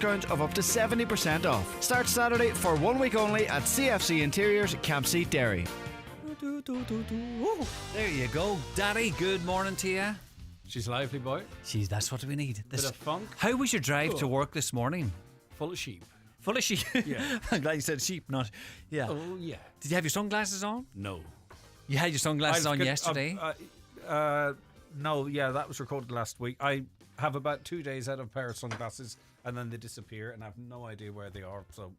discount of up to 70% off. Start Saturday for 1 week only at CFC Interiors, Campseat, Derry. There you go. Daddy, good morning to you. She's lively, boy. Jeez, that's what we need. Bit of funk. How was your drive to work this morning? Full of sheep. Full of sheep? Yeah. I'm glad you said sheep, not... Yeah. Oh, yeah. Did you have your sunglasses on? No. You had your sunglasses on yesterday? No, yeah, that was recorded last week. I have about 2 days out of a pair of sunglasses, and then they disappear, and I have no idea where they are, so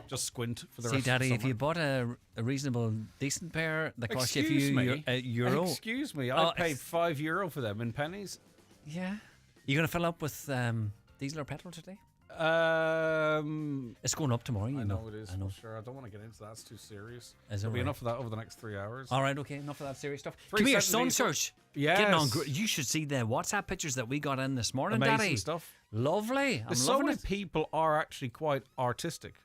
just squint for the rest Daddy, of the if you bought a reasonable, decent pair that cost you a euro... Excuse me, I paid €5 for them in pennies. Yeah. You going to fill up with diesel or petrol today? It's going up tomorrow, you I know. It is. I know. Sure, I don't want to get into that. It's too serious. There'll be enough of that over the next 3 hours. All right, okay. Enough of that serious stuff. Come here, sun search. Yes. Getting on. You should see the WhatsApp pictures that we got in this morning, Amazing Daddy. stuff. Lovely. I'm so loving many it. people are actually quite artistic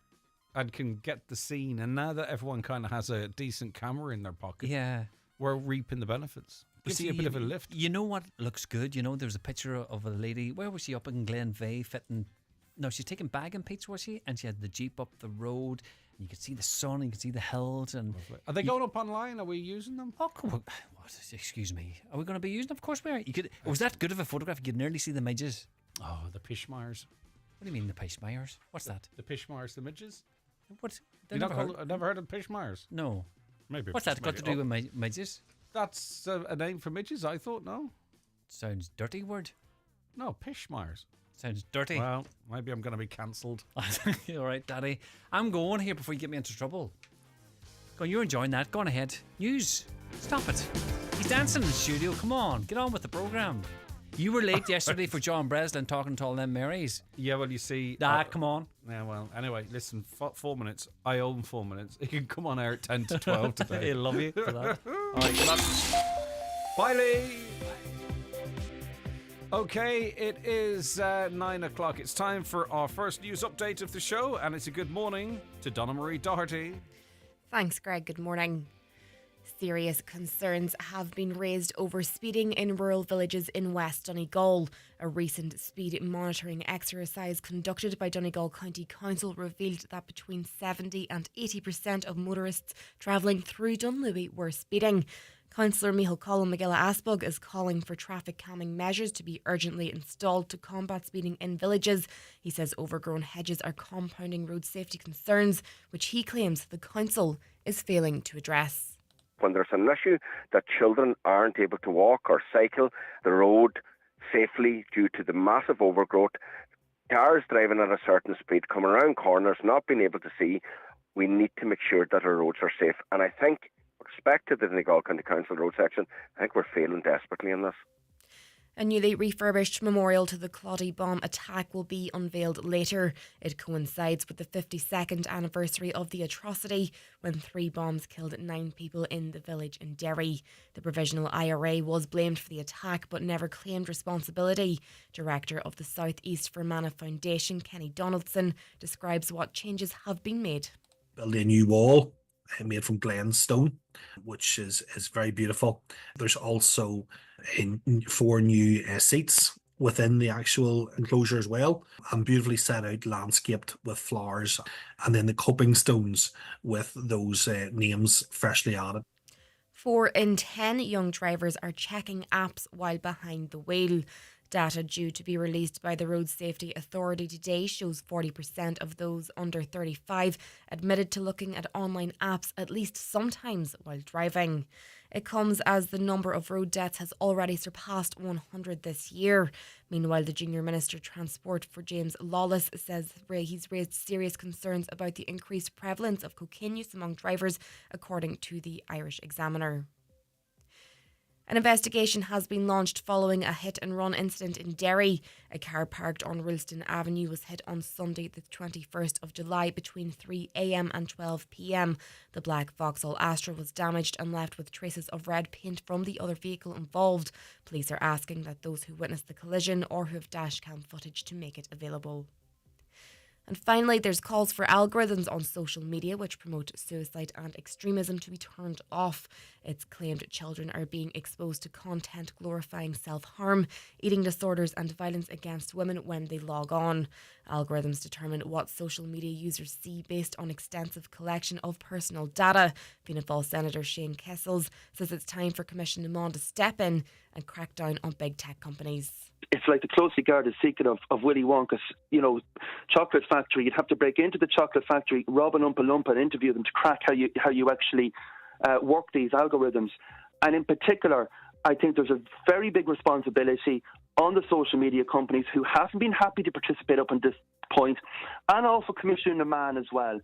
and can get the scene. And now that everyone kind of has a decent camera in their pocket, we're reaping the benefits. Gives you a bit of a lift. You know what looks good? You know, there was a picture of a lady. Where was she? Up in Glenveigh, fitting. No, she's taking bag and pizza, was she? And she had the Jeep up the road. And you could see the sun, and you could see the hills. And are they going up online? Are we using them? Oh, come on. What? Excuse me. Are we going to be using them? Of course we are. It was that good of a photograph. You could nearly see the midges. Oh, the Pishmires. What do you mean, the Pishmires? What's that? The Pishmires, the midges? What? I've never heard of Pishmires. No. Maybe. What's that got to do with midges? That's a name for midges, I thought, no? Sounds dirty word. No, Pishmires. Sounds dirty. Well, maybe I'm going to be cancelled. All right, Daddy. I'm going here before you get me into trouble. Go on, you're enjoying that. Go on ahead. News. Stop it. He's dancing in the studio. Come on, get on with the programme. You were late yesterday for John Breslin talking to all them Marys. Yeah, well, you see... come on. Yeah, well, anyway, listen, 4 minutes. I own 4 minutes. You can come on air at 10 to 12 today. He'll love you for that. All right, good luck. Bye, Lee. Okay, it is 9 o'clock. It's time for our first news update of the show, and it's a good morning to Donna Marie Doherty. Thanks, Greg. Good morning. Serious concerns have been raised over speeding in rural villages in West Donegal. A recent speed monitoring exercise conducted by Donegal County Council revealed that between 70 and 80% of motorists travelling through Dunlewy were speeding. Councillor Micheál Cullen McGilla Asbug is calling for traffic calming measures to be urgently installed to combat speeding in villages. He says overgrown hedges are compounding road safety concerns, which he claims the council is failing to address. When there's an issue that children aren't able to walk or cycle the road safely due to the massive overgrowth, cars driving at a certain speed, coming around corners, not being able to see, we need to make sure that our roads are safe. And I think, with respect to the Donegal County Council road section, I think we're failing desperately in this. A newly refurbished memorial to the Cloddy bomb attack will be unveiled later. It coincides with the 52nd anniversary of the atrocity when 3 bombs killed 9 people in the village in Derry. The Provisional IRA was blamed for the attack but never claimed responsibility. Director of the South East Fermanagh Foundation, Kenny Donaldson, describes what changes have been made. Build a new wall made from Glen stone, which is very beautiful. There's also 4 new seats within the actual enclosure as well, and beautifully set out, landscaped with flowers, and then the coping stones with those names freshly added. 4 in 10 young drivers are checking apps while behind the wheel. Data due to be released by the Road Safety Authority today shows 40% of those under 35 admitted to looking at online apps at least sometimes while driving. It comes as the number of road deaths has already surpassed 100 this year. Meanwhile, the Junior Minister Transport for James Lawless says he's raised serious concerns about the increased prevalence of cocaine use among drivers, according to the Irish Examiner. An investigation has been launched following a hit-and-run incident in Derry. A car parked on Ralston Avenue was hit on Sunday the 21st of July between 3 a.m. and 12 p.m. The black Vauxhall Astra was damaged and left with traces of red paint from the other vehicle involved. Police are asking that those who witnessed the collision or who have dashcam footage to make it available. And finally, there's calls for algorithms on social media which promote suicide and extremism to be turned off. It's claimed children are being exposed to content glorifying self-harm, eating disorders and violence against women when they log on. Algorithms determine what social media users see based on extensive collection of personal data. Fianna Fáil Senator Shane Kessels says it's time for Commissioner Mon to step in and crack down on big tech companies. It's like the closely guarded secret of Willy Wonka's, chocolate factory. You'd have to break into the chocolate factory, rob an Oompa Loompa and interview them to crack how you actually work these algorithms. And in particular, I think there's a very big responsibility on the social media companies who haven't been happy to participate up until this point, and also Commissioner Mann as well.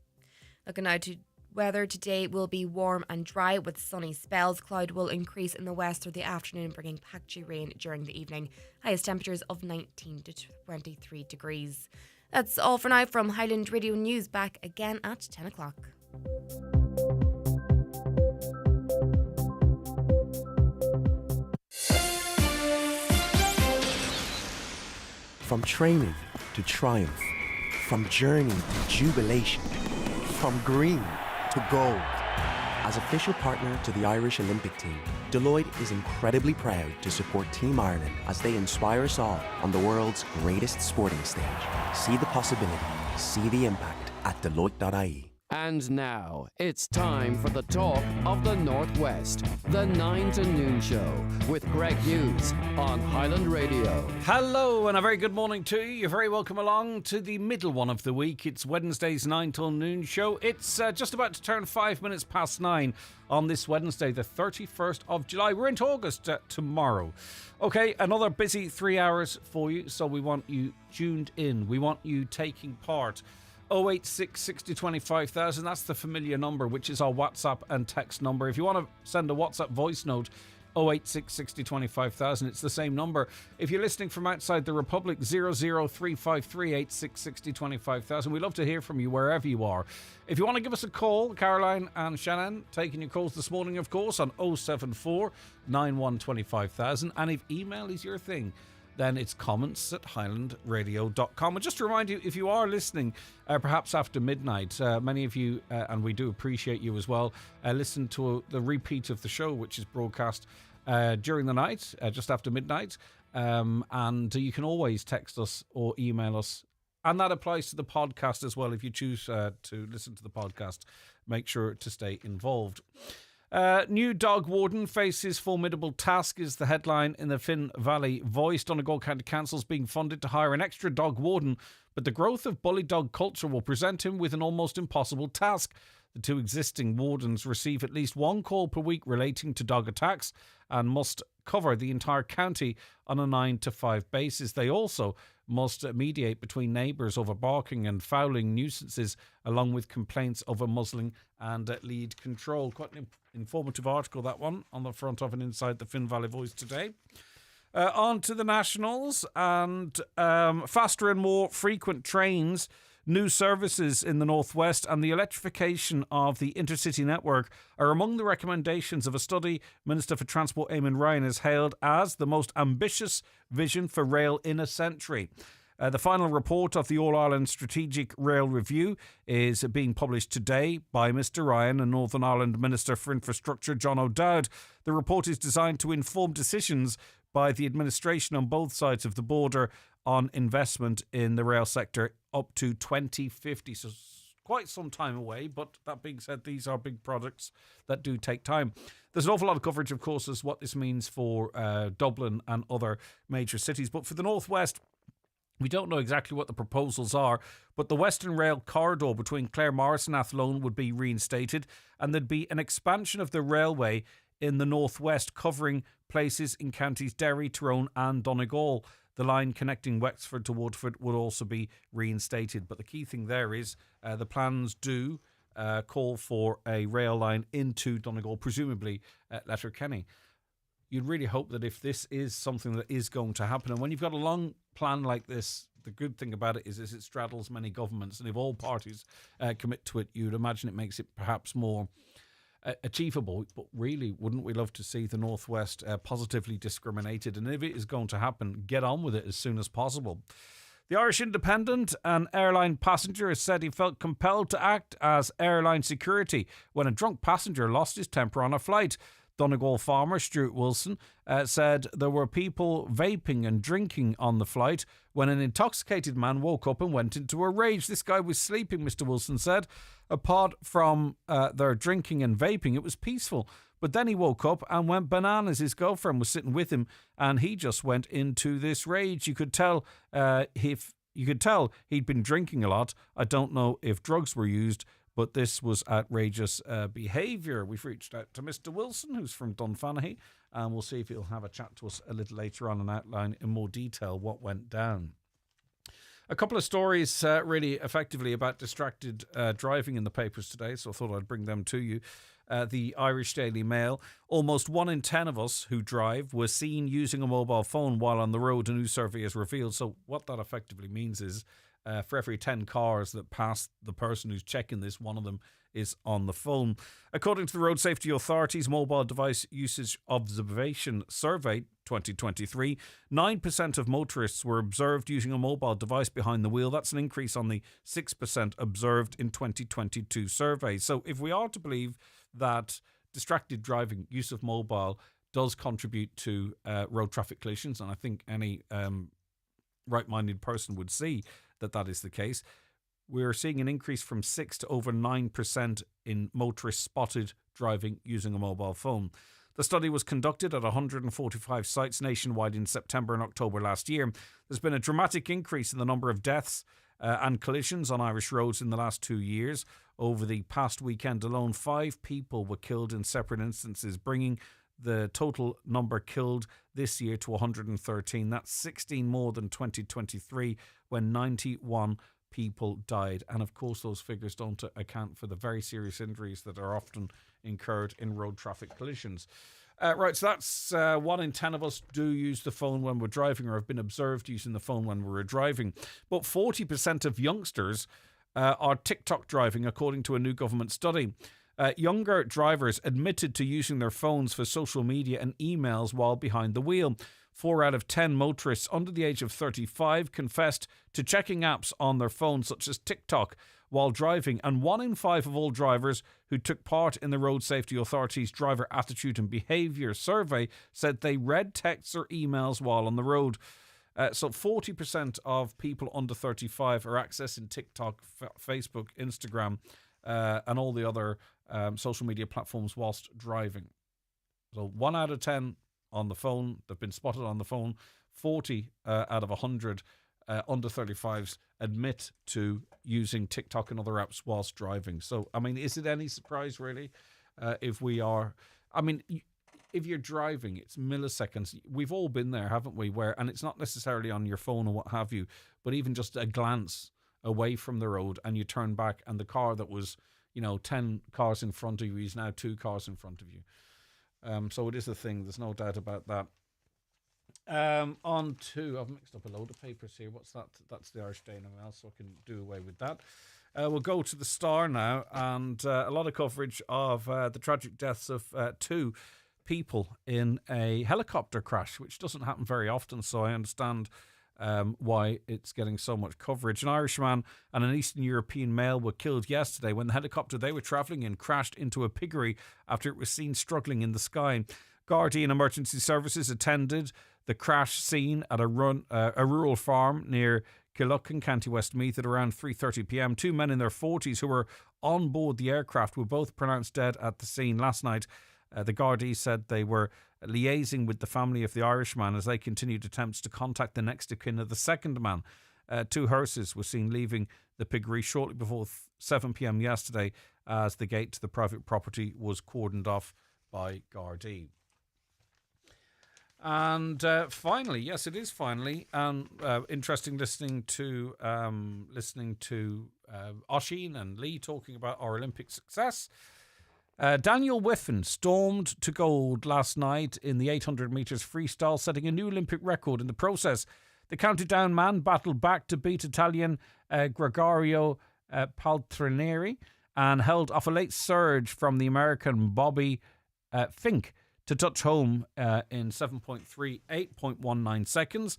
Looking now to weather, today will be warm and dry with sunny spells. Cloud will increase in the west through the afternoon, bringing patchy rain during the evening. Highest temperatures of 19 to 23 degrees. That's all for now from Highland Radio News. Back again at 10 o'clock. From training to triumph, from journey to jubilation, from green to gold. As official partner to the Irish Olympic team, Deloitte is incredibly proud to support Team Ireland as they inspire us all on the world's greatest sporting stage. See the possibility, see the impact at Deloitte.ie. And now, it's time for the talk of the Northwest, the 9 to noon show with Greg Hughes on Highland Radio. Hello and a very good morning to you. You're very welcome along to the middle one of the week. It's Wednesday's 9 till noon show. It's just about to turn 5 minutes past 9 on this Wednesday, the 31st of July. We're into August tomorrow. Okay, another busy 3 hours for you, so we want you tuned in. We want you taking part. 086 60 25,000, that's the familiar number, which is our WhatsApp and text number. If you want to send a WhatsApp voice note, 086 60 25,000, it's the same number. If you're listening from outside the Republic, 00353 86 60 25,000. We'd love to hear from you wherever you are. If you want to give us a call, Caroline and Shannon taking your calls this morning, of course, on 074 91 25,000. And if email is your thing, then it's comments@highlandradio.com. And just to remind you, if you are listening, perhaps after midnight, many of you, and we do appreciate you as well, listen to the repeat of the show, which is broadcast during the night, just after midnight. And you can always text us or email us. And that applies to the podcast as well. If you choose to listen to the podcast, make sure to stay involved. New dog warden faces formidable task is the headline in the Finn Valley Voice. Donegal County Council is being funded to hire an extra dog warden, but the growth of bully dog culture will present him with an almost impossible task. The two existing wardens receive at least one call per week relating to dog attacks and must cover the entire county on a 9 to 5 basis. They also must mediate between neighbours over barking and fouling nuisances, along with complaints over muzzling and lead control. Quite an informative article, that one, on the front of and inside the Finn Valley Voice today. On to the nationals, and faster and more frequent trains, new services in the northwest, and the electrification of the intercity network are among the recommendations of a study Minister for Transport Eamon Ryan has hailed as the most ambitious vision for rail in a century. The final report of the All-Ireland Strategic Rail Review is being published today by Mr Ryan and Northern Ireland Minister for Infrastructure John O'Dowd. The report is designed to inform decisions by the administration on both sides of the border on investment in the rail sector up to 2050. So quite some time away, but that being said, these are big projects that do take time. There's an awful lot of coverage, of course, as what this means for Dublin and other major cities. But for the Northwest, we don't know exactly what the proposals are, but the Western Rail corridor between Claremorris and Athlone would be reinstated, and there'd be an expansion of the railway in the northwest, covering places in counties Derry, Tyrone and Donegal. The line connecting Wexford to Woodford would also be reinstated. But the key thing there is the plans do call for a rail line into Donegal, presumably at Letterkenny. You'd really hope that if this is something that is going to happen, and when you've got a long plan like this, the good thing about it is it straddles many governments, and if all parties commit to it, you'd imagine it makes it perhaps more achievable. But really, wouldn't we love to see the Northwest positively discriminated? And if it is going to happen, get on with it as soon as possible. The Irish Independent, an airline passenger, has said he felt compelled to act as airline security when a drunk passenger lost his temper on a flight. Donegal farmer Stuart Wilson said there were people vaping and drinking on the flight when an intoxicated man woke up and went into a rage. This guy was sleeping, Mr. Wilson said. Apart from their drinking and vaping, it was peaceful. But then he woke up and went bananas. His girlfriend was sitting with him, and he just went into this rage. You could tell he'd been drinking a lot. I don't know if drugs were used, but this was outrageous behaviour. We've reached out to Mr. Wilson, who's from Dunfanaghy, and we'll see if he'll have a chat to us a little later on and outline in more detail what went down. A couple of stories really effectively about distracted driving in the papers today, so I thought I'd bring them to you. The Irish Daily Mail. Almost 1 in 10 of us who drive were seen using a mobile phone while on the road, a new survey has revealed. So what that effectively means is for every 10 cars that pass the person who's checking this, one of them is on the phone. According to the Road Safety Authority's Mobile Device Usage Observation Survey 2023, 9% of motorists were observed using a mobile device behind the wheel. That's an increase on the 6% observed in 2022 survey. So if we are to believe that distracted driving, use of mobile, does contribute to road traffic collisions, and I think any right-minded person would see that that is the case, we're seeing an increase from 6 to over 9% in motorists spotted driving using a mobile phone. The study was conducted at 145 sites nationwide in September and October last year. There's been a dramatic increase in the number of deaths and collisions on Irish roads in the last 2 years. Over the past weekend alone, 5 people were killed in separate instances, bringing the total number killed this year to 113. That's 16 more than 2023, when 91 people died. And of course, those figures don't account for the very serious injuries that are often incurred in road traffic collisions. Right, so that's 1 in 10 of us do use the phone when we're driving, or have been observed using the phone when we're driving. But 40% of youngsters are TikTok driving, according to a new government study. Younger drivers admitted to using their phones for social media and emails while behind the wheel. 4 out of 10 motorists under the age of 35 confessed to checking apps on their phones, such as TikTok, while driving. And 1 in 5 of all drivers who took part in the Road Safety Authority's Driver Attitude and Behaviour Survey said they read texts or emails while on the road. So 40% of people under 35 are accessing TikTok, Facebook, Instagram, and all the other social media platforms whilst driving. So 1 out of 10 on the phone, they've been spotted on the phone. 40 out of 100 under 35s admit to using TikTok and other apps whilst driving. So, I mean, is it any surprise, really, if we are... I mean, if you're driving, it's milliseconds. We've all been there, haven't we? And it's not necessarily on your phone or what have you, but even just a glance away from the road and you turn back and the car that was, 10 cars in front of you is now 2 cars in front of you. So it is a thing. There's no doubt about that. On to, I've mixed up a load of papers here. What's that? That's the Irish Daily Mail, so I can do away with that. We'll go to the Star now, and a lot of coverage of the tragic deaths of 2 people in a helicopter crash, which doesn't happen very often, so I understand why it's getting so much coverage. An Irishman and an Eastern European male were killed yesterday when the helicopter they were travelling in crashed into a piggery after it was seen struggling in the sky. Gardaí and emergency services attended the crash scene at a rural farm near Killuckin, County Westmeath, at around 3:30 p.m. 2 men in their 40s who were on board the aircraft were both pronounced dead at the scene last night. The Gardaí said they were liaising with the family of the Irishman as they continued attempts to contact the next of kin of the second man. 2 hearses were seen leaving the piggery shortly before 7 p.m. yesterday as the gate to the private property was cordoned off by Gardaí. And finally, yes, it is finally, interesting listening to Oisín and Lee talking about our Olympic success. Daniel Whiffen stormed to gold last night in the 800 metres freestyle, setting a new Olympic record in the process. The County Down man battled back to beat Italian Gregorio Paltrinieri and held off a late surge from the American Bobby Fink to touch home in 7.3, 8.19 seconds.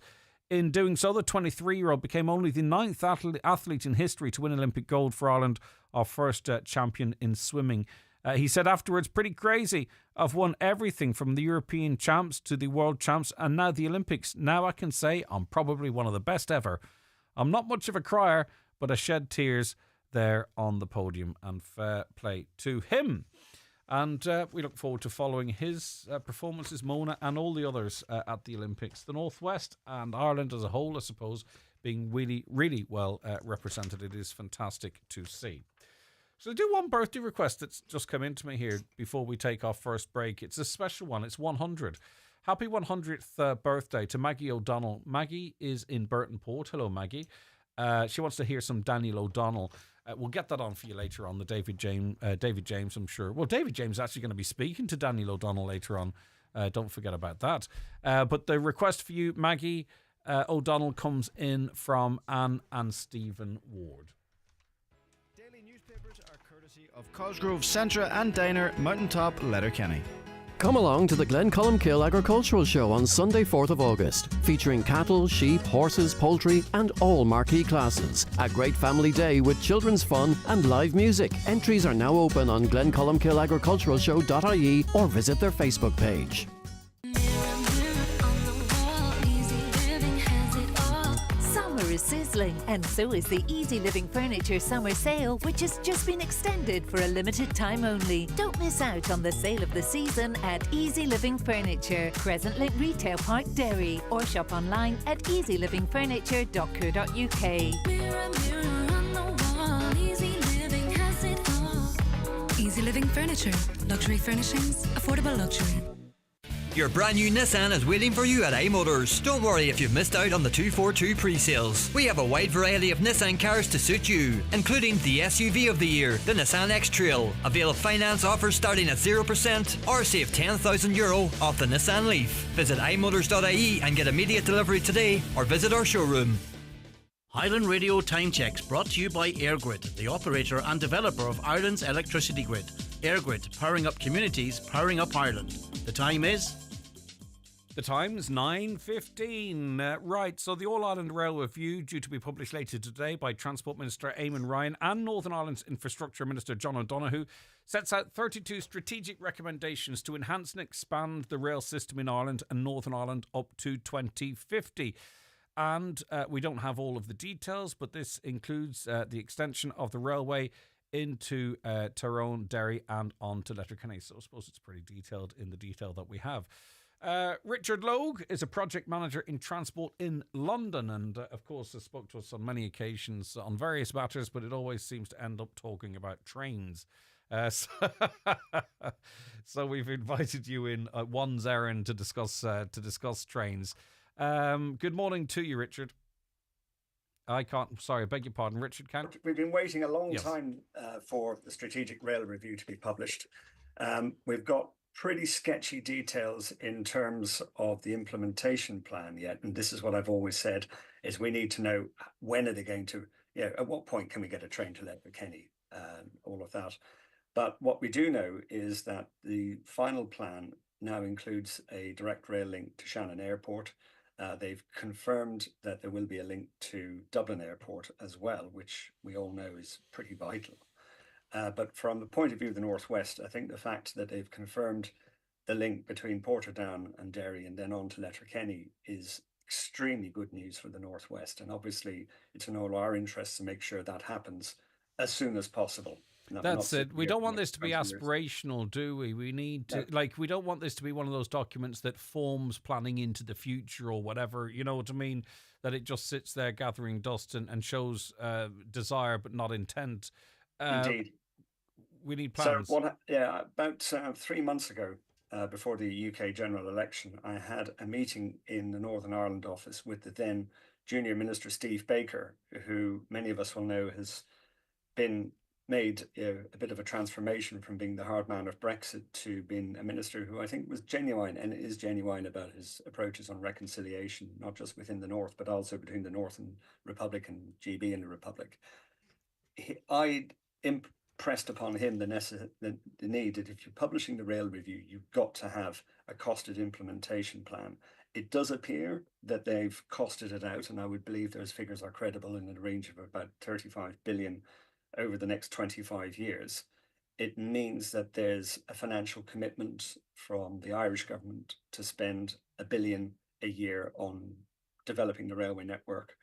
In doing so, the 23-year-old became only the 9th athlete in history to win Olympic gold for Ireland, our first champion in swimming. He said afterwards, pretty crazy. I've won everything from the European champs to the world champs and now the Olympics. Now I can say I'm probably one of the best ever. I'm not much of a crier, but I shed tears there on the podium, and fair play to him. And we look forward to following his performances, Mona, and all the others at the Olympics. The Northwest and Ireland as a whole, I suppose, being really, really well represented. It is fantastic to see. So I do one birthday request that's just come into me here before we take our first break. It's a special one. It's 100. Happy 100th birthday to Maggie O'Donnell. Maggie is in Burton Port. Hello, Maggie. She wants to hear some Daniel O'Donnell. We'll get that on for you later on, the David James, I'm sure. Well, David James is actually going to be speaking to Daniel O'Donnell later on. Don't forget about that. But the request for you, Maggie O'Donnell, comes in from Anne and Stephen Ward. Daily newspapers are courtesy of Cosgrove, Centra and Diner, Mountaintop, Letterkenny. Come along to the Glencolmkill Agricultural Show on Sunday, 4th of August, featuring cattle, sheep, horses, poultry and all marquee classes. A great family day with children's fun and live music. Entries are now open on glencolmkillagriculturalshow.ie or visit their Facebook page. Is sizzling, and so is the Easy Living Furniture Summer Sale, which has just been extended for a limited time only. Don't miss out on the sale of the season at Easy Living Furniture, Crescent Link Retail Park, Derry, or shop online at easylivingfurniture.co.uk. Mirror, mirror on the wall, Easy Living has it all. Easy Living Furniture, luxury furnishings, affordable luxury. Your brand new Nissan is waiting for you at iMotors. Don't worry if you've missed out on the 242 pre-sales. We have a wide variety of Nissan cars to suit you, including the SUV of the year, the Nissan X-Trail. Avail finance offers starting at 0% or save €10,000 off the Nissan Leaf. Visit imotors.ie and get immediate delivery today or visit our showroom. Highland Radio Time Checks brought to you by EirGrid, the operator and developer of Ireland's electricity grid. EirGrid, powering up communities, powering up Ireland. The time is... The time's 9:15. Right, so the All-Ireland Rail Review, due to be published later today by Transport Minister Eamon Ryan and Northern Ireland's Infrastructure Minister John O'Donoghue, sets out 32 strategic recommendations to enhance and expand the rail system in Ireland and Northern Ireland up to 2050. And we don't have all of the details, but this includes the extension of the railway into Tyrone, Derry and on to Letterkenny. So I suppose it's pretty detailed in the detail that we have. Richard Logue is a project manager in transport in London and, of course, has spoke to us on many occasions on various matters, but it always seems to end up talking about trains. So we've invited you in at one's errand to discuss trains. Good morning to you, Richard. I beg your pardon, Richard can't. We've been waiting a long time for the Strategic Rail Review to be published. We've got pretty sketchy details in terms of the implementation plan yet. And this is what I've always said, is we need to know when are they going to, at what point can we get a train to Letterkenny and all of that. But what we do know is that the final plan now includes a direct rail link to Shannon Airport. They've confirmed that there will be a link to Dublin Airport as well, which we all know is pretty vital. But from the point of view of the Northwest, I think the fact that they've confirmed the link between Portadown and Derry and then on to Letterkenny is extremely good news for the Northwest. And obviously, it's in all our interests to make sure that happens as soon as possible. That's it. We don't want this to be aspirational, do we? We need to, we don't want this to be one of those documents that forms planning into the future or whatever, you know what I mean? That it just sits there gathering dust and shows desire but not intent. Indeed. We need plans. So, about 3 months ago, before the UK general election, I had a meeting in the Northern Ireland office with the then Junior Minister Steve Baker, who many of us will know has been made a bit of a transformation from being the hard man of Brexit to being a minister who I think was genuine and is genuine about his approaches on reconciliation, not just within the North, but also between the Northern Republic and GB and the Republic. I impressed upon him the need that if you're publishing the rail review, you've got to have a costed implementation plan. It does appear that they've costed it out, and I would believe those figures are credible in the range of about 35 billion over the next 25 years. it means that there's a financial commitment from the Irish government to spend $1 billion a year on developing the railway network.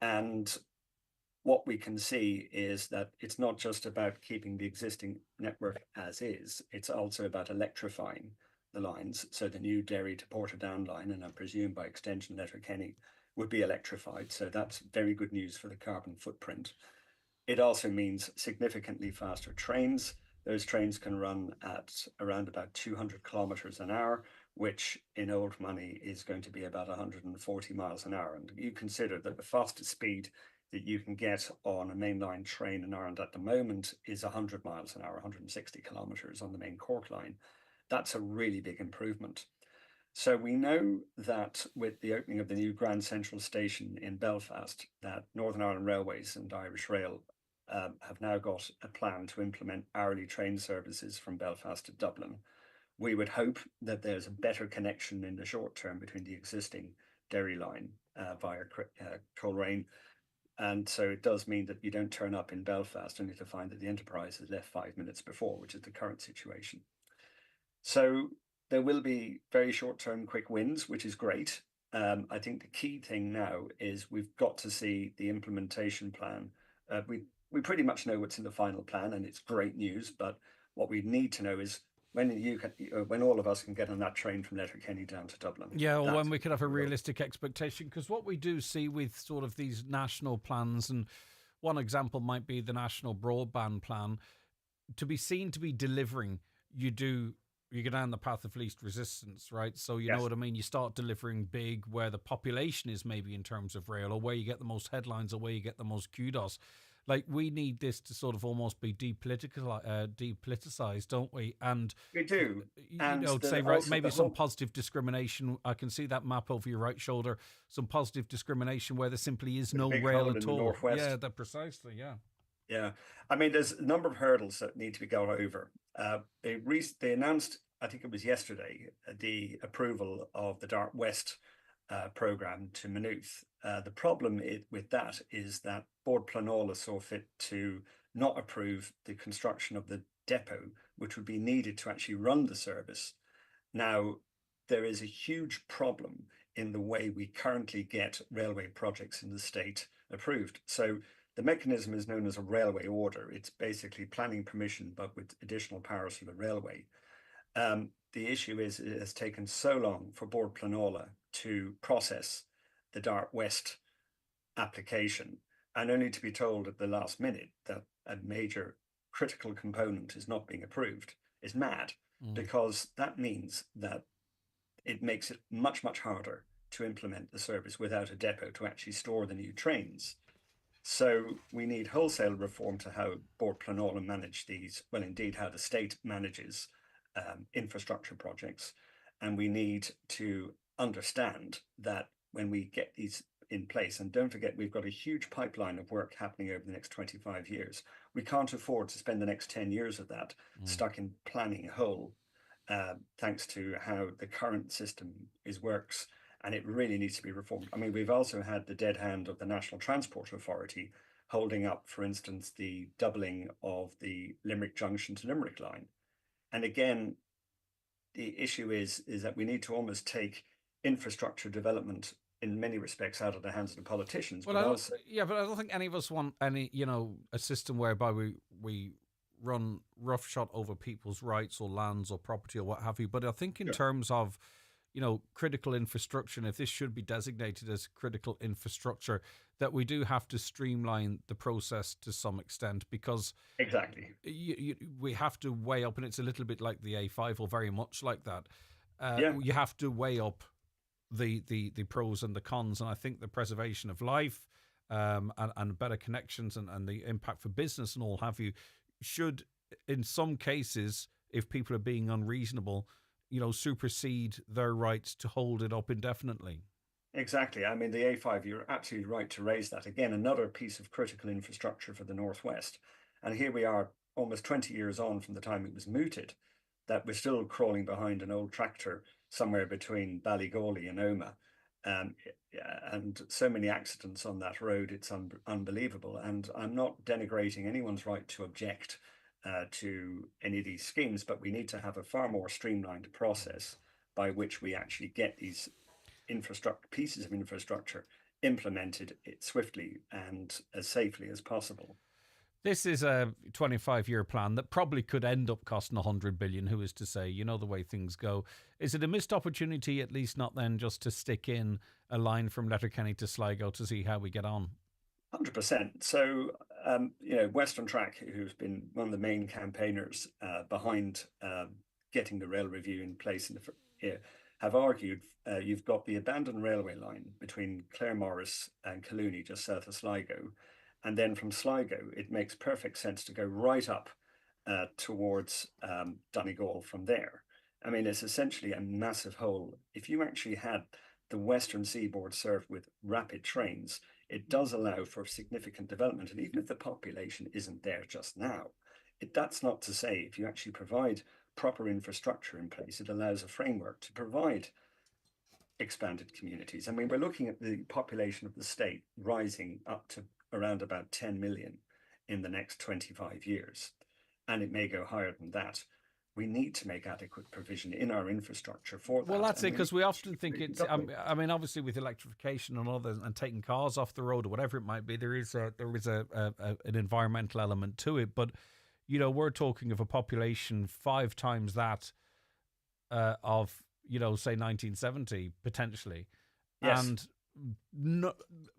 And what we can see is that it's not just about keeping the existing network as is, it's also about electrifying the lines. So the new Derry to Portadown line, and I presume by extension Letterkenny, would be electrified. So that's very good news for the carbon footprint. It also means significantly faster trains. Those trains can run at around about 200 kilometers an hour, which in old money is going to be about 140 miles an hour. And you consider that the fastest speed that you can get on a mainline train in Ireland at the moment is 100 miles an hour, 160 kilometers on the main Cork line. That's a really big improvement. So we know that with the opening of the new Grand Central Station in Belfast, that Northern Ireland Railways and Irish Rail have now got a plan to implement hourly train services from Belfast to Dublin. We would hope that there's a better connection in the short term between the existing Derry line via Coleraine. And so it does mean that you don't turn up in Belfast only to find that the Enterprise has left 5 minutes before, which is the current situation. So there will be very short-term quick wins, which is great. I think the key thing now is we've got to see the implementation plan. We pretty much know what's in the final plan, and it's great news. But what we need to know is when all of us can get on that train from Letterkenny down to Dublin. Yeah, or when we could have a realistic expectation. Because what we do see with sort of these national plans, and one example might be the National Broadband Plan, to be seen to be delivering, you go down the path of least resistance, right? So you know what I mean? You start delivering big where the population is maybe in terms of rail, or where you get the most headlines, or where you get the most kudos. Like, we need this to sort of almost be depoliticized, don't we? And we do. And say, right, maybe some positive discrimination. I can see that map over your right shoulder. Some positive discrimination where there simply is no rail at all. Yeah, that precisely. Yeah. Yeah, I mean, there's a number of hurdles that need to be got over. They announced, I think it was yesterday, the approval of the Dart West programme to Maynooth. The problem with that is that Bord Pleanála saw fit to not approve the construction of the depot, which would be needed to actually run the service. Now, there is a huge problem in the way we currently get railway projects in the state approved. So the mechanism is known as a railway order. It's basically planning permission, but with additional powers for the railway. The issue is it has taken so long for Bord Pleanála to process the Dart West application, and only to be told at the last minute that a major critical component is not being approved is mad, because that means that it makes it much, much harder to implement the service without a depot to actually store the new trains. So we need wholesale reform to how Bord Pleanála manage these, well, indeed, how the state manages infrastructure projects. And we need to understand that when we get these in place, and don't forget, we've got a huge pipeline of work happening over the next 25 years. We can't afford to spend the next 10 years of that stuck in planning hole, thanks to how the current system works. And it really needs to be reformed. I mean, we've also had the dead hand of the National Transport Authority holding up, for instance, the doubling of the Limerick Junction to Limerick line. And again, the issue is that we need to almost take infrastructure development in many respects out of the hands of the politicians. Well, but I don't think any of us want a system whereby we run roughshod over people's rights or lands or property or what have you. But I think in terms of critical infrastructure, and if this should be designated as critical infrastructure, that we do have to streamline the process to some extent, because we have to weigh up, and it's a little bit like the A5, or very much like that. You have to weigh up the pros and the cons, and I think the preservation of life and better connections and the impact for business and all have you should, in some cases, if people are being unreasonable, supersede their rights to hold it up indefinitely. Exactly. I mean, the A5, you're absolutely right to raise that. Again, another piece of critical infrastructure for the Northwest. And here we are, almost 20 years on from the time it was mooted, that we're still crawling behind an old tractor somewhere between Ballygawley and Omagh. And so many accidents on that road, it's unbelievable. And I'm not denigrating anyone's right to object to any of these schemes, but we need to have a far more streamlined process by which we actually get these pieces of infrastructure implemented swiftly and as safely as possible. This is a 25-year plan that probably could end up costing 100 billion. Who is to say? You know the way things go. Is it a missed opportunity, at least not then, just to stick in a line from Letterkenny to Sligo to see how we get on? 100%. So, Western Track, who's been one of the main campaigners behind getting the rail review in place have argued you've got the abandoned railway line between Claremorris and Collooney, just south of Sligo. And then from Sligo, it makes perfect sense to go right up towards Donegal from there. I mean, it's essentially a massive hole. If you actually had the western seaboard served with rapid trains, it does allow for significant development. And even if the population isn't there just now, that's not to say if you actually provide proper infrastructure in place, it allows a framework to provide expanded communities. I mean, we're looking at the population of the state rising up to around about 10 million in the next 25 years, and it may go higher than that. We need to make adequate provision in our infrastructure for that. Well, that's it, because we often think it's, I mean, obviously with electrification and others and taking cars off the road or whatever it might be, there is an environmental element to it. But, you know, we're talking of a population 5 times that of, you know, say 1970 potentially. Yes. And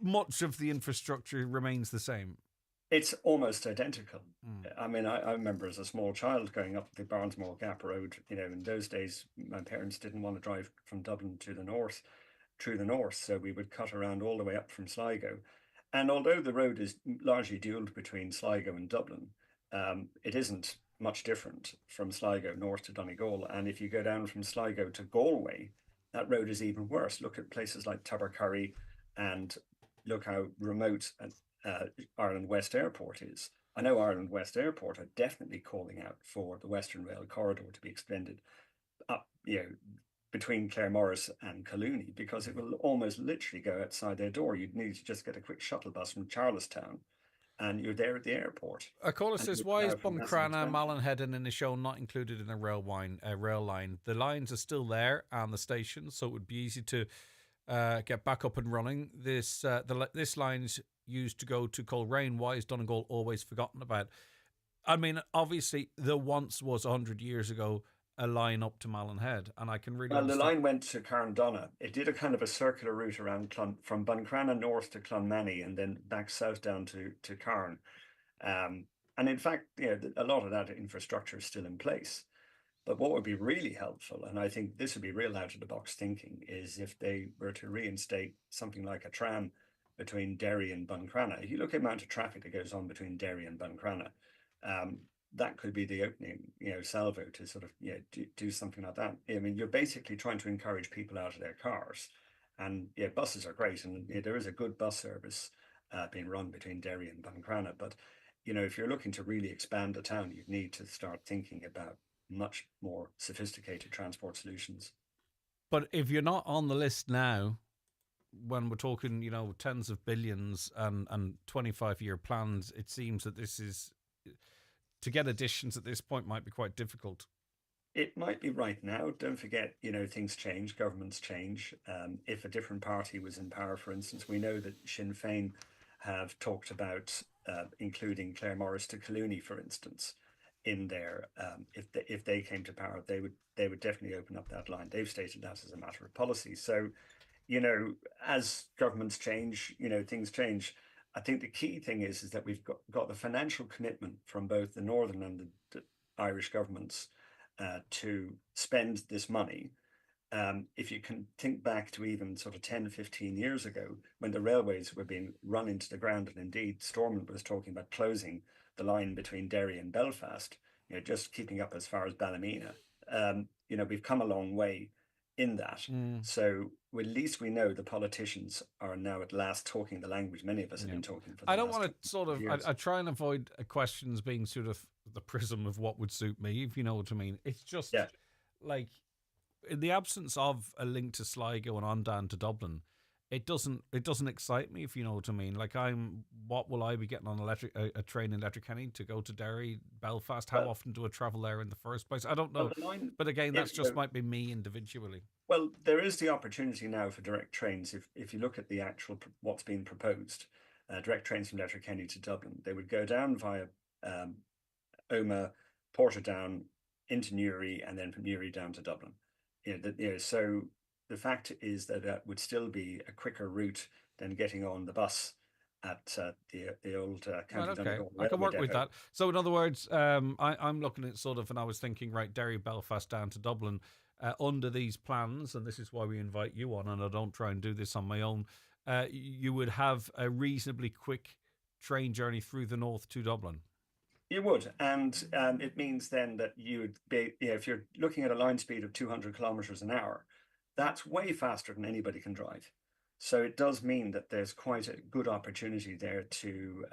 much of the infrastructure remains the same. It's almost identical. I mean, I remember as a small child going up the Barnesmore Gap Road. You know, in those days, my parents didn't want to drive from Dublin to the north, through the north, so we would cut around all the way up from Sligo. And although the road is largely dualled between Sligo and Dublin, it isn't much different from Sligo north to Donegal. And if you go down from Sligo to Galway, that road is even worse. Look at places like Tubbercurry and look how remote Ireland West Airport is. I know Ireland West Airport are definitely calling out for the Western Rail corridor to be extended up, you know, between Claremorris and Collooney, because it will almost literally go outside their door. You'd need to just get a quick shuttle bus from Charlestown and you're there at the airport. A caller says, why is Buncrana, Mallinhead and Inishowen not included in a rail line? The lines are still there and the stations, so it would be easy to get back up and running. This line's used to go to Coleraine. Why is Donegal always forgotten about? I mean, obviously, there once was 100 years ago a line up to Mallinhead, and I can really the line went to Carndonna. It did a kind of a circular route around from Buncrana north to Clonmany and then back south down to Carn. And in fact, you know, a lot of that infrastructure is still in place. But what would be really helpful, and I think this would be real out of the box thinking, is if they were to reinstate something like a tram between Derry and Buncrana. If you look at the amount of traffic that goes on between Derry and Buncrana, that could be the opening, you know, salvo to sort of, you know, do something like that. I mean, you're basically trying to encourage people out of their cars, and yeah, buses are great, and there is a good bus service being run between Derry and Buncrana. But you know, if you're looking to really expand the town, you need to start thinking about much more sophisticated transport solutions. But if you're not on the list now, when we're talking, you know, tens of billions and 25-year plans, it seems that this is, to get additions at this point might be quite difficult. It might be right now. Don't forget, you know, things change, governments change. If a different party was in power, for instance, we know that Sinn Féin have talked about including Claremorris to Collooney, for instance, in there. If they came to power, they would definitely open up that line. They've stated that as a matter of policy. So, you know, as governments change, you know, things change. I think the key thing is that we've got the financial commitment from both the Northern and the Irish governments to spend this money. If you can think back to even sort of 10, 15 years ago, when the railways were being run into the ground, and indeed Stormont was talking about closing the line between Derry and Belfast, you know, just keeping up as far as Ballymena. You know, we've come a long way in that. So at least we know the politicians are now at last talking the language many of us have been talking for the I don't last want to sort of, I try and avoid questions being sort of the prism of what would suit me, if you know what I mean. It's just like, in the absence of a link to Sligo and on down to Dublin, it doesn't excite me, if you know what I mean. Like, what will I be getting on a train in Letterkenny to go to Derry, Belfast? How often do I travel there in the first place? I don't know. But again, that's just might be me individually. Well, there is the opportunity now for direct trains. If you look at the actual what's being proposed, direct trains from Letterkenny to Dublin, they would go down via Omagh, Portadown into Newry, and then from Newry down to Dublin. So the fact is that would still be a quicker route than getting on the bus at the old County Donegal. I can work with that. So in other words, I'm looking at sort of, and I was thinking, right, Derry, Belfast down to Dublin under these plans, and this is why we invite you on, and I don't try and do this on my own. You would have a reasonably quick train journey through the north to Dublin. You would, and it means then that you would be, if you're looking at a line speed of 200 kilometers an hour, that's way faster than anybody can drive. So it does mean that there's quite a good opportunity there to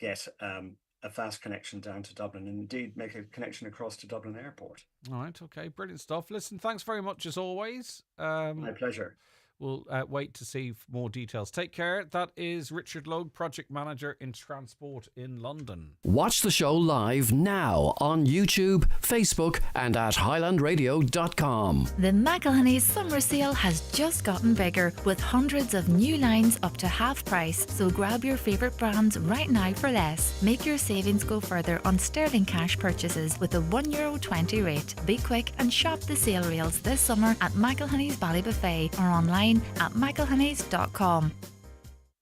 get a fast connection down to Dublin, and indeed make a connection across to Dublin Airport. All right, okay, brilliant stuff. Listen, thanks very much as always. My pleasure. We'll wait to see more details. Take care. That is Richard Logue, Project Manager in Transport in London. Watch the show live now on YouTube, Facebook and at highlandradio.com. The McElhenney's summer sale has just gotten bigger with hundreds of new lines up to half price. So grab your favourite brands right now for less. Make your savings go further on sterling cash purchases with a €1.20 rate. Be quick and shop the sale rails this summer at McElhenney's Ballybuffet or online at michaelhoney's.com.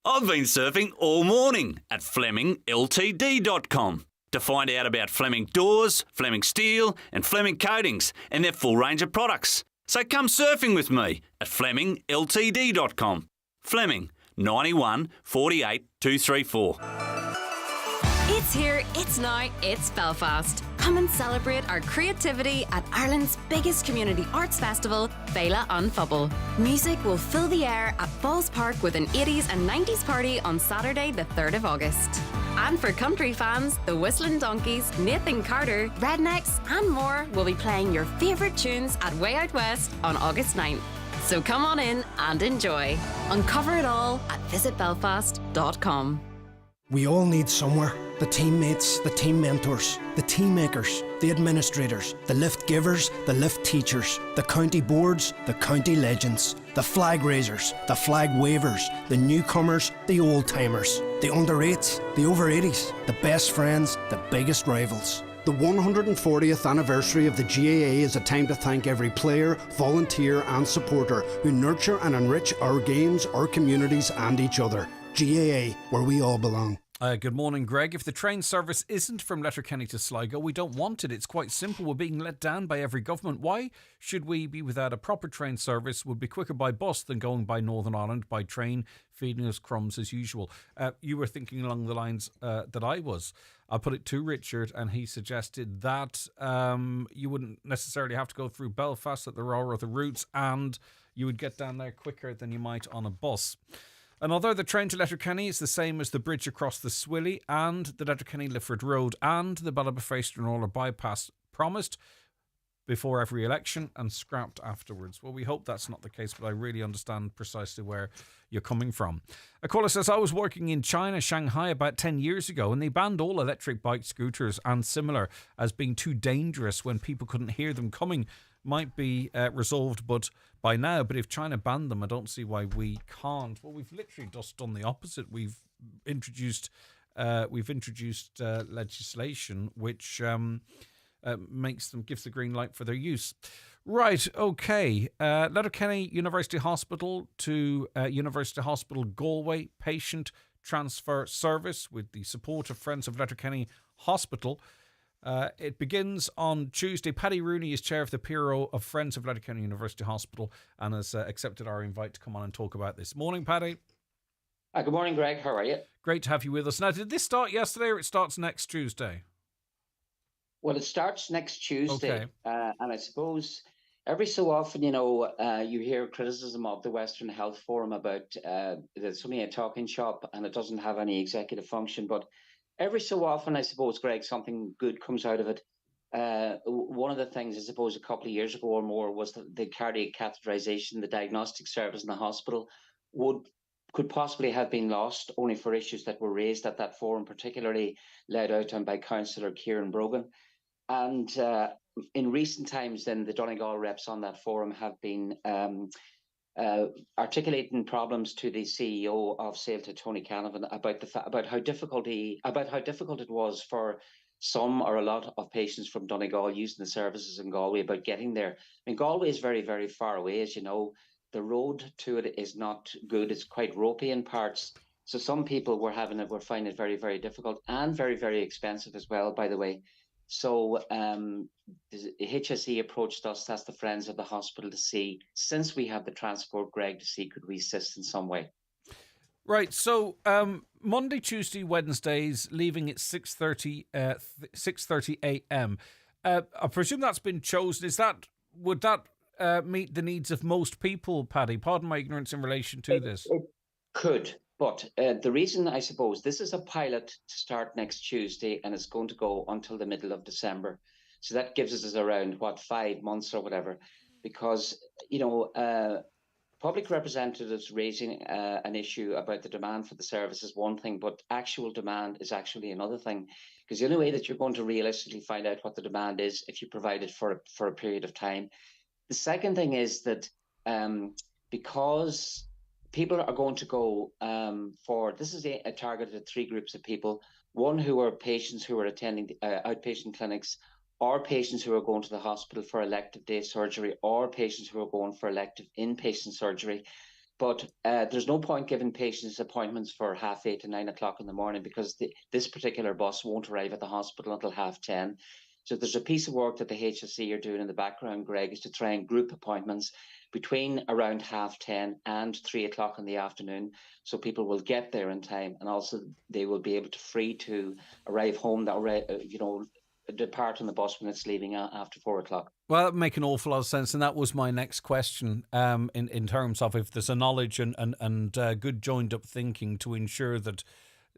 I've been surfing all morning at FlemingLTD.com to find out about Fleming doors, Fleming steel and Fleming coatings and their full range of products. So come surfing with me at FlemingLTD.com. Fleming 91 48 234. It's here, it's now, it's Belfast. Come and celebrate our creativity at Ireland's biggest community arts festival, Fela an Phobal. Music will fill the air at Falls Park with an 80s and 90s party on Saturday the 3rd of August. And for country fans, the Whistling Donkeys, Nathan Carter, Rednecks and more will be playing your favourite tunes at Way Out West on August 9th. So come on in and enjoy. Uncover it all at visitbelfast.com. We all need somewhere. The teammates, the team mentors, the team makers, the administrators, the lift givers, the lift teachers, the county boards, the county legends, the flag raisers, the flag wavers, the newcomers, the old-timers, the under-8s, the over-80s, the best friends, the biggest rivals. The 140th anniversary of the GAA is a time to thank every player, volunteer and supporter who nurture and enrich our games, our communities and each other. GAA, where we all belong. Good morning, Greg. If the train service isn't from Letterkenny to Sligo, we don't want it. It's quite simple. We're being let down by every government. Why should we be without a proper train service? Would be quicker by bus than going by Northern Ireland by train, feeding us crumbs as usual. You were thinking along the lines that I was. I put it to Richard, and he suggested that you wouldn't necessarily have to go through Belfast, that there are other routes, and you would get down there quicker than you might on a bus. And although the train to Letterkenny is the same as the bridge across the Swilly and the Letterkenny-Lifford Road and the Ballybuffet-Stranraer bypass promised before every election and scrapped afterwards. Well, we hope that's not the case, but I really understand precisely where you're coming from. A caller says, I was working in China, Shanghai, about 10 years ago, and they banned all electric bike scooters and similar as being too dangerous when people couldn't hear them coming. Might be resolved by now, but if China banned them, I don't see why we can't. Well, we've literally just done the opposite. We've introduced legislation which gives the green light for their use. Right, okay. Letterkenny University Hospital to University Hospital Galway patient transfer service with the support of Friends of Letterkenny Hospital. It begins on Tuesday. Paddy Rooney is chair of the Bureau of Friends of Letterkenny University Hospital and has accepted our invite to come on and talk about this. Morning, Paddy. Good morning, Greg. How are you? Great to have you with us. Now, did this start yesterday or it starts next Tuesday? Well, it starts next Tuesday. Okay. And I suppose every so often, you hear criticism of the Western Health Forum about there's only a talking shop and it doesn't have any executive function, but every so often, I suppose, Greg, something good comes out of it. One of the things, I suppose, a couple of years ago or more was the cardiac catheterization, the diagnostic service in the hospital could possibly have been lost only for issues that were raised at that forum, particularly led out on by Councillor Kieran Brogan. And in recent times, then the Donegal reps on that forum have been articulating problems to the CEO of Sailta, Tony Canavan, about how difficult it was for some or a lot of patients from Donegal using the services in Galway about getting there. I mean, Galway is very, very far away, as you know. The road to it is not good. It's quite ropey in parts. So some people were finding it very, very difficult and very, very expensive as well, by the way. So the HSE approached us, that's the Friends of the Hospital, to see, since we have the transport, Greg, to see could we assist in some way. Right, so Monday, Tuesday, Wednesdays, leaving at 6:30 a.m. I presume that's been chosen. Would that meet the needs of most people, Paddy? Pardon my ignorance in relation to this. It could, but the reason, I suppose, this is a pilot to start next Tuesday, and it's going to go until the middle of December. So that gives us around, 5 months or whatever, because, public representatives raising an issue about the demand for the service is one thing, but actual demand is actually another thing. Because the only way that you're going to realistically find out what the demand is if you provide it for a period of time. The second thing is that because people are going to go this is a targeted at 3 groups of people. One, who are patients who are attending outpatient clinics, or patients who are going to the hospital for elective day surgery, or patients who are going for elective inpatient surgery. But there's no point giving patients appointments for 8:30 to 9 o'clock in the morning, because this particular bus won't arrive at the hospital until 10:30. So there's a piece of work that the HSE are doing in the background, Greg, is to try and group appointments between around 10:30 and 3 o'clock in the afternoon, so people will get there in time, and also they will be able to arrive home, depart on the bus when it's leaving after 4 o'clock. Well, that would make an awful lot of sense, and that was my next question. In terms of if there's a knowledge and good joined up thinking to ensure that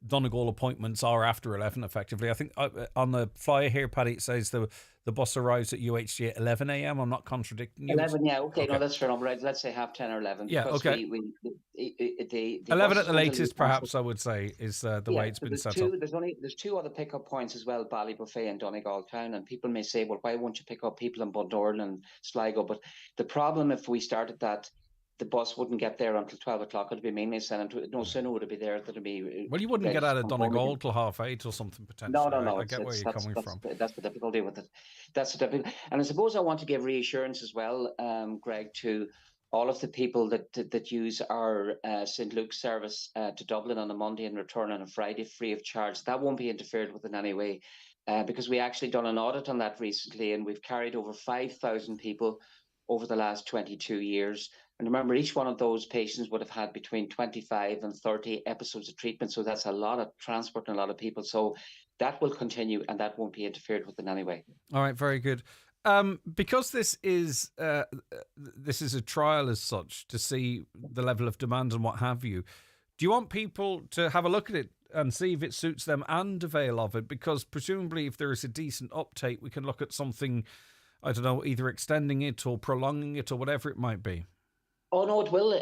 Donegal appointments are after 11, effectively. I think on the flyer here, Paddy, it says the bus arrives at UHG at 11 a.m. I'm not contradicting you. 11, yeah, okay. No, that's fair enough. Right, let's say 10:30 or 11. Yeah, okay. The 11 at the latest, perhaps, I would say, is the way it's been set up. There's 2 other pickup points as well, Ballybuffet and Donegal Town, and people may say, well, why won't you pick up people in Bundoran and Sligo? But the problem, if we started that, the bus wouldn't get there until 12 o'clock. It'd be meaningless, and no sooner would it be there than it'd be. Well, you wouldn't get out of Donegal till 8:30 or something, potentially. No. I get where you're coming from. That's the difficulty with it. That's the difficulty. And I suppose I want to give reassurance as well, Greg, to all of the people that use our St. Luke's service to Dublin on a Monday and return on a Friday free of charge. That won't be interfered with in any way, because we actually done an audit on that recently, and we've carried over 5,000 people over the last 22 years. And remember, each one of those patients would have had between 25 and 30 episodes of treatment. So that's a lot of transport and a lot of people. So that will continue, and that won't be interfered with in any way. All right, very good. Because this is a trial as such, to see the level of demand and what have you, do you want people to have a look at it and see if it suits them and avail of it? Because presumably if there is a decent uptake, we can look at something, I don't know, either extending it or prolonging it or whatever it might be. Oh, no, it will.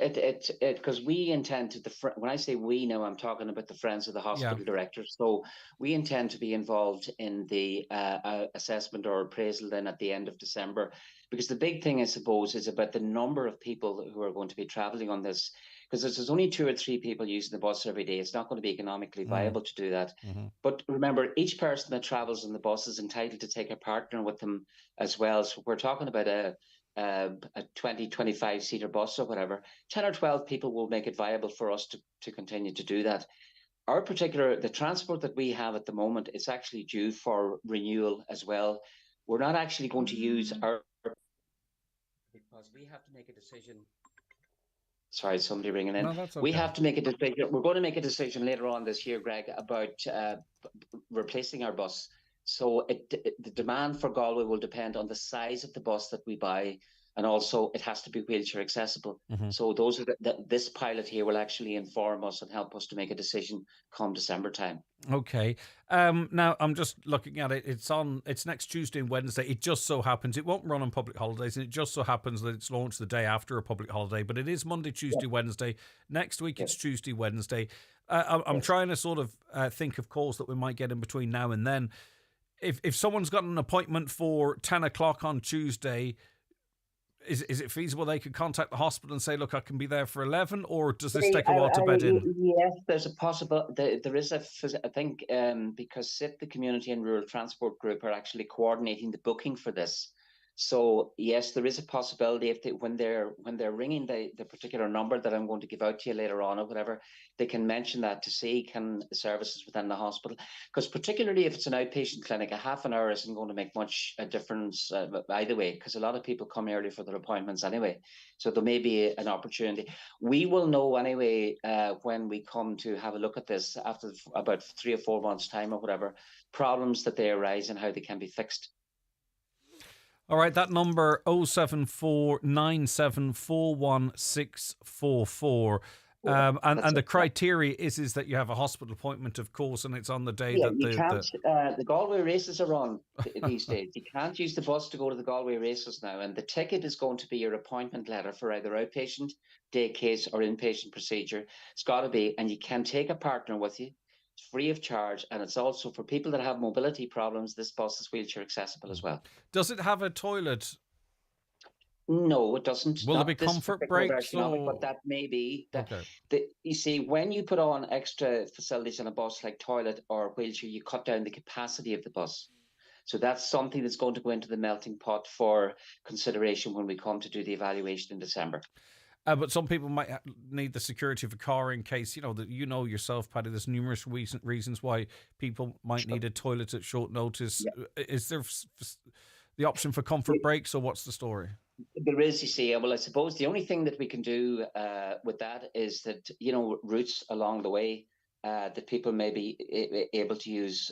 Because we intend to, when I say we now, I'm talking about the Friends of the Hospital directors. So we intend to be involved in the assessment or appraisal then at the end of December. Because the big thing, I suppose, is about the number of people who are going to be travelling on this. Because there's only 2 or 3 people using the bus every day. It's not going to be economically viable to do that. Mm-hmm. But remember, each person that travels on the bus is entitled to take a partner with them as well. So we're talking about a 20, 25-seater bus or whatever. 10 or 12 people will make it viable for us to continue to do that. The transport that we have at the moment is actually due for renewal as well. We're not actually going to use because we have to make a decision. Sorry, somebody ringing in. No, that's okay. We have to make a decision. We're going to make a decision later on this year, Greg, about replacing our bus. So the demand for Galway will depend on the size of the bus that we buy and also it has to be wheelchair accessible. So those are this pilot here will actually inform us and help us to make a decision come December time. Okay. Now I'm just looking at it. It's next Tuesday and Wednesday. It just so happens it won't run on public holidays, and it just so happens that it's launched the day after a public holiday. But it is Monday, Tuesday, Wednesday. Next week it's Tuesday, Wednesday. I'm trying to sort of think of calls that we might get in between now and then. If someone's got an appointment for 10 o'clock on Tuesday, is it feasible they could contact the hospital and say, look, I can be there for 11, or does this take a while to bed in? Yes, there's a possible. There is I think, because SIT, the Community and Rural Transport Group, are actually coordinating the booking for this. So yes, there is a possibility if when they're ringing the particular number that I'm going to give out to you later on or whatever, they can mention that to see can the services within the hospital, because particularly if it's an outpatient clinic, a half an hour isn't going to make much a difference either way, because a lot of people come early for their appointments anyway. So there may be an opportunity. We will know anyway when we come to have a look at this after about 3 or 4 months' time or whatever, problems that they arise and how they can be fixed. All right, that number 07497416444. And the criteria is that you have a hospital appointment, of course, and it's on the day that the Galway races are on these days. You can't use the bus to go to the Galway races now, and the ticket is going to be your appointment letter for either outpatient, day case, or inpatient procedure. It's got to be, and you can take a partner with you. It's free of charge, and it's also for people that have mobility problems. This bus is wheelchair accessible as well. Does it have a toilet? No, it doesn't. Will there be comfort breaks? But that may be. You see, when you put on extra facilities on a bus like toilet or wheelchair, you cut down the capacity of the bus. So that's something that's going to go into the melting pot for consideration when we come to do the evaluation in December. But some people might need the security of a car in case, that yourself, Paddy, there's numerous reasons why people might need a toilet at short notice. Yeah. Is there the option for comfort breaks, or what's the story? There is, you see. Well, I suppose the only thing that we can do with that is that, routes along the way that people may be able to use,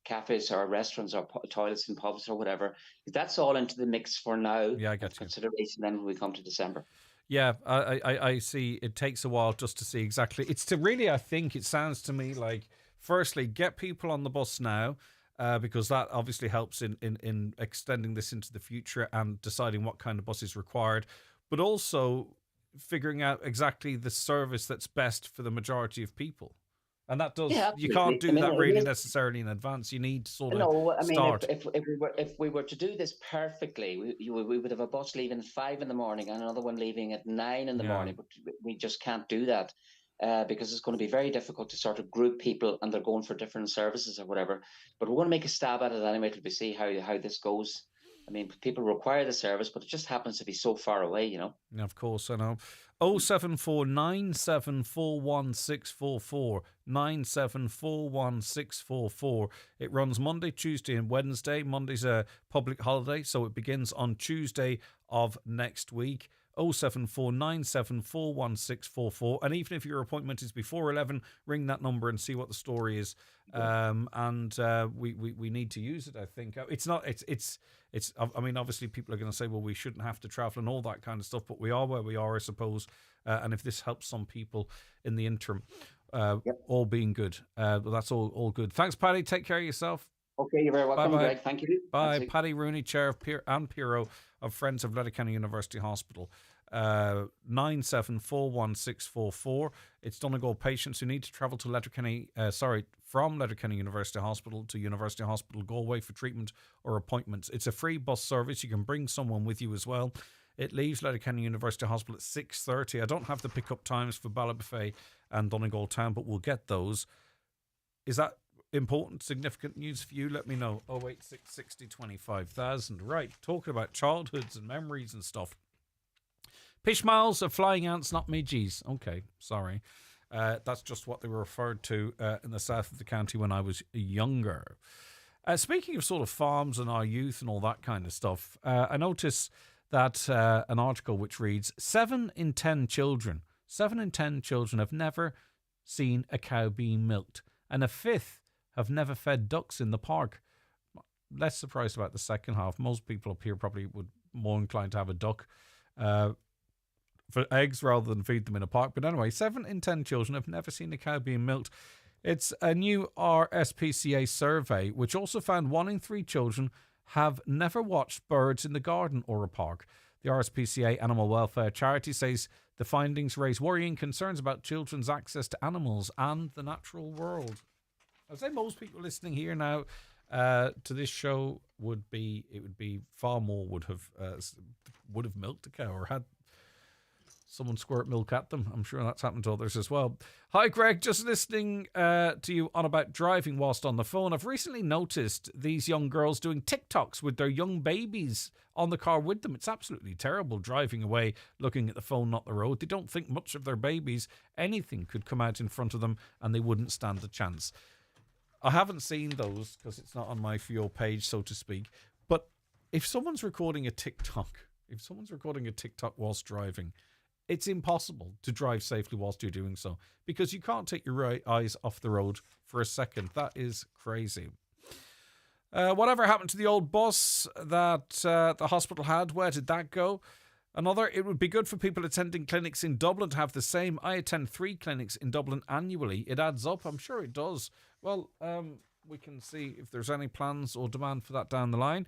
cafes or restaurants or toilets and pubs or whatever. That's all into the mix for now. Yeah, I get you. Consideration then when we come to December. Yeah, I see. It takes a while just to see exactly. It's to really, I think it sounds to me like, firstly, get people on the bus now. Because that obviously helps in extending this into the future and deciding what kind of bus is required, but also figuring out exactly the service that's best for the majority of people. And that does, you can't do that really necessarily in advance. You need to sort of start. If we were to do this perfectly, we would have a bus leaving at 5 a.m. and another one leaving at 9 a.m, but we just can't do that. Because it's going to be very difficult to sort of group people and they're going for different services or whatever. But we're going to make a stab at it anyway till we see how this goes. I mean, people require the service, but it just happens to be so far away, Yeah, of course, I know. 07497416444 9741644. It runs Monday, Tuesday and Wednesday. Monday's a public holiday, so it begins on Tuesday of next week. 07497416444. And even if your appointment is before 11, ring that number and see what the story is. We need to use it, I think. It's I mean, obviously people are going to say, well, we shouldn't have to travel and all that kind of stuff, but we are where we are, I suppose. And if this helps some people in the interim, all being good, that's all good. Thanks, Paddy. Take care of yourself. Okay, you're very welcome, Bye-bye. Greg. Thank you. Bye. Paddy Rooney, Chair of and Piro of Friends of Letterkenny University Hospital. 9741644. It's Donegal patients who need to travel to from Letterkenny University Hospital to University Hospital Galway for treatment or appointments. It's a free bus service. You can bring someone with you as well. It leaves Letterkenny University Hospital at 6:30. I don't have the pickup times for Ballabafay and Donegal Town, but we'll get those. Is that important, significant news for you? Let me know. 086 60 25,000. Right, talking about childhoods and memories and stuff. Pishmals are flying ants, not midgies. Okay, sorry. That's just what they were referred to in the south of the county when I was younger. Speaking of sort of farms and our youth and all that kind of stuff, I notice that an article which reads 7 in 10 children have never seen a cow being milked, and a fifth have never fed ducks in the park. Less surprised about the second half. Most people up here probably would more inclined to have a duck for eggs rather than feed them in a park. But anyway, 7 in 10 children have never seen a cow being milked. It's a new RSPCA survey, which also found 1 in 3 children have never watched birds in the garden or a park. The RSPCA Animal Welfare Charity says the findings raise worrying concerns about children's access to animals and the natural world. I'd say most people listening here now to this show would be far more would have milked a cow or had someone squirt milk at them. I'm sure that's happened to others as well. Hi, Greg. Just listening to you on about driving whilst on the phone. I've recently noticed these young girls doing TikToks with their young babies on the car with them. It's absolutely terrible driving away, looking at the phone, not the road. They don't think much of their babies. Anything could come out in front of them and they wouldn't stand a chance. I haven't seen those because it's not on my For You page, so to speak. But if someone's recording a TikTok whilst driving, it's impossible to drive safely whilst you're doing so because you can't take your eyes off the road for a second. That is crazy. Whatever happened to the old bus that the hospital had? Where did that go? It would be good for people attending clinics in Dublin to have the same. I attend 3 clinics in Dublin annually. It adds up. I'm sure it does. Well, we can see if there's any plans or demand for that down the line.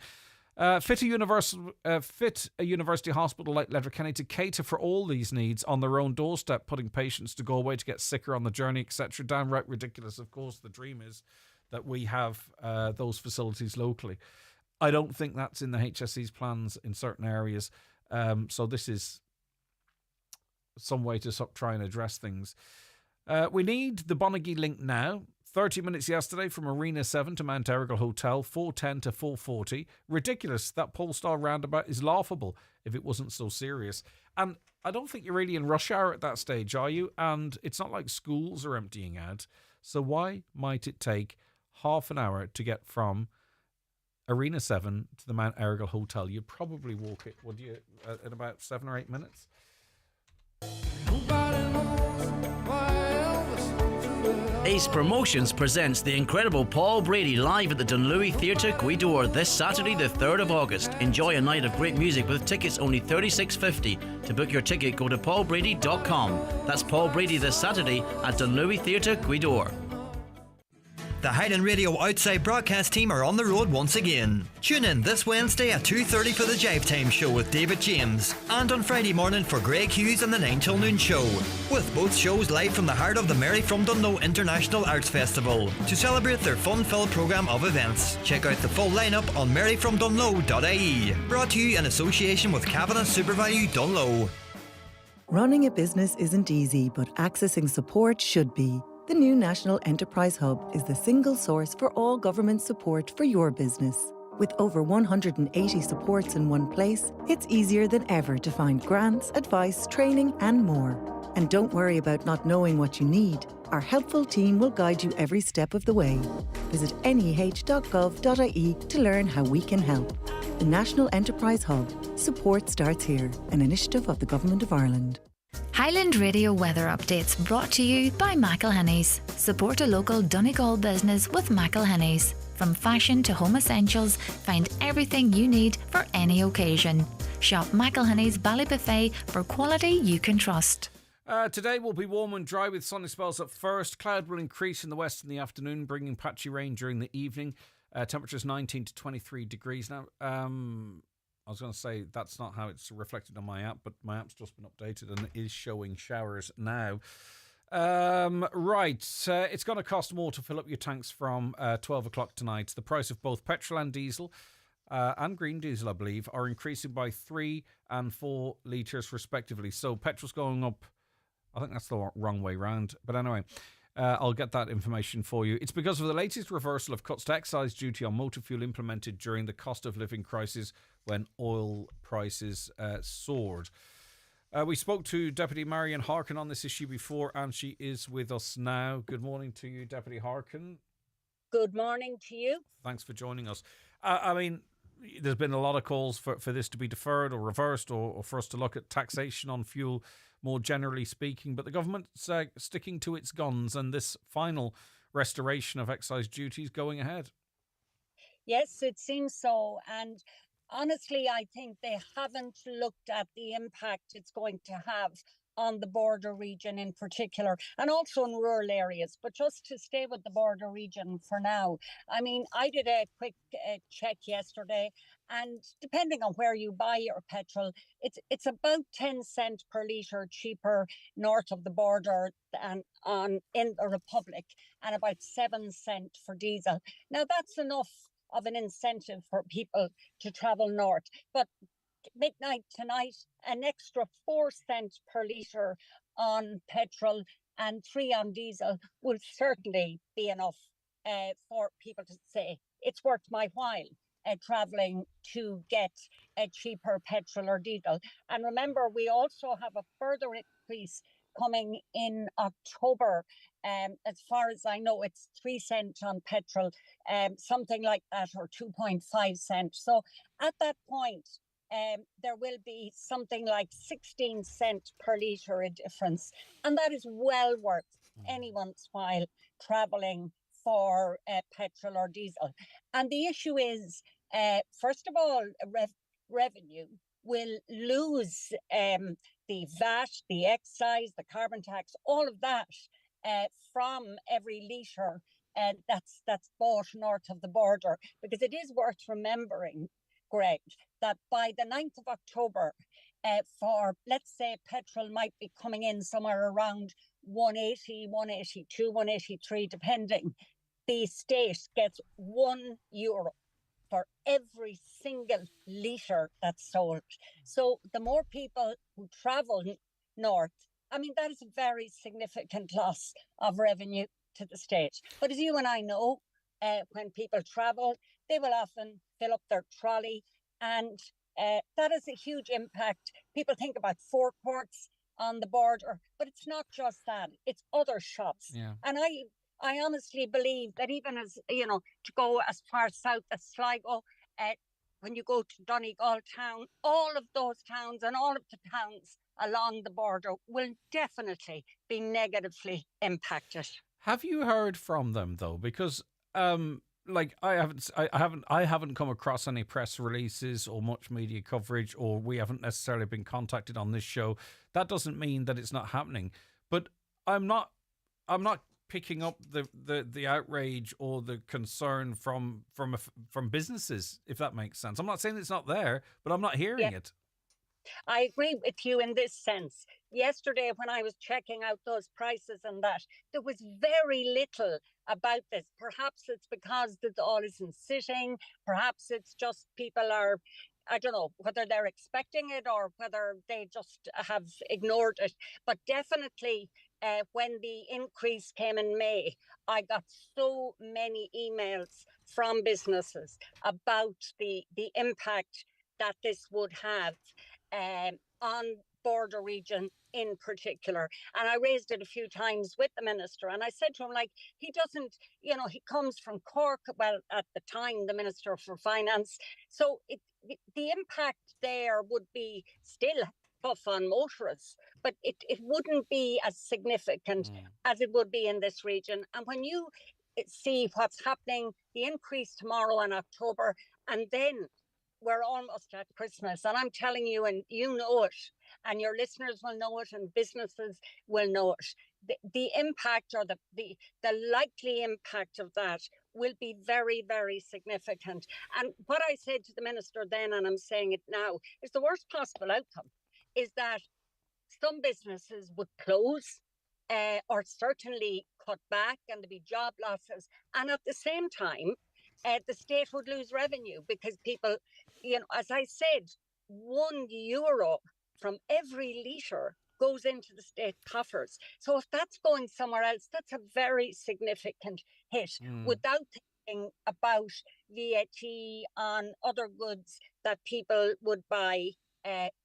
Fit a university hospital like Letterkenny to cater for all these needs on their own doorstep, putting patients to go away to get sicker on the journey, etc. Downright ridiculous. Of course, the dream is that we have those facilities locally. I don't think that's in the HSE's plans in certain areas. So this is some way to try and address things. We need the Bonagee link now. 30 minutes yesterday from Arena 7 to Mount Errigal Hotel, 4:10 to 4:40. Ridiculous. That Polestar roundabout is laughable if it wasn't so serious. And I don't think you're really in rush hour at that stage, are you? And it's not like schools are emptying out. So why might it take half an hour to get from Arena 7 to the Mount Errigal Hotel? You'd probably walk it, would you, in about 7 or 8 minutes? Ace Promotions presents the incredible Paul Brady live at the Dunlewy Theatre, Gweedore this Saturday the 3rd of August. Enjoy a night of great music with tickets only $36.50. To book your ticket, go to paulbrady.com. That's Paul Brady this Saturday at Dunlewy Theatre, Gweedore. The Highland Radio Outside broadcast team are on the road once again. Tune in this Wednesday at 2:30 for the Jive Time Show with David James, and on Friday morning for Greg Hughes and the 9 till noon show, with both shows live from the heart of the Mary from Dunlo International Arts Festival to celebrate their fun-filled programme of events. Check out the full lineup on maryfromdunlo.ie. Brought to you in association with Cavan and SuperValue Dunlo. Running a business isn't easy, but accessing support should be. The new National Enterprise Hub is the single source for all government support for your business. With over 180 supports in one place, it's easier than ever to find grants, advice, training, and more. And don't worry about not knowing what you need. Our helpful team will guide you every step of the way. Visit neh.gov.ie to learn how we can help. The National Enterprise Hub. Support starts here, an initiative of the Government of Ireland. Highland Radio weather updates brought to you by McElhenny's. Support a local Donegal business with McElhenny's. From fashion to home essentials, find everything you need for any occasion. Shop McElhenny's Ballybuffet for quality you can trust. Today will be warm and dry with sunny spells at first. Cloud will increase in the west in the afternoon, bringing patchy rain during the evening. Temperatures 19 to 23 degrees. Now, I was going to say that's not how it's reflected on my app, but my app's just been updated and it is showing showers now. It's going to cost more to fill up your tanks from 12 o'clock tonight. The price of both petrol and diesel and green diesel, I believe, are increasing by 3 and 4 litres respectively. So petrol's going up. I think that's the wrong way round. But anyway, I'll get that information for you. It's because of the latest reversal of cuts to excise duty on motor fuel implemented during the cost of living crisis when oil prices soared. We spoke to Deputy Marion Harkin on this issue before, and she is with us now. Good morning to you, Deputy Harkin. Good morning to you. Thanks for joining us. I mean, there's been a lot of calls for this to be deferred or reversed or for us to look at taxation on fuel more generally speaking, but the government's sticking to its guns and this final restoration of excise duties going ahead. Yes, it seems so. And honestly, I think they haven't looked at the impact it's going to have on the border region in particular, and also in rural areas. But just to stay with the border region for now, I mean, I did a quick check yesterday, and depending on where you buy your petrol, it's about 10 cent per litre cheaper north of the border than in the Republic, and about 7 cent for diesel. Now that's enough of an incentive for people to travel north. But midnight tonight, an extra 4 cent per litre on petrol and 3 on diesel will certainly be enough for people to say it's worth my while travelling to get a cheaper petrol or diesel. And remember, we also have a further increase coming in October. As far as I know, it's 3 cent on petrol, something like that, or 2.5 cent. So at that point, there will be something like 16 cent per litre a difference. And that is well worth anyone's while travelling for petrol or diesel. And the issue is, first of all, revenue will lose the VAT, the excise, the carbon tax, all of that from every litre that's bought north of the border. Because it is worth remembering, Greg, that by the 9th of October, for, let's say, petrol might be coming in somewhere around 180, 182, 183, depending, the state gets €1 for every single litre that's sold. So the more people who travel north, I mean, that is a very significant loss of revenue to the state. But as you and I know, when people travel, they will often fill up their trolley, and that is a huge impact. People think about forecourts on the border, but it's not just that, it's other shops. Yeah. And I honestly believe that even as, you know, to go as far south as Sligo, when you go to Donegal town, all of those towns and all of the towns along the border will definitely be negatively impacted. Have you heard from them though? Because like I haven't come across any press releases or much media coverage, or we haven't necessarily been contacted on this show. That doesn't mean that it's not happening. But I'm not picking up the outrage or the concern from businesses, if that makes sense. I'm not saying it's not there, but I'm not hearing it. I agree with you in this sense. Yesterday, when I was checking out those prices and that, there was very little about this. Perhaps it's because it all isn't sitting. Perhaps it's just people are, I don't know, whether they're expecting it or whether they just have ignored it. But definitely, when the increase came in May, I got so many emails from businesses about the impact that this would have on border region in particular. And I raised it a few times with the minister, and I said to him, like, he doesn't, you know, he comes from Cork, well, at the time, the Minister for Finance. So the impact there would be still tough on motorists, but it wouldn't be as significant as it would be in this region. And when you see what's happening, the increase tomorrow in October, and then we're almost at Christmas, and I'm telling you, and you know it, and your listeners will know it, and businesses will know it. The impact, or the likely impact of that, will be very, very significant. And what I said to the minister then, and I'm saying it now, is the worst possible outcome is that some businesses would close, or certainly cut back, and there'd be job losses. And at the same time, the state would lose revenue, because people, you know, as I said, €1 from every litre goes into the state coffers. So if that's going somewhere else, that's a very significant hit, without thinking about VAT on other goods that people would buy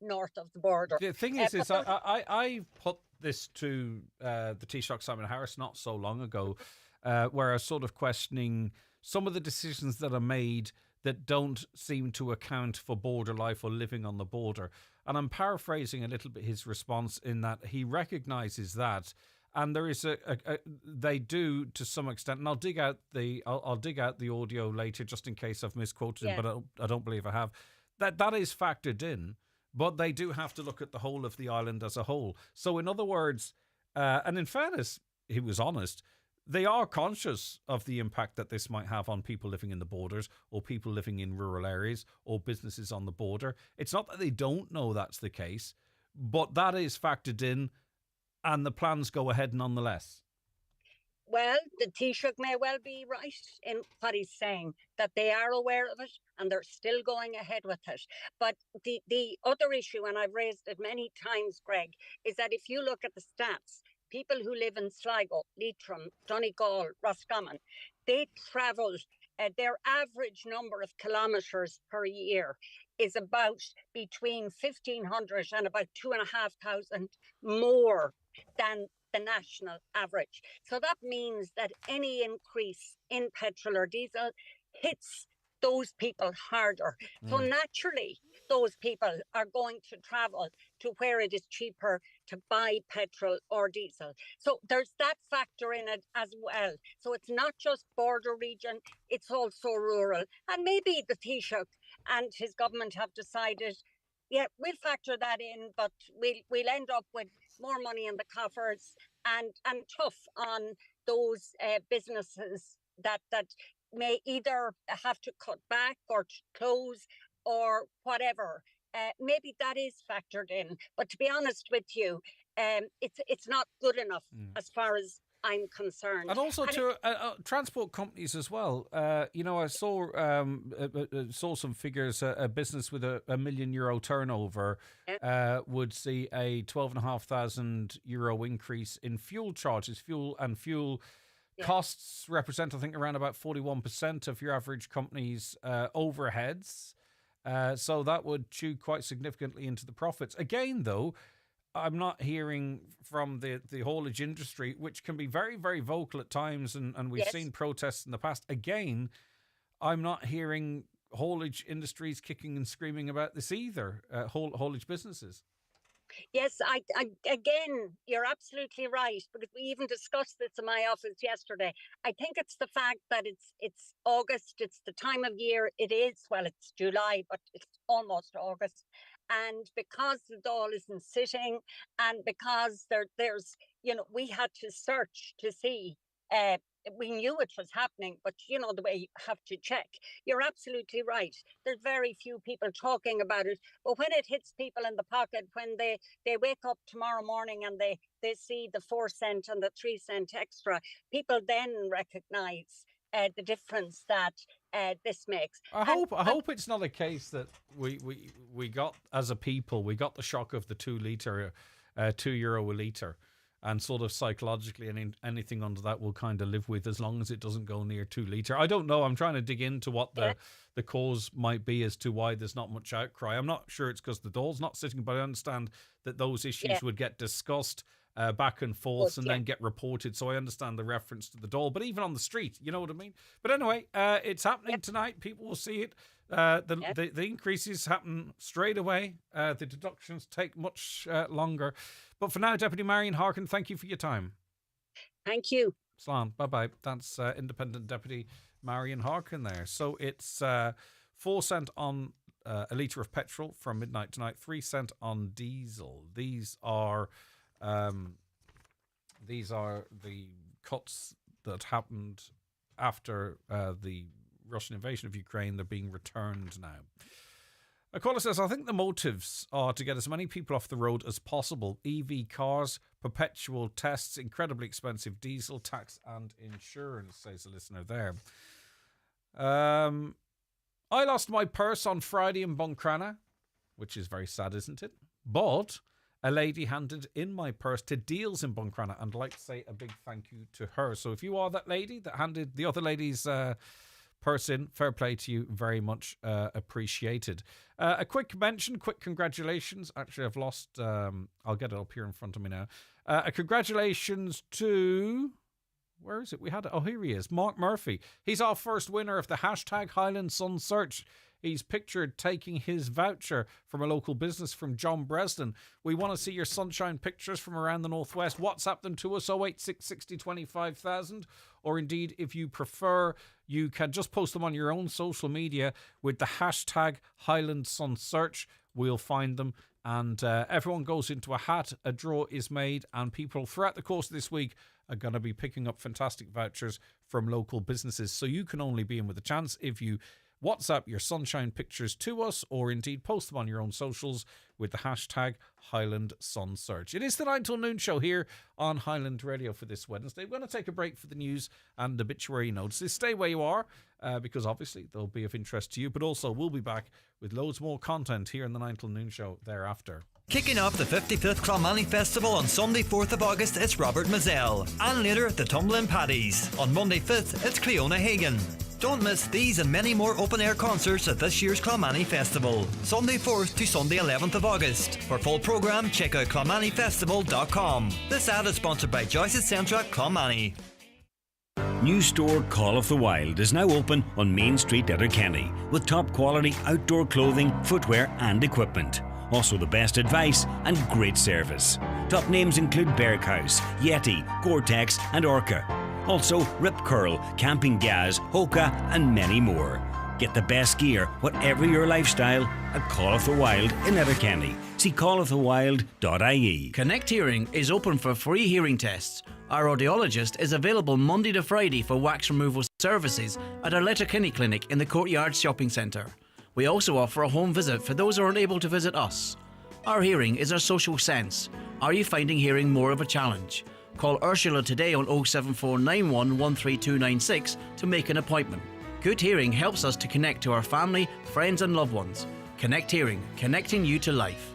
north of the border. The thing is I put this to the Taoiseach Simon Harris not so long ago, where I was sort of questioning some of the decisions that are made that don't seem to account for border life or living on the border. And I'm paraphrasing a little bit his response in that he recognises that, and there is they do to some extent. And I'll dig out the audio later just in case I've misquoted him, but I don't believe I have. that is factored in, but they do have to look at the whole of the island as a whole. So in other words, and in fairness, he was honest, they are conscious of the impact that this might have on people living in the borders or people living in rural areas or businesses on the border. It's not that they don't know that's the case, but that is factored in and the plans go ahead nonetheless. Well, the Taoiseach may well be right in what he's saying, that they are aware of it and they're still going ahead with it. But the other issue, and I've raised it many times, Greg, is that if you look at the stats, people who live in Sligo, Leitrim, Donegal, Roscommon, they travel, their average number of kilometres per year is about between 1,500 and about 2,500 more than the national average. So that means that any increase in petrol or diesel hits those people harder. So naturally, those people are going to travel to where it is cheaper to buy petrol or diesel. So there's that factor in it as well. So it's not just border region, it's also rural. And maybe the Taoiseach and his government have decided, yeah, we'll factor that in, but we'll end up with more money in the coffers and tough on those businesses that may either have to cut back or close or whatever. Maybe that is factored in. But to be honest with you, it's not good enough as far as I'm concerned. And also transport companies as well. I saw some figures. A business with a €1 million turnover would see a €12,500 increase in fuel charges. Fuel costs represent, I think, around about 41% of your average company's overheads. So that would chew quite significantly into the profits. Again, though, I'm not hearing from the haulage industry, which can be very, very vocal at times, and we've seen protests in the past. Again, I'm not hearing haulage industries kicking and screaming about this either, haulage businesses. Yes, again, you're absolutely right, because we even discussed this in my office yesterday. I think it's the fact that it's August, it's the time of year it is, well, it's July, but it's almost August. And because the Dáil isn't sitting, and because there's, we had to search to see, we knew it was happening, but the way you have to check. You're absolutely right. There's very few people talking about it, but when it hits people in the pocket, when they wake up tomorrow morning and they see the 4 cent and the 3 cent extra, people then recognise the difference that this makes. I hope it's not a case that we got, as a people, we got the shock of the €2 a litre. And sort of psychologically, anything under that we'll kind of live with as long as it doesn't go near 2 litre. I don't know. I'm trying to dig into what the cause might be as to why there's not much outcry. I'm not sure it's because the Dáil's not sitting, but I understand that those issues would get discussed back and forth and then get reported. So I understand the reference to the Dáil. But even on the street, you know what I mean? But anyway, it's happening tonight. People will see it. The increases happen straight away. The deductions take much longer. But for now, Deputy Marion Harkin, thank you for your time. Thank you. Slán, bye-bye. That's Independent Deputy Marion Harkin there. So it's 4 cent on a litre of petrol from midnight tonight, 3 cent on diesel. These are the cuts that happened after the Russian invasion of Ukraine. They're being returned now. A caller says, I think the motives are to get as many people off the road as possible. EV cars, perpetual tests, incredibly expensive diesel, tax and insurance, says a listener there. I lost my purse on Friday in Buncrana, which is very sad, isn't it? But a lady handed in my purse to Deals in Buncrana, and I'd like to say a big thank you to her. So if you are that lady that handed the other lady's person, fair play to you, very much appreciated. A quick mention, quick congratulations. Actually, I've lost, I'll get it up here in front of me now. A congratulations to, where is it? We had it. Oh, here he is, Mark Murphy. He's our first winner of the hashtag Highland Sun Search. He's pictured taking his voucher from a local business from John Breslin. We want to see your sunshine pictures from around the Northwest. WhatsApp them to us, 086 60 25,000. Or indeed, if you prefer, you can just post them on your own social media with the hashtag Highland Sun Search. We'll find them, and everyone goes into a hat. A draw is made, and people throughout the course of this week are going to be picking up fantastic vouchers from local businesses. So you can only be in with a chance if you WhatsApp your sunshine pictures to us, or indeed post them on your own socials with the hashtag Highland Sun Search. It is the 9 till noon show here on Highland Radio for this Wednesday. We're going to take a break for the news and obituary notes. Stay where you are, because obviously they'll be of interest to you, but also we'll be back with loads more content here in the 9 till noon show thereafter. Kicking off the 55th Clonmany Festival on Sunday 4th of August, it's Robert Mazzell. And later, the Tumbling Paddies. On Monday 5th, it's Cleona Hagan. Don't miss these and many more open-air concerts at this year's Clonmany Festival. Sunday 4th to Sunday 11th of August. For full programme, check out clonmanyfestival.com. This ad is sponsored by Joyce's Centre, Clonmany. New store Call of the Wild is now open on Main Street, Letterkenny, with top quality outdoor clothing, footwear and equipment. Also the best advice and great service. Top names include Berghaus, Yeti, Gore-Tex and Orca. Also Rip Curl, Camping Gas, Hoka and many more. Get the best gear, whatever your lifestyle, at Call of the Wild in Letterkenny. See callofthewild.ie. Connect Hearing is open for free hearing tests. Our audiologist is available Monday to Friday for wax removal services at our Letterkenny clinic in the Courtyard Shopping Centre. We also offer a home visit for those who aren't able to visit us. Our hearing is our social sense. Are you finding hearing more of a challenge? Call Ursula today on 07491 13296 to make an appointment. Good hearing helps us to connect to our family, friends and loved ones. Connect Hearing, connecting you to life.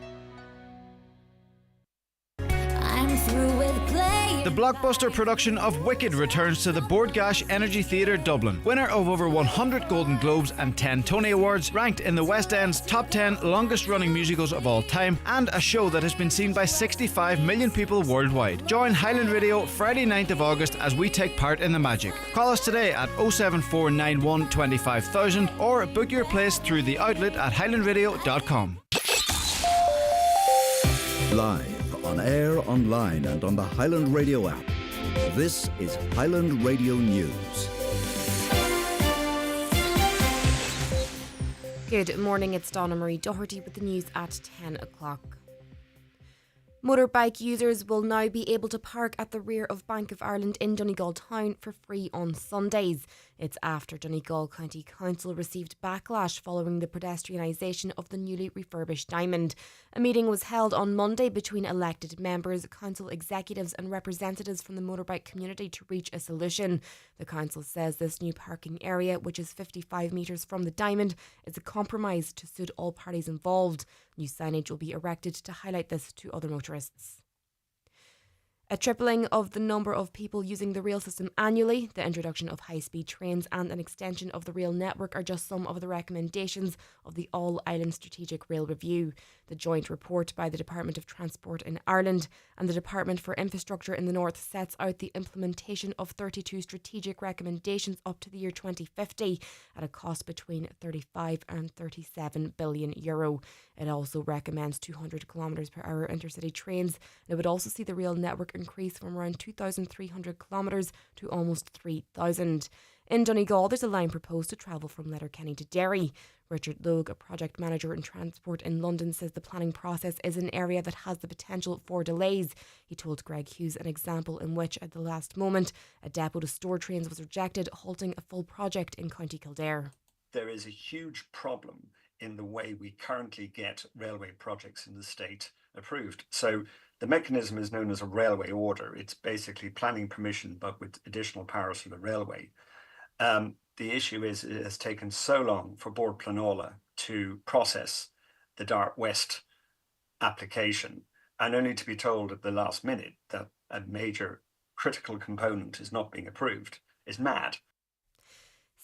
I'm through with play. The blockbuster production of Wicked returns to the Bordgash Energy Theatre, Dublin. Winner of over 100 Golden Globes and 10 Tony Awards, ranked in the West End's top 10 longest-running musicals of all time, and a show that has been seen by 65 million people worldwide. Join Highland Radio Friday 9th of August as we take part in the magic. Call us today at 07491 25000 or book your place through the outlet at highlandradio.com. Live, on air, online and on the Highland Radio app. This is Highland Radio News. Good morning, it's Donna Marie Doherty with the news at 10 o'clock. Motorbike users will now be able to park at the rear of Bank of Ireland in Donegal town for free on Sundays. It's after Donegal County Council received backlash following the pedestrianisation of the newly refurbished diamond. A meeting was held on Monday between elected members, council executives and representatives from the motorbike community to reach a solution. The council says this new parking area, which is 55 metres from the diamond, is a compromise to suit all parties involved. New signage will be erected to highlight this to other motorists. A tripling of the number of people using the rail system annually, the introduction of high-speed trains and an extension of the rail network are just some of the recommendations of the All-Ireland Strategic Rail Review. The joint report by the Department of Transport in Ireland and the Department for Infrastructure in the North sets out the implementation of 32 strategic recommendations up to the year 2050 at a cost between 35 and 37 billion euro. It also recommends 200 kilometres per hour intercity trains. It would also see the rail network increase from around 2,300 kilometres to almost 3,000. In Donegal, there's a line proposed to travel from Letterkenny to Derry. Richard Logue, a project manager in transport in London, says the planning process is an area that has the potential for delays. He told Greg Hughes an example in which, at the last moment, a depot to store trains was rejected, halting a full project in County Kildare. There is a huge problem in the way we currently get railway projects in the state approved. So the mechanism is known as a railway order. It's basically planning permission, but with additional powers for the railway. The issue is it has taken so long for Bord Pleanála to process the Dart West application, and only to be told at the last minute that a major critical component is not being approved is mad.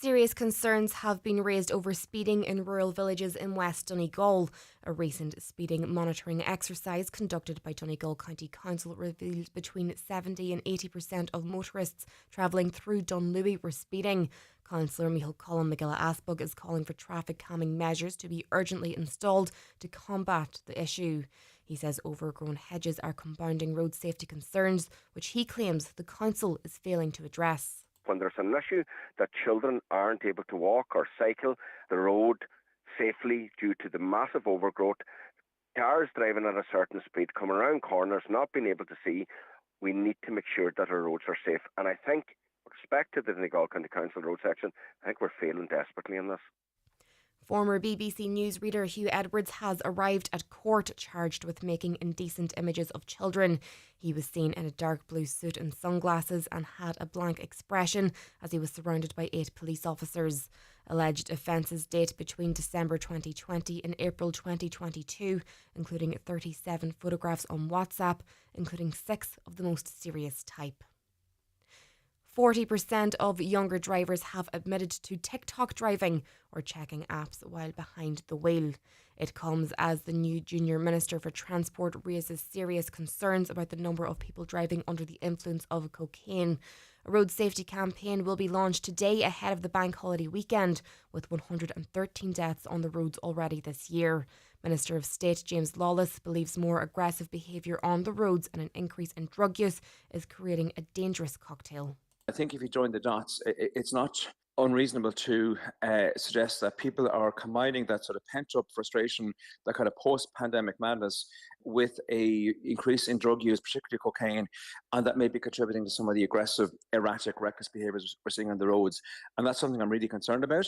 Serious concerns have been raised over speeding in rural villages in West Donegal. A recent speeding monitoring exercise conducted by Donegal County Council revealed between 70 and 80% of motorists travelling through Dunlewy were speeding. Councillor Micheál Cullen McGilla-Asbug is calling for traffic calming measures to be urgently installed to combat the issue. He says overgrown hedges are compounding road safety concerns, which he claims the council is failing to address. when there's an issue that children aren't able to walk or cycle the road safely due to the massive overgrowth, cars driving at a certain speed, coming around corners, not being able to see, we need to make sure that our roads are safe. And I think, with respect to the Donegal County Council road section, I think we're failing desperately in this. Former BBC News reader Hugh Edwards has arrived at court charged with making indecent images of children. He was seen in a dark blue suit and sunglasses and had a blank expression as he was surrounded by 8 police officers. Alleged offences date between December 2020 and April 2022, including 37 photographs on WhatsApp, including 6 of the most serious type. 40% of younger drivers have admitted to TikTok driving or checking apps while behind the wheel. It comes as the new Junior Minister for Transport raises serious concerns about the number of people driving under the influence of cocaine. A road safety campaign will be launched today ahead of the bank holiday weekend, with 113 deaths on the roads already this year. Minister of State James Lawless believes more aggressive behaviour on the roads and an increase in drug use is creating a dangerous cocktail. I think if you join the dots, it's not unreasonable to suggest that people are combining that sort of pent-up frustration, that kind of post-pandemic madness, with a increase in drug use, particularly cocaine, and that may be contributing to some of the aggressive, erratic, reckless behaviours we're seeing on the roads. And that's something I'm really concerned about.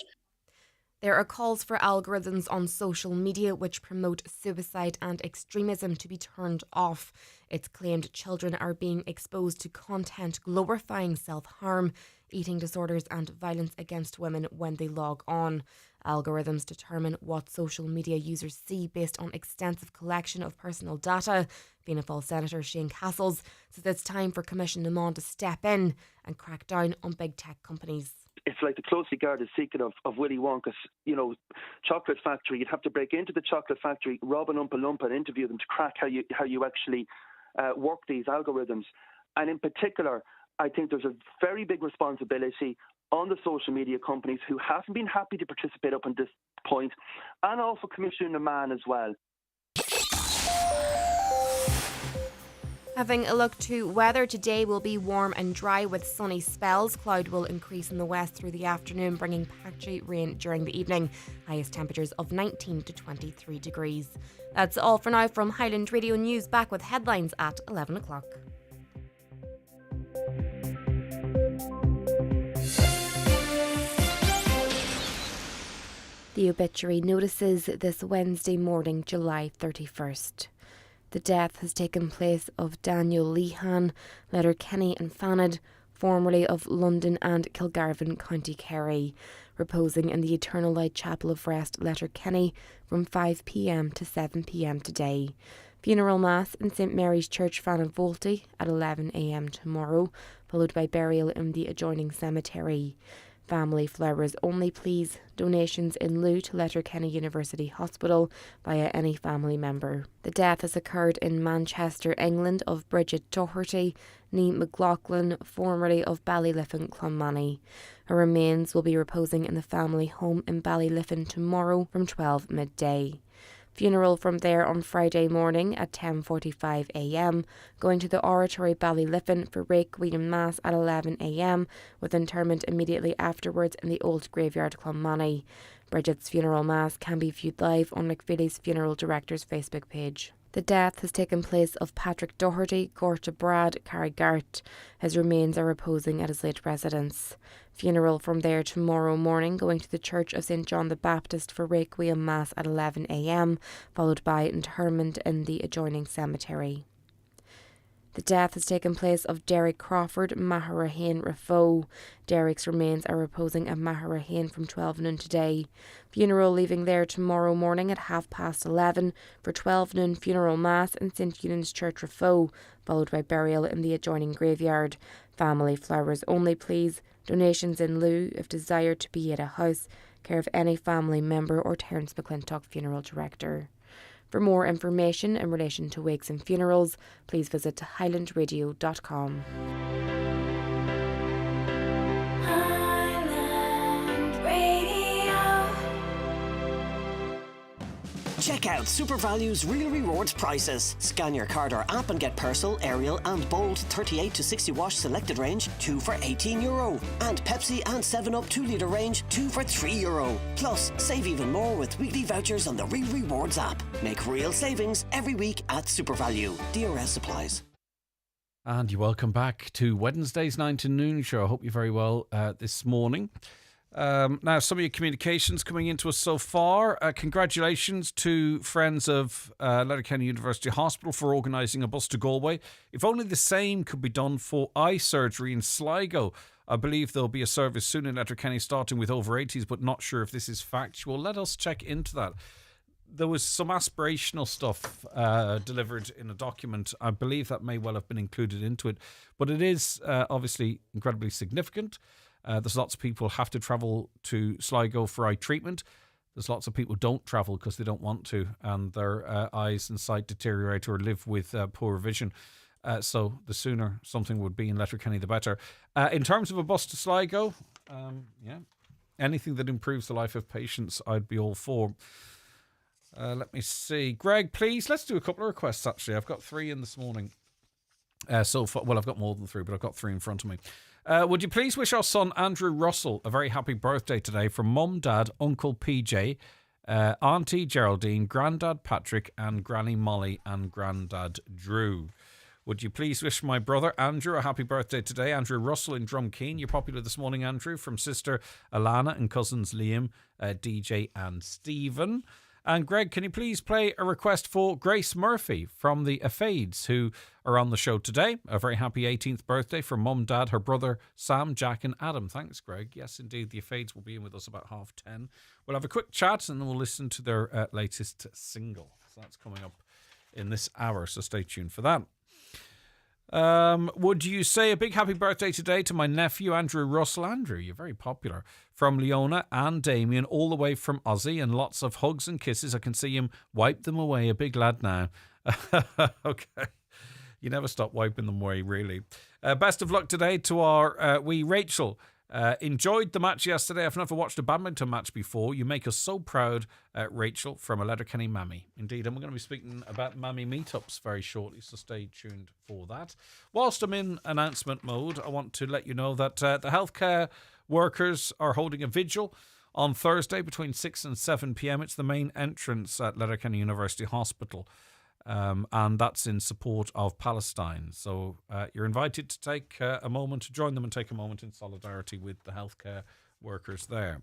There are calls for algorithms on social media which promote suicide and extremism to be turned off. It's claimed children are being exposed to content glorifying self-harm, eating disorders and violence against women when they log on. Algorithms determine what social media users see based on extensive collection of personal data. Fianna Fáil Senator Shane Castles says it's time for Commission Lamond to step in and crack down on big tech companies. It's like the closely guarded secret of Willy Wonka's, chocolate factory. You'd have to break into the chocolate factory, rob an Oompa Loompa and interview them to crack how you actually work these algorithms. And in particular, I think there's a very big responsibility on the social media companies who haven't been happy to participate up until this point, and also Commissioner Mann as well. Having a look to weather, today will be warm and dry with sunny spells. Cloud will increase in the west through the afternoon, bringing patchy rain during the evening. Highest temperatures of 19 to 23 degrees. That's all for now from Highland Radio News. Back with headlines at 11 o'clock. The obituary notices this Wednesday morning, July 31st. The death has taken place of Daniel Lehan, Letterkenny and Fanad, formerly of London and Kilgarvan, County Kerry, reposing in the Eternal Light Chapel of Rest, Letterkenny, from 5 p.m. to 7 p.m. today. Funeral Mass in St Mary's Church, Fanad Volty, at 11 a.m. tomorrow, followed by burial in the adjoining cemetery. Family flowers only, please. Donations in lieu to Letterkenny University Hospital via any family member. The death has occurred in Manchester, England, of Bridget Doherty, née McLaughlin, formerly of Ballyliffin, Clonmany. Her remains will be reposing in the family home in Ballyliffin tomorrow from 12 midday. Funeral from there on Friday morning at 10:45 a.m, going to the Oratory Ballyliffin for Requiem Mass at 11 a.m, with interment immediately afterwards in the Old Graveyard, Clonmany. Bridget's funeral mass can be viewed live on McFeely's funeral director's Facebook page. The death has taken place of Patrick Doherty, Gorta Brad, Carrigart. His remains are reposing at his late residence. Funeral from there tomorrow morning, going to the Church of St John the Baptist for Requiem Mass at 11 a.m, followed by interment in the adjoining cemetery. The death has taken place of Derek Crawford, Maharahain Rafo. Derek's remains are reposing at Maharahain from 12 noon today. Funeral leaving there tomorrow morning at 11:30 for 12 noon funeral mass in St Eunan's Church, Rafo, followed by burial in the adjoining graveyard. Family flowers only, please. Donations in lieu, if desired, to be at a house, care of any family member or Terence McClintock funeral director. For more information in relation to wakes and funerals, please visit highlandradio.com. Highland Radio. Check out SuperValue's Real Rewards prices. Scan your card or app and get Persil, Ariel and Bold 38 to 60 wash selected range, 2 for €18. And Pepsi and 7-Up 2 litre range, 2 for €3. Plus, save even more with weekly vouchers on the Real Rewards app. Make real savings every week at SuperValue. DRS supplies. And you're welcome back to Wednesday's 9 to noon show. I hope you're very well this morning. Now, some of your communications coming into us so far. Congratulations to friends of Letterkenny University Hospital for organising a bus to Galway. If only the same could be done for eye surgery in Sligo. I believe there'll be a service soon in Letterkenny starting with over 80s, but not sure if this is factual. Let us check into that. There was some aspirational stuff delivered in a document. I believe that may well have been included into it, but it is obviously incredibly significant. There's lots of people who have to travel to Sligo for eye treatment. There's lots of people who don't travel because they don't want to, and their eyes and sight deteriorate or live with poor vision. So the sooner something would be in Letterkenny, the better. In terms of a bus to Sligo, anything that improves the life of patients, I'd be all for. Let me see. Greg, please, let's do a couple of requests, actually. I've got 3 in this morning. So far, well, I've got more than 3, but I've got 3 in front of me. Would you please wish our son Andrew Russell a very happy birthday today from Mum, Dad, Uncle PJ, Auntie Geraldine, Grandad Patrick, and Granny Molly and Grandad Drew. Would you please wish my brother Andrew a happy birthday today? Andrew Russell in Drumkeen. You're popular this morning, Andrew, from sister Alana and cousins Liam, DJ and Stephen. And Greg, can you please play a request for Grace Murphy from the Afades, who are on the show today? A very happy 18th birthday from Mum, Dad, her brother Sam, Jack and Adam. Thanks, Greg. Yes, indeed, the Afades will be in with us about 10:30. We'll have a quick chat and then we'll listen to their latest single. So that's coming up in this hour, so stay tuned for that. Would you say a big happy birthday today to my nephew Andrew Russell? Andrew, you're very popular. From Leona and Damien, all the way from Aussie, and lots of hugs and kisses. I can see him wipe them away. A big lad now. Okay. You never stop wiping them away, really. Best of luck today to our wee Rachel. Enjoyed the match yesterday. I've never watched a badminton match before. You make us so proud, Rachel, from a Letterkenny Mammy. Indeed, and we're going to be speaking about Mammy meetups very shortly, so stay tuned for that. Whilst I'm in announcement mode, I want to let you know that the healthcare workers are holding a vigil on Thursday between 6 and 7 p.m. It's the main entrance at Letterkenny University Hospital. And that's in support of Palestine. So you're invited to take a moment to join them and take a moment in solidarity with the healthcare workers there.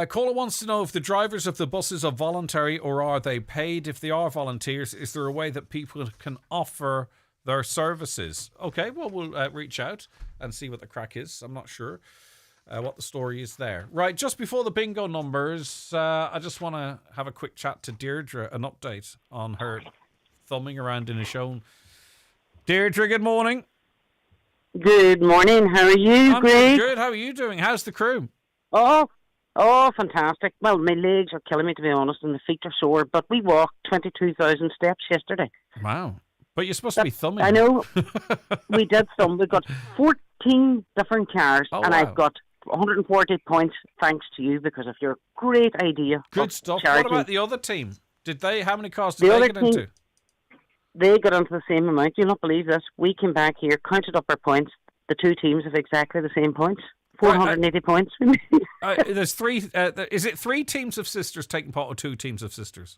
Caller wants to know if the drivers of the buses are voluntary or are they paid. If they are volunteers, is there a way that people can offer their services? Okay, well, we'll reach out and see what the crack is. I'm not sure what the story is there. Right, just before the bingo numbers, I just want to have a quick chat to Deirdre, an update on her thumbing around in a show. Deirdre, good morning. Good morning. How are you, I'm Greg? Good. How are you doing? How's the crew? Oh, fantastic. Well, my legs are killing me, to be honest, and the feet are sore, but we walked 22,000 steps yesterday. Wow. But you're supposed to be thumbing. I know. We did some. We got 14 different cars, and wow. I've got 140 points thanks to you because of your great idea. Good stuff. Charity. What about the other team? How many cars did they get into? They got into the same amount. You'll not believe this. We came back here, counted up our points. The two teams have exactly the same points. 480 points. There's 3. Is it 3 teams of sisters taking part or 2 teams of sisters?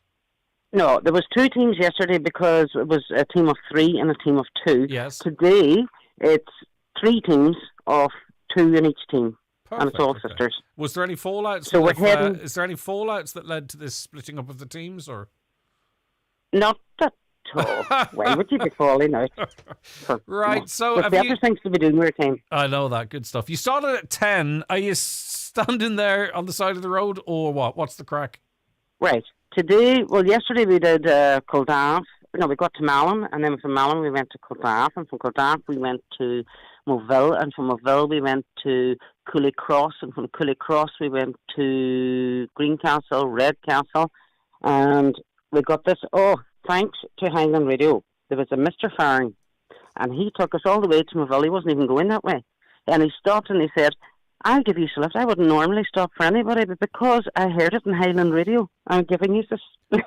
No, there was 2 teams yesterday because it was a team of 3 and a team of 2. Yes. Today, it's 3 teams of 2 in each team. Perfect, and it's all sisters. Was there any fallouts? So we're heading... Is there any fallouts that led to this splitting up of the teams, or not at all? Why would you be falling out? Right. So there's better things to be doing with your team. I know that. Good stuff. You started at 10. Are you standing there on the side of the road, or what? What's the crack? Right. Yesterday we did Culdaff. No, we got to Malin, and then from Malin we went to Culdaff, and from Culdaff we went to Moville, and from Moville we went to Cooley Cross, and from Cooley Cross we went to Greencastle, Redcastle, and we got this, thanks to Highland Radio. There was a Mr. Farring, and he took us all the way to Moville. He wasn't even going that way. And he stopped and he said, I'll give you a lift. I wouldn't normally stop for anybody, but because I heard it in Highland Radio, I'm giving you this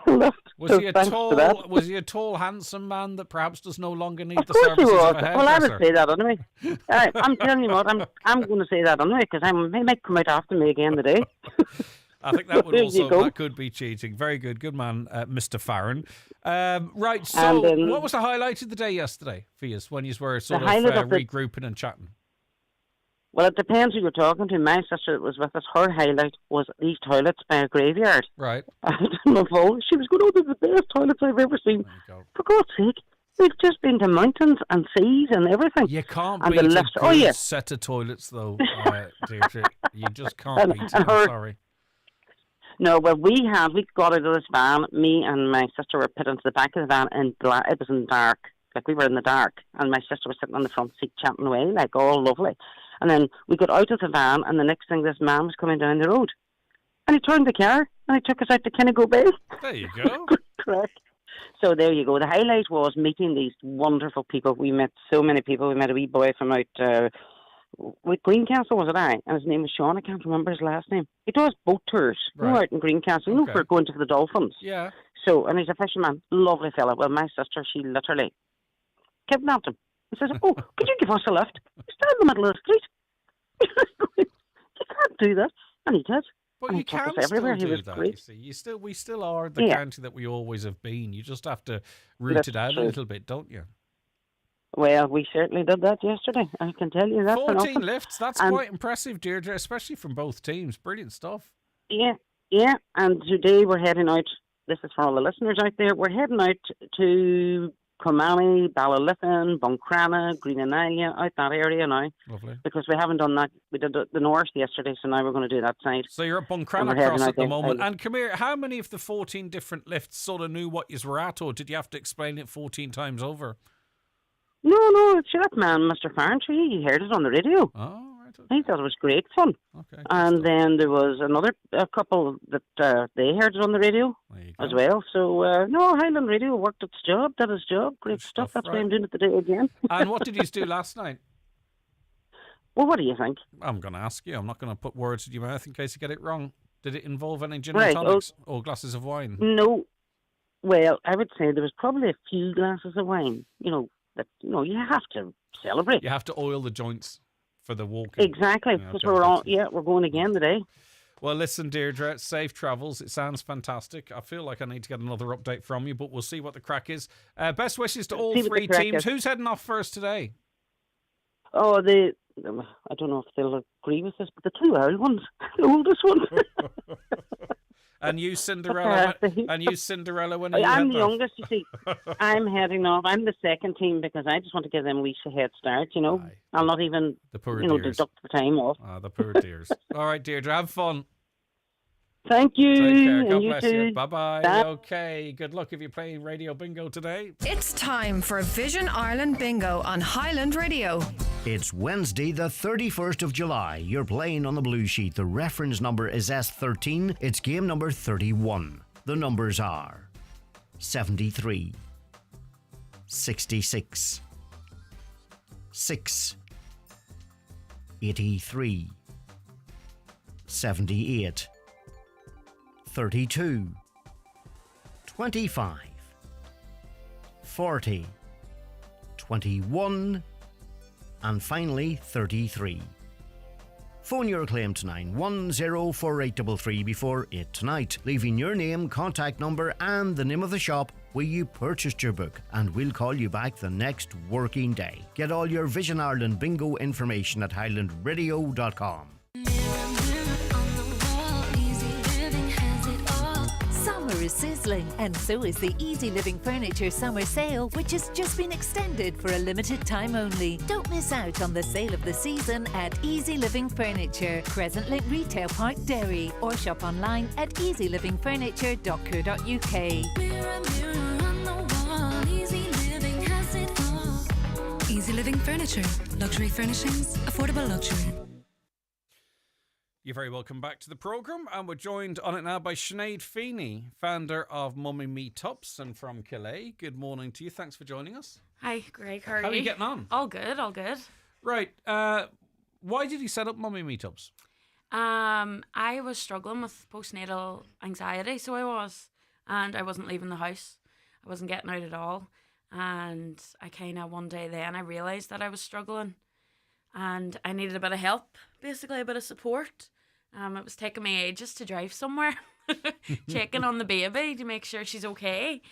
lift. Was So he a thanks for that. tall? Was he a tall, handsome man that perhaps does no longer need Of the course he services was. of a Well, I would hairdresser? say that anyway. I'm telling you what, I'm going to say that anyway, because he might come out after me again today. I think that would There you also go. that could be cheating. Very good man, Mr. Farron. Right, so what was the highlight of the day yesterday for you when you were sort of highlight of the- regrouping and chatting? Well, it depends who you're talking to. My sister that was with us, her highlight was these toilets by a graveyard. Right. I don't know. She was going, oh, they're the best toilets I've ever seen. For God's sake, we've just been to mountains and seas and everything. You can't and beat the a lifts. good Oh, yeah. set of toilets, though, Deirdre. You just can't beat it. and I'm her- sorry. No, well, we got out of this van. Me and my sister were put into the back of the van, and it was in dark. Like, we were in the dark, and my sister was sitting on the front seat chatting away, like, all lovely. And then we got out of the van, and the next thing, this man was coming down the road. And he turned the car, and he took us out to Kennego Bay. There you go. Correct. So there you go. The highlight was meeting these wonderful people. We met so many people. We met a wee boy from out with Greencastle, was it I? And his name was Sean. I can't remember his last name. He does boat tours, you know, out in Greencastle, you know, for going to the Dolphins. Yeah. So, and he's a fisherman. Lovely fella. Well, my sister, she literally kidnapped him. He says, oh, could you give us a lift? We're still in the middle of the street. You can't do that. And he did. But And you he took can us everywhere. still He do was that, great. you see. We still are the Yeah. county that we always have been. You just have to root That's it out true. a little bit, don't you? Well, we certainly did that yesterday. I can tell you that. for 14 nothing. lifts, that's And- quite impressive, Deirdre, especially from both teams. Brilliant stuff. Yeah, yeah. And today we're heading out. This is for all the listeners out there. We're heading out to Kilmallow, Ballyliffin, Buncrana, Green and Ilia, out that area now. Lovely. Because we haven't done that. We did the north yesterday, so now we're going to do that side. So you're at And Buncrana we're heading Cross out at the there. moment. And come here, how many of the 14 different lifts sort of knew what you were at, or did you have to explain it 14 times over? No, sure, that man, Mr. Farnsworth, he heard it on the radio. Oh, right. He thought it was great fun. Okay. And then there was a couple that they heard it on the radio as well. So, no, Highland Radio worked its job, did its job. Great stuff. That's why I'm doing it today again. And what did you do last night? Well, what do you think? I'm going to ask you. I'm not going to put words in your mouth in case you get it wrong. Did it involve any gin Right, and tonics or glasses of wine? No. Well, I would say there was probably a few glasses of wine. You have to celebrate. You have to oil the joints for the walking. Exactly, Yeah, because okay. we're going again today. Well, listen, Deirdre, safe travels. It sounds fantastic. I feel like I need to get another update from you, but we'll see what the crack is. Best wishes to all See what the three crack teams. is. Who's heading off first today? Oh, I don't know if they'll agree with this, but the two old ones, the oldest ones. And you, Cinderella. When are you I'm heading the off? youngest, you see. I'm heading off. I'm the second team because I just want to give them a wee head start, you know. I'll not even, The poor deduct the time off. The poor dears. All right, Deirdre, have fun. Thank you. Take care. God and you bless too. you. Bye-bye. Bye. Okay, good luck if you're playing Radio Bingo today. It's time for Vision Ireland Bingo on Highland Radio. It's Wednesday, the 31st of July. You're playing on the blue sheet. The reference number is S13. It's game number 31. The numbers are 73, 66, 6, 83, 78, 32, 25, 40, 21, and finally 33. Phone your claim to 910483 before 8 tonight, leaving your name, contact number and the name of the shop where you purchased your book, and we'll call you back the next working day. Get all your Vision Ireland bingo information at highlandradio.com. Summer is sizzling, and so is the Easy Living Furniture Summer Sale, which has just been extended for a limited time only. Don't miss out on the sale of the season at Easy Living Furniture, Crescent Link Retail Park, Derry, or shop online at easylivingfurniture.co.uk. Easy Living Furniture. Luxury furnishings, affordable luxury. You're very welcome back to the programme, and we're joined on it now by Sinead Feeney, founder of Mummy Meetups and from Calais. Good morning to you. Thanks for joining us. Hi, Greg. How How are you getting on? All good, all good. Right. Why did you set up mummy meetups? I was struggling with postnatal anxiety, so I was, and I wasn't leaving the house. I wasn't getting out at all, and I kind of one day then I realised that I was struggling, and I needed a bit of help, basically a bit of support. It was taking me ages to drive somewhere, checking on the baby to make sure she's okay.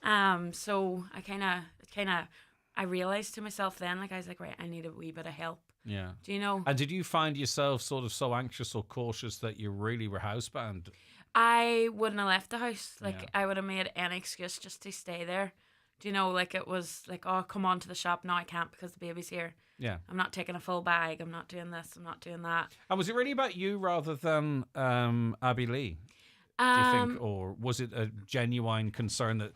So I realised to myself then, like I was like, right, I need a wee bit of help. Yeah. Do you know? And did you find yourself sort of so anxious or cautious that you really were housebound? I wouldn't have left the house. Like, Yeah. I would have made any excuse just to stay there. Do you know, like, it was like, oh, come on to the shop. No, I can't because the baby's here. Yeah. I'm not taking a full bag. I'm not doing this. I'm not doing that. And was it really about you rather than Abby Lee, do you think? Or was it a genuine concern that,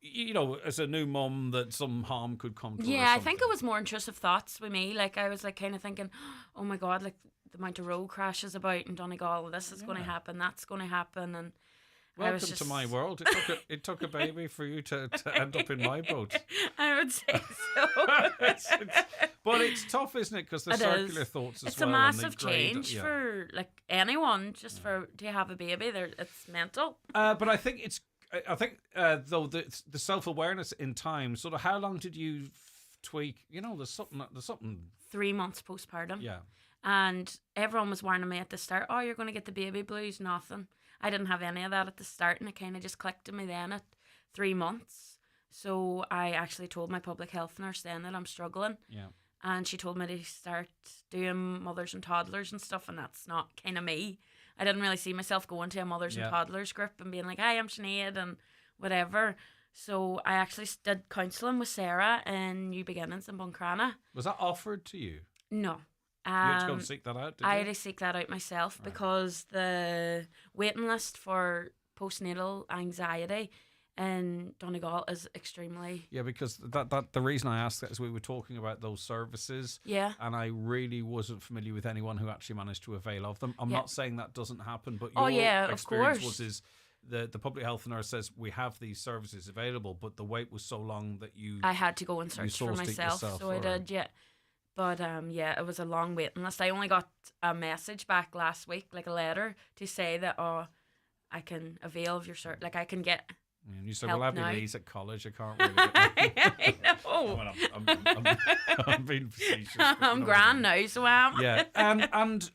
you know, as a new mum, that some harm could come to her? Yeah, I think it was more intrusive thoughts with me. Like, I was like kind of thinking, oh my God, like the amount of road crashes about in Donegal, this is going to happen, that's going to happen. And I was Welcome just... to my world. It took a baby for you to end up in my boat. I would say so. But it's tough, isn't it? Because the It circular is. thoughts as It's well. a and massive the grade- change yeah. for like anyone, just for to have a baby. It's mental. But I think though the self-awareness in time. Sort of, how long did you tweak? You know, there's something. 3 months postpartum. Yeah. And everyone was warning me at the start, oh, you're going to get the baby blues, nothing. I didn't have any of that at the start, and it kind of just clicked to me then at 3 months. So I actually told my public health nurse then that I'm struggling. Yeah. And she told me to start doing mothers and toddlers and stuff, and that's not kind of me. I didn't really see myself going to a mothers and toddlers group and being like, hi, I'm Sinead and whatever. So I actually did counselling with Sarah in New Beginnings in Buncrana. Was that offered to you? No. You had to go and seek that out, did I you? had to seek that out myself because the waiting list for postnatal anxiety in Donegal is extremely... Yeah, because that the reason I asked that is we were talking about those services. Yeah. And I really wasn't familiar with anyone who actually managed to avail of them. I'm Yeah. not saying that doesn't happen, but Oh, your yeah, of experience course. was the public health nurse says we have these services available, but the wait was so long that you... I had to go and you search for sourced it myself, yourself, so I or- did, yeah. But yeah, it was a long waiting list. I only got a message back last week, like a letter, to say that, oh, I can avail of your cert, like I can get... And you said, help well, Abby now. Lee's at college. I can't really get I know. Well, I'm being facetious. but you I'm know grand what I mean. now, so I am. Yeah, and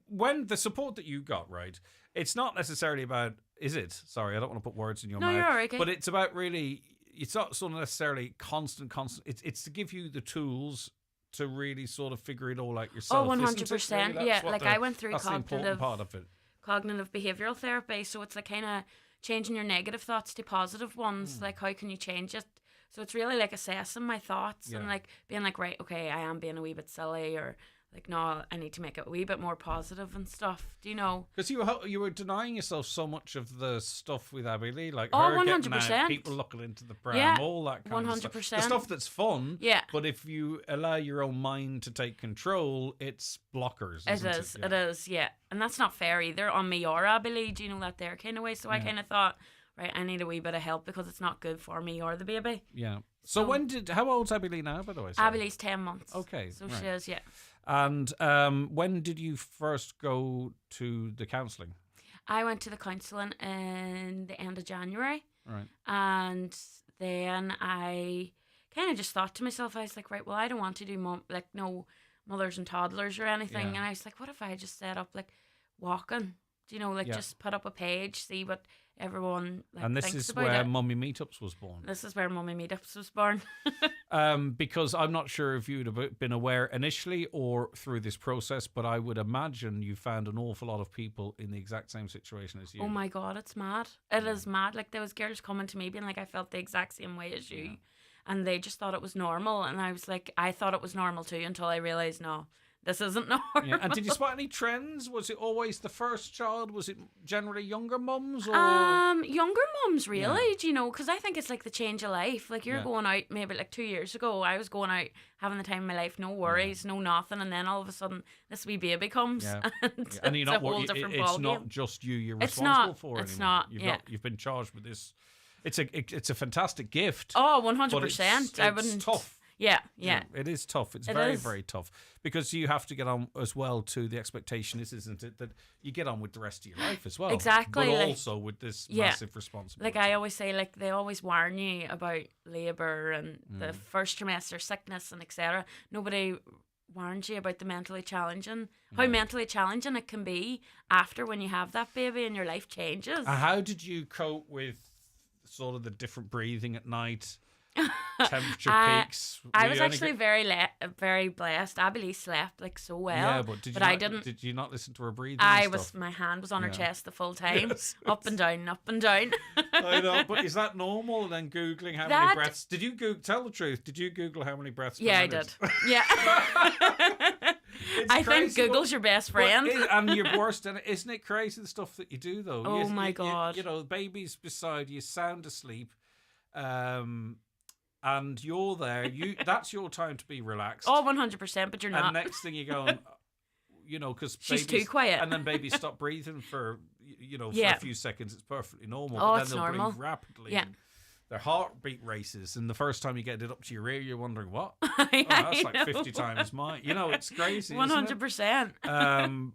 when the support that you got, right, it's not necessarily about, is it? Sorry, I don't want to put words in your No, mouth. you're okay. But it's about really, it's not sort of necessarily constant. It's to give you the tools to really sort of figure it all out yourself. Oh, isn't it? 100%. Really? Yeah, That's what like I went through that's the important part of it. cognitive behavioral therapy, so it's like kind of changing your negative thoughts to positive ones. Like, how can you change it? So it's really like assessing my thoughts and Yeah. like being like, right, okay, I am being a wee bit silly, or like, no, I need to make it a wee bit more positive and stuff. Do you know? Because you were denying yourself so much of the stuff with Abby Lee, like Oh, her getting out, 100%. people looking into the pram, Yeah, all that kind of stuff. 100%. The stuff that's fun, Yeah. But if you allow your own mind to take control, it's blockers. It Isn't is, it? it is, yeah. And that's not fair either on me or Abby Lee, do you know, that there kind of way. So I Yeah. kind of thought, right, I need a wee bit of help because it's not good for me or the baby. Yeah. So how old's Abby Lee now, by the way? Sorry. Abby Lee's 10 months. Okay, So right. she is, yeah. And when did you first go to the counselling? I went to the counselling in the end of January. Right. And then I kind of just thought to myself, I was like, right, well, I don't want to do no mothers and toddlers or anything. Yeah. And I was like, what if I just set up like walking? Do you know, like Yeah. just put up a page, see what everyone like, And this thinks is about where it. Mummy Meetups was born. This is where Mummy Meetups was born. Because I'm not sure if you'd have been aware initially or through this process, but I would imagine you found an awful lot of people in the exact same situation as you. Oh my God, it's mad. It is mad. Like, there was girls coming to me being like, I felt the exact same way as you. And they just thought it was normal. And I was like, I thought it was normal too, until I realised, no, this isn't normal. Yeah. And did you spot any trends? Was it always the first child? Was it generally younger mums? Or Younger mums, really, do you know? Because I think it's like the change of life. Like, you're Yeah. going out, maybe like 2 years ago, I was going out having the time of my life, no worries, no nothing, and then all of a sudden this wee baby comes, Yeah. and, Yeah. And you're it's not a whole worried. different It's ballgame. not just you're It's responsible not, for it's anymore. not, You've yeah. You've been charged with this. It's a fantastic gift. Oh, but 100%. It's I wouldn't. tough. Yeah. It is tough. It's It very, is. very tough because you have to get on as well to the expectation, isn't it, that you get on with the rest of your life as well. Exactly. But like, also with this massive responsibility. Like I always say, like they always warn you about labour and the first trimester sickness and etc. Nobody warns you about the mentally challenging, how mentally challenging it can be after when you have that baby and your life changes. And how did you cope with sort of the different breathing at night? Temperature peaks. I was actually very blessed. Abby slept like so well. Yeah, but I didn't. Did you not listen to her breathing? My hand was on her chest the full time, Yes. up and down, up and down. I know, but is that normal? And then googling how many breaths? Did you tell the truth? Did you Google how many breaths? Yeah, I did. Yeah. I think Google's your best friend. And your worst, and isn't it crazy the stuff that you do though? Oh my God! You know, baby's beside you, sound asleep. And you're there. That's your time to be relaxed. Oh, 100%. But you're not. And next thing you're going, because she's too quiet. And then babies stop breathing for a few seconds. It's perfectly normal. Oh, but then it's they'll normal. breathe rapidly. Yeah. And their heartbeat races, and the first time you get it up to your ear, you're wondering what? That's like 50 times mine. It's crazy. 100%.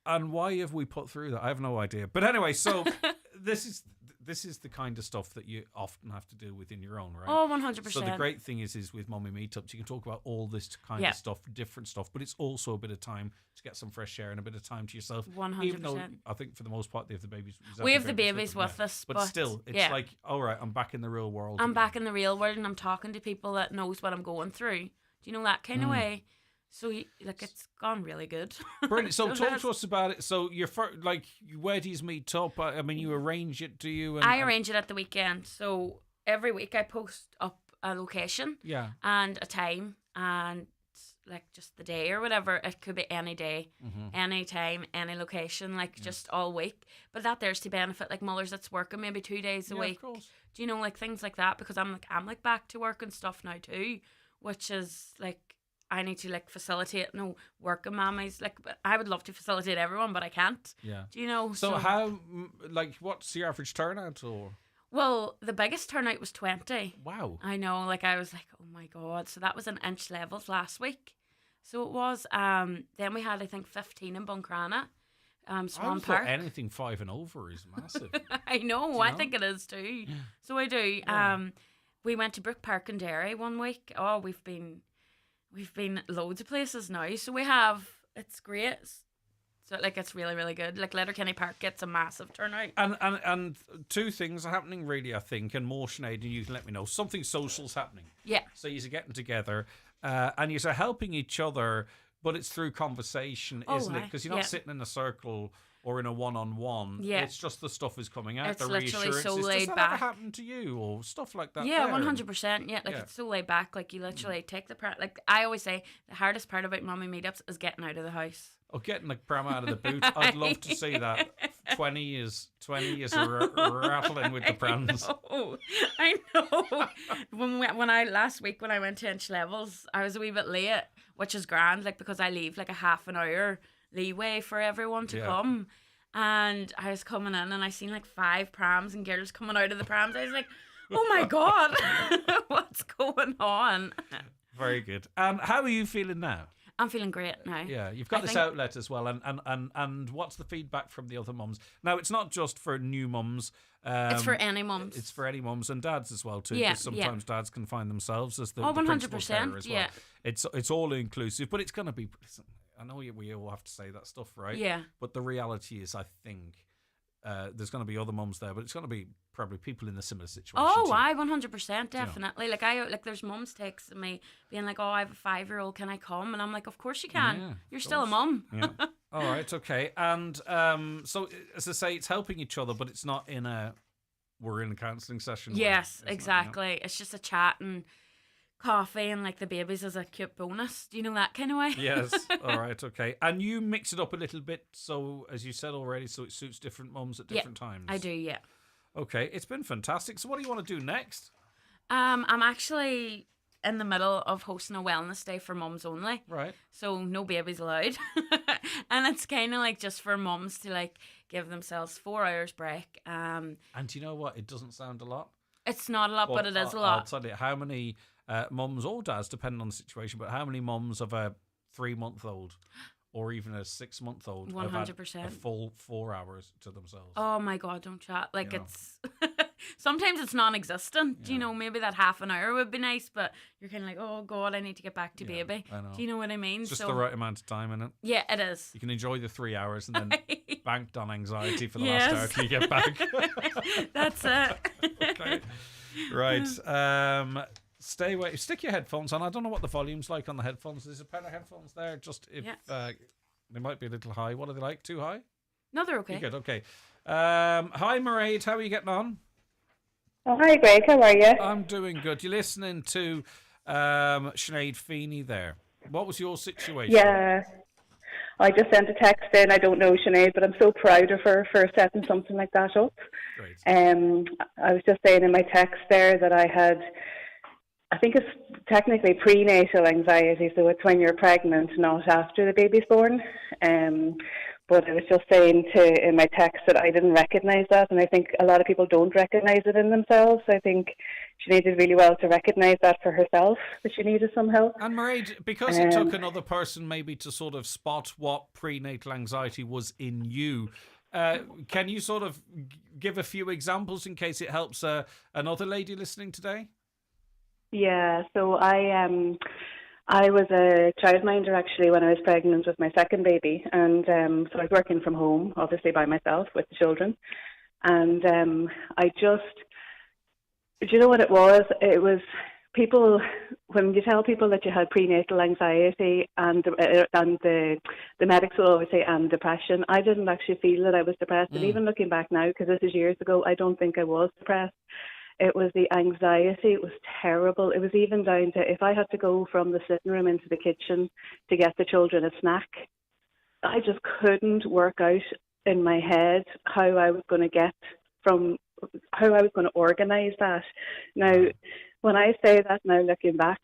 And why have we put through that? I have no idea. But anyway, so this is the kind of stuff that you often have to do within your own, right? Oh, 100%. So the great thing is with Mummy Meetups, you can talk about all this kind of stuff, different stuff, but it's also a bit of time to get some fresh air and a bit of time to yourself. 100%. Even though I think for the most part they have the babies. We have the babies with us. But still, it's like, all right, I'm back in the real world. I'm back in the real world and I'm talking to people that knows what I'm going through. Do you know that kind of way? So, it's gone really good. Brilliant. So, talk to us about it. So, where do you meet up? I mean, you arrange it, do you? I arrange it at the weekend. So, every week I post up a location and a time and, just the day or whatever. It could be any day, any time, any location, just all week. But that there's to benefit, mothers that's working maybe 2 days a week. Of course. Do you know, things like that? Because I'm back to work and stuff now too, which is, I need to facilitate working mammies. But I would love to facilitate everyone, but I can't. Yeah. Do you know? So how what's the average turnout or? Well, the biggest turnout was 20. Wow. I know. I was like, oh my God. So that was in inch levels last week. So it was. Then we had 15 in Buncrana, Swan Park. Anything 5 and over is massive. I know. I think it is too. So I do. Yeah. We went to Brook Park and Derry one week. Oh, we've been loads of places now. So we have, it's great. So it's really, really good. Letterkenny Park gets a massive turnout. And two things are happening really, I think, and more, Sinead, and you can let me know. Something social's happening. Yeah. So you're getting together and you're helping each other, but it's through conversation, isn't it? Because you're not sitting in a circle or in a one-on-one. Yeah. It's just the stuff is coming out. It's the literally reassurances. so laid Does that back. ever happen to you or stuff like that? Yeah, 100%. Yeah, it's so laid back. You literally take the part. I always say, the hardest part about Mummy Meetups is getting out of the house. Oh, getting the pram out of the boot. I'd love to see that. 20 years rattling with the prams. I know. Last week when I went to Inch Levels, I was a wee bit late, which is grand, because I leave a half an hour leeway for everyone to come. And I was coming in and I seen 5 prams and girls coming out of the prams. I was like, oh my God, what's going on? Very good. How are you feeling now? I'm feeling great now. Yeah, you've got this outlet as well. And what's the feedback from the other mums? Now, it's not just for new mums. It's for any mums. It's for any mums and dads as well, too. Yeah, because sometimes dads can find themselves as the 100%, principal carer as well. Yeah. It's all inclusive, but it's going to be... I know we all have to say that stuff, right? Yeah. But the reality is, I think... there's going to be other mums there, but it's going to be probably people in a similar situation. Oh, too. 100%, definitely. There's mums texting me being like, "Oh, I have a 5-year-old. Can I come?" And I'm like, "Of course you can. Yeah, You're still a mum." Yeah. All right. Okay. And so, as I say, it's helping each other, but it's not in a we're in a counselling session. Yes, exactly. It's just a chat and coffee and the babies as a cute bonus. Do you know that kind of way? Yes. All right. Okay. And you mix it up a little bit, so as you said already, so it suits different mums at different times. I do. Yeah. Okay. It's been fantastic. So what do you want to do next? I'm actually in the middle of hosting a wellness day for mums only. Right. So no babies allowed. And it's kind of just for mums to give themselves 4 hours break. And you know what? It doesn't sound a lot. It's not a lot, but it is a lot. I'll tell you, how many mums or dads, depending on the situation, but how many mums of a 3-month-old or even a 6-month-old have had 100%. a full 4 hours to themselves? Oh my God, don't chat. Like, You know. it's sometimes it's non-existent. Do you know, maybe that half an hour would be nice, but you're kind of like, oh God, I need to get back to baby. I know. Do you know what I mean? It's just the right amount of time, innit? Yeah, it is. You can enjoy the 3 hours and then banked on anxiety for the Yes. last hour till you get back. That's it. Okay. Right. Stay away. Stick your headphones on. I don't know what the volume's like on the headphones. There's a pair of headphones there. Just if they might be a little high. What are they like? Too high? No, they're okay. You're good. Okay. Hi, Mairead. How are you getting on? Oh, hi, Greg. How are you? I'm doing good. You're listening to Sinead Feeney there. What was your situation? Yeah. I just sent a text in. I don't know Sinead, but I'm so proud of her for setting something like that up. Great. I was just saying in my text there that I think it's technically prenatal anxiety, so it's when you're pregnant, not after the baby's born. But I was just saying in my text that I didn't recognise that, and I think a lot of people don't recognise it in themselves. I think she did really well to recognise that for herself, that she needed some help. And Mairead, because it took another person maybe to sort of spot what prenatal anxiety was in you, can you sort of give a few examples in case it helps another lady listening today? Yeah, so I was a childminder actually when I was pregnant with my second baby, and so I was working from home, obviously by myself with the children, and do you know what it was? It was people, when you tell people that you had prenatal anxiety and the medics will always say and depression. I didn't actually feel that I was depressed, and even looking back now, because this is years ago, I don't think I was depressed. It was the anxiety. It was terrible. It was even down to if I had to go from the sitting room into the kitchen to get the children a snack, I just couldn't work out in my head how I was going to organise that. Now, when I say that now, looking back,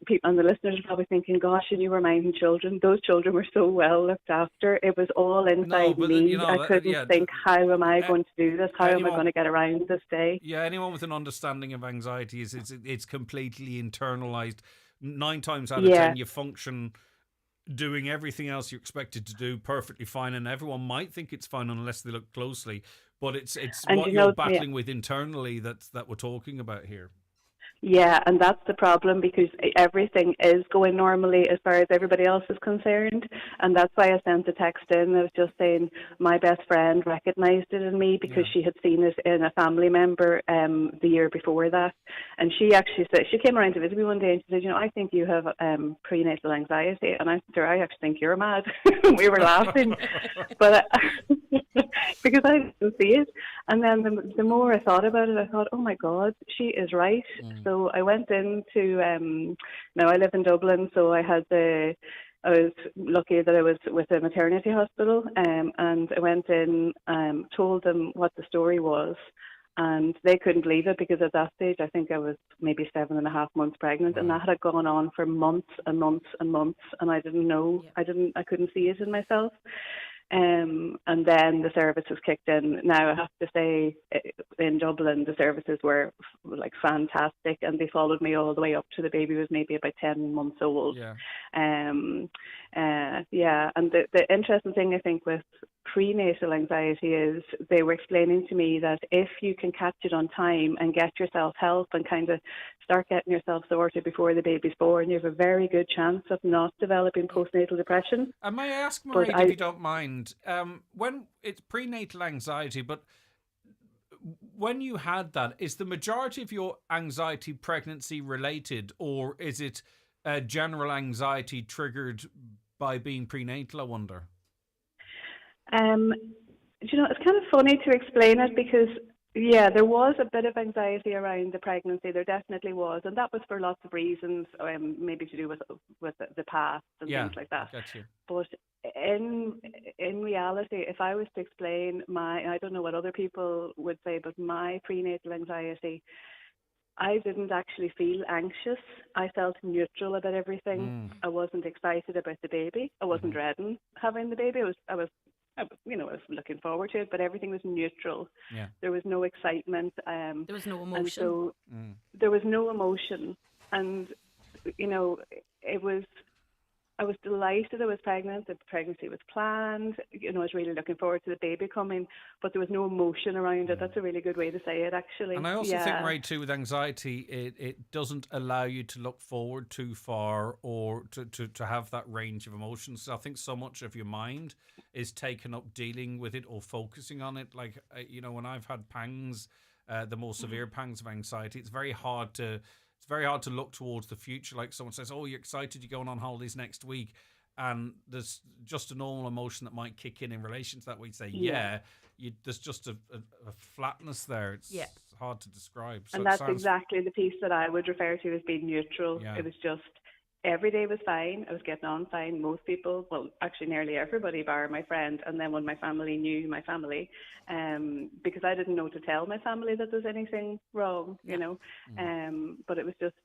people and the listeners are probably thinking, "Gosh, and you were minding children. Those children were so well looked after. It was all inside me. I couldn't think, how am I going to do this? How am I going to get around this day?" Yeah, anyone with an understanding of anxiety is it's completely internalised. 9 times out of 10, you function doing everything else you're expected to do perfectly fine, and everyone might think it's fine unless they look closely. But it's what you're battling with internally that we're talking about here. Yeah, and that's the problem, because everything is going normally as far as everybody else is concerned, and that's why I sent the text in. I was just saying my best friend recognised it in me because she had seen it in a family member the year before that, and she actually said, she came around to visit me one day and she said, "You know, I think you have prenatal anxiety," and I said to her, "I actually think you're mad." We were laughing, but because I didn't see it, and then the more I thought about it, I thought, "Oh my God, she is right." So I went into, now I live in Dublin, so I was lucky that I was with a maternity hospital, and I went in, told them what the story was, and they couldn't believe it because at that stage I think I was maybe 7.5 months pregnant, and that had gone on for months and months and months, and I didn't know, I couldn't see it in myself. And then the services kicked in. Now I have to say, in Dublin, the services were like fantastic, and they followed me all the way up to the baby was maybe about 10 months old. Yeah. And the interesting thing I think with prenatal anxiety is they were explaining to me that if you can catch it on time and get yourself help and kind of start getting yourself sorted before the baby's born, you have a very good chance of not developing postnatal depression. And may I ask, Marie, if you don't mind, when it's prenatal anxiety, but when you had that, is the majority of your anxiety pregnancy related, or is it general anxiety triggered by being prenatal, I wonder? You know, it's kind of funny to explain it because, yeah, there was a bit of anxiety around the pregnancy. There definitely was, and that was for lots of reasons, maybe to do with the past and things like that. Got you. But in reality, if I was to explain I don't know what other people would say, but my prenatal anxiety, I didn't actually feel anxious. I felt neutral about everything. I wasn't excited about the baby. I wasn't dreading having the baby. I was looking forward to it, but everything was neutral. Yeah. There was no excitement. There was no emotion. And so there was no emotion. And, you know, I was delighted I was pregnant. The pregnancy was planned. You know, I was really looking forward to the baby coming, but there was no emotion around it. That's a really good way to say it, actually. And I also think, Marie, too, with anxiety, it doesn't allow you to look forward too far or to have that range of emotions. I think so much of your mind is taken up dealing with it or focusing on it. Like, you know, when I've had pangs, the more severe pangs of anxiety, it's very hard to look towards the future. Like someone says, "Oh, you're excited, you're going on holidays next week," and there's just a normal emotion that might kick in relation to that. We'd say, there's just a flatness there. It's hard to describe. So and that's exactly the piece that I would refer to as being neutral. Yeah. It was just every day was fine. I was getting on fine. Most people, well, actually nearly everybody, bar my friend, and then when my family knew my family, because I didn't know to tell my family that there's anything wrong, you know. But it was just,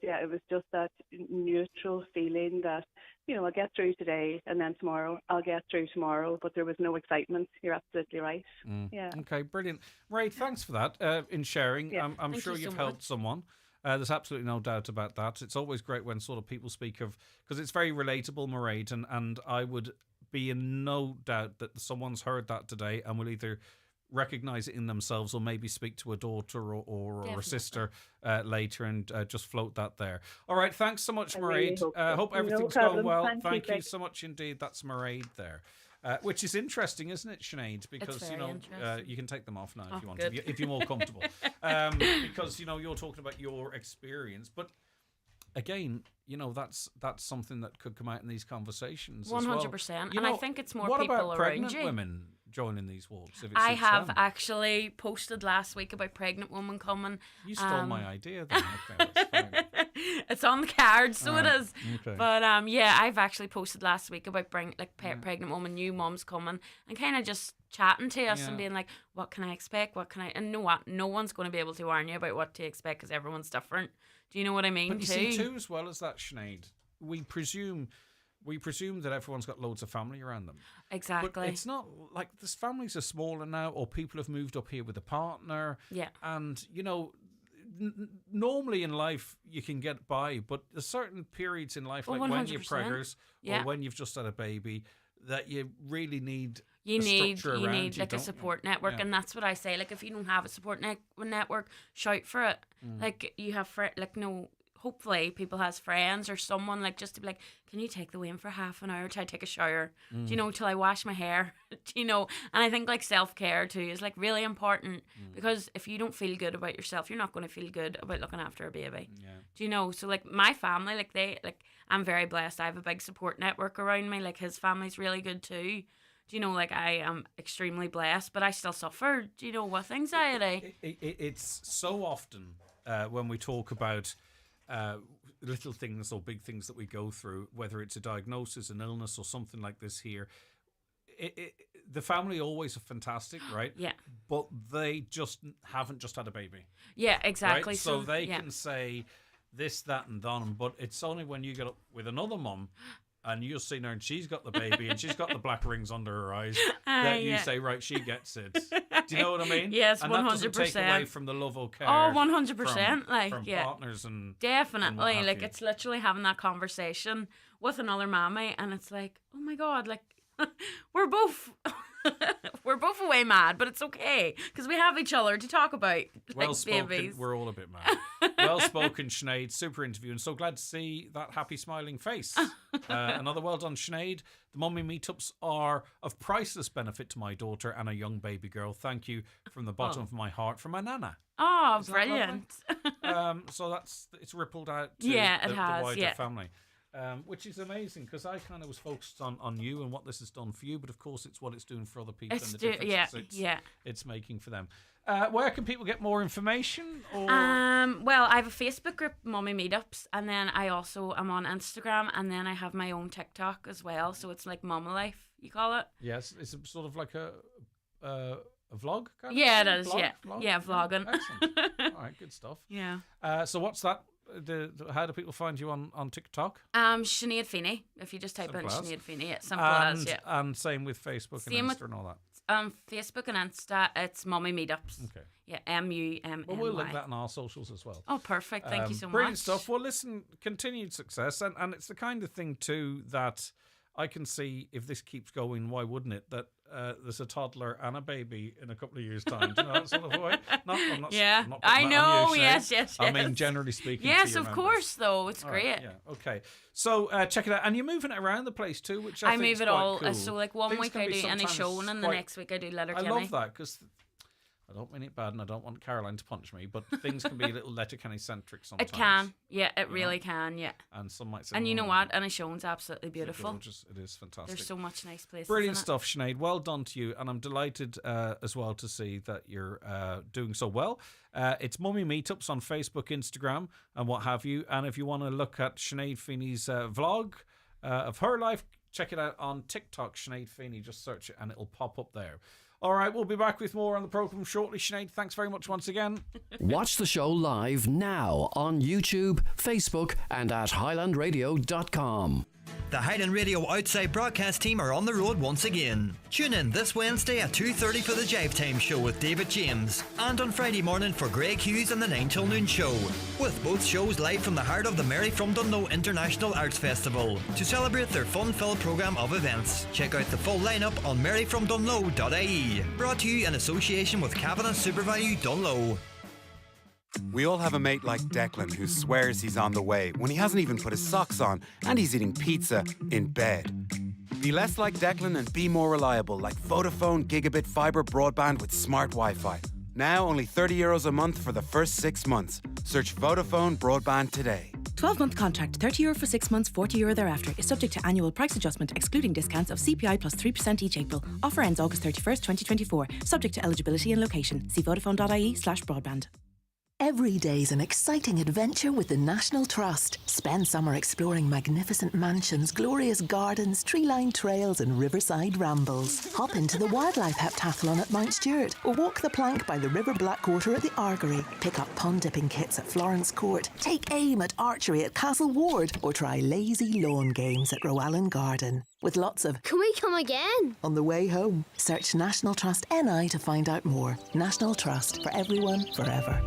that neutral feeling that, you know, I'll get through today, and then tomorrow I'll get through tomorrow. But there was no excitement. You're absolutely right. Yeah. Okay, brilliant. Ray, thanks for that in sharing. Yeah. I'm sure you've helped someone. There's absolutely no doubt about that. It's always great when sort of people speak of, because it's very relatable, Mairead, and I would be in no doubt that someone's heard that today and will either recognise it in themselves or maybe speak to a daughter or a sister later and just float that there. All right, thanks so much, Mairead. Hope everything's going well. Thank you so much indeed. That's Mairead there. Which is interesting, isn't it, Sinead? Because, you know, you can take them off now if you want to, if you're more comfortable. Because, you know, you're talking about your experience. But again, you know, that's something that could come out in these conversations 100%. Well. And I think it's more what people about around pregnant you. Women joining these walks? If it I suits have them? actually posted last week about pregnant women coming. You stole my idea then. Okay, that's fine. It's on the cards, so Right. it is. Okay. But I've actually posted last week about pregnant woman, new mums coming, and kind of just chatting to us and being like, what can I expect? What can I? And know what? No one's going to be able to warn you about what to expect because everyone's different. Do you know what I mean? But you see, too, as well as that, Sinead, we presume that everyone's got loads of family around them. Exactly. But it's not like this. Families are smaller now, or people have moved up here with a partner. Yeah. And, you know, normally in life you can get by, but there's certain periods in life, like 100%. when you're preggers or when you've just had a baby, that you really need You need around like a support network, and that's what I say. Like, if you don't have a support network, shout for it. Like, you have hopefully people has friends or someone, like, just to be like, can you take the way in for half an hour till I take a shower? Do you know, till I wash my hair? Do you know? And I think like self-care too is like really important, because if you don't feel good about yourself, you're not going to feel good about looking after a baby. Do you know? So like my family, I'm very blessed. I have a big support network around me. Like, his family's really good too. Do you know, like, I am extremely blessed, but I still suffer, do you know, with anxiety. It's so often when we talk about little things or big things that we go through, whether it's a diagnosis, an illness, or something like this here, the family always are fantastic, right? Yeah. But they just haven't just had a baby. Yeah, exactly. Right? So they can say this, that, and done, but it's only when you get up with another mum and you're seeing her and she's got the baby and she's got the black rings under her eyes that you say, right, she gets it. Do you know what I mean? Yes, 100%. And that doesn't take away from the love or care. Oh, 100%. From partners and definitely. and like, it's literally having that conversation with another mammy, and it's like, oh my God, like, we're both away mad, but it's okay because we have each other to talk about. Well like, spoken. babies. We're all a bit mad. Well spoken, Sinead. Super interview, and so glad to see that happy smiling face. Another well done, Sinead. The mummy meetups are of priceless benefit to my daughter and a young baby girl. Thank you from the bottom of my heart, from my nana. Oh, Isn't brilliant. So it's rippled out to it the has, wider family. Which is amazing, because I kind of was focused on you and what this has done for you, but of course it's what it's doing for other people and the difference it's making for them. Where can people get more information? Or? Well, I have a Facebook group, Mummy Meetups, and then I also am on Instagram, and then I have my own TikTok as well, so it's like Mama Life, you call it. Yes, it's sort of like a vlog kind of it thing? is. Vlog? Yeah, vlogging. Excellent. All right, good stuff. Yeah. So what's that? How do people find you on TikTok? Sinead Feeney. If you just type in Sinead Feeney, it's simple as and same with Facebook and Insta and all that. Facebook and Insta, it's Mummy Meetups. Okay. Yeah, MUMMY. Well, we'll link that on our socials as well. Oh, perfect. Thank you so much. Brilliant stuff. Well, listen, continued success. And it's the kind of thing, too, that I can see if this keeps going, why wouldn't it? That there's a toddler and a baby in a couple of years' time. Do you know that sort of way? I'm not I putting that know. on you, Sinead. Yes. I mean, generally speaking. Yes, to your of members. course, though. It's All great. right, yeah. Okay. So check it out. And you're moving it around the place too, which I think move is it quite all. cool. So, like, one Things week can I be do any sometimes show, and then the quite- next week I do Letterkenny. I love that because I don't mean it bad, and I don't want Caroline to punch me, but things can be a little Letterkenny centric sometimes. It can. Yeah, it really can. Yeah. And some might say, And you know "Oh, what? Any show's absolutely beautiful. gorgeous. It is fantastic. There's so much nice places. Brilliant in it. stuff, Sinead. Well done to you, and I'm delighted as well to see that you're doing so well. It's Mummy Meetups on Facebook, Instagram, and what have you. And if you want to look at Sinead Feeney's vlog of her life, check it out on TikTok, Sinead Feeney. Just search it, and it'll pop up there. All right, we'll be back with more on the programme shortly. Sinead, thanks very much once again. Watch the show live now on YouTube, Facebook, and at highlandradio.com. The Highland Radio Outside broadcast team are on the road once again. Tune in this Wednesday at 2:30 for the Jive Time show with David James, and on Friday morning for Greg Hughes and the 9 till noon show, with both shows live from the heart of the Mary from Dunlo International Arts Festival to celebrate their fun-filled programme of events. Check out the full lineup on maryfromdunlo.ie. Brought to you in association with Cavan and Supervalue Dunlo. We all have a mate like Declan who swears he's on the way when he hasn't even put his socks on and he's eating pizza in bed. Be less like Declan and be more reliable like Vodafone Gigabit Fibre Broadband with smart Wi-Fi. Now only €30 a month for the first 6 months. Search Vodafone Broadband today. 12-month contract, €30 for 6 months, €40 thereafter. Is subject to annual price adjustment, excluding discounts of CPI plus 3% each April. Offer ends August 31st, 2024. Subject to eligibility and location. See vodafone.ie/broadband. Every day's an exciting adventure with the National Trust. Spend summer exploring magnificent mansions, glorious gardens, tree-lined trails and riverside rambles. Hop into the Wildlife Heptathlon at Mount Stewart or walk the plank by the River Blackwater at the Argery. Pick up pond dipping kits at Florence Court. Take aim at archery at Castle Ward or try lazy lawn games at Rowan Garden. With lots of "Can we come again?" on the way home. Search National Trust NI to find out more. National Trust, for everyone, forever.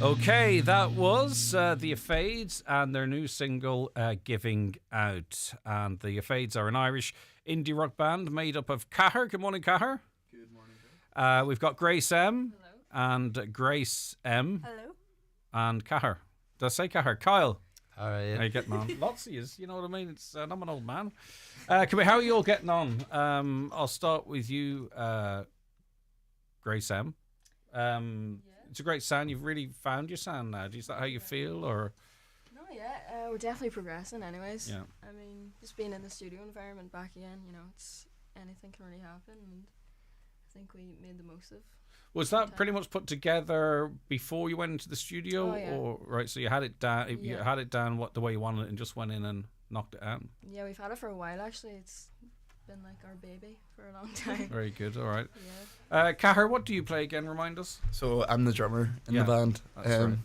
Okay, that was the Afades and their new single, Giving Out. And the Afades are an Irish indie rock band made up of Cahir. Good morning, Cahir. Good morning. We've got Grace M. Hello. And Grace M. Hello. And Cahir. Did I say Cahir? Kyle. How are you? How are you getting on? Lots of yous, you know what I mean? I'm an old man. How are you all getting on? I'll start with you, Grace M. It's a great sound. You've really found your sound now. Is that how you feel, or? No, yeah, we're definitely progressing. Anyways, Yeah. I mean, just being in the studio environment back again, it's anything can really happen, and I think we made the most of. Was that pretty much put together before you went into the studio, Oh, yeah. or right? So you had it down. You Yeah. had it down the way you wanted it, and just went in and knocked it out. Yeah, we've had it for a while actually. It's been like our baby for a long time. Very good. All right. Yeah. Cahir, what do you play again? Remind us. So I'm the drummer in Yeah, the band. that's right.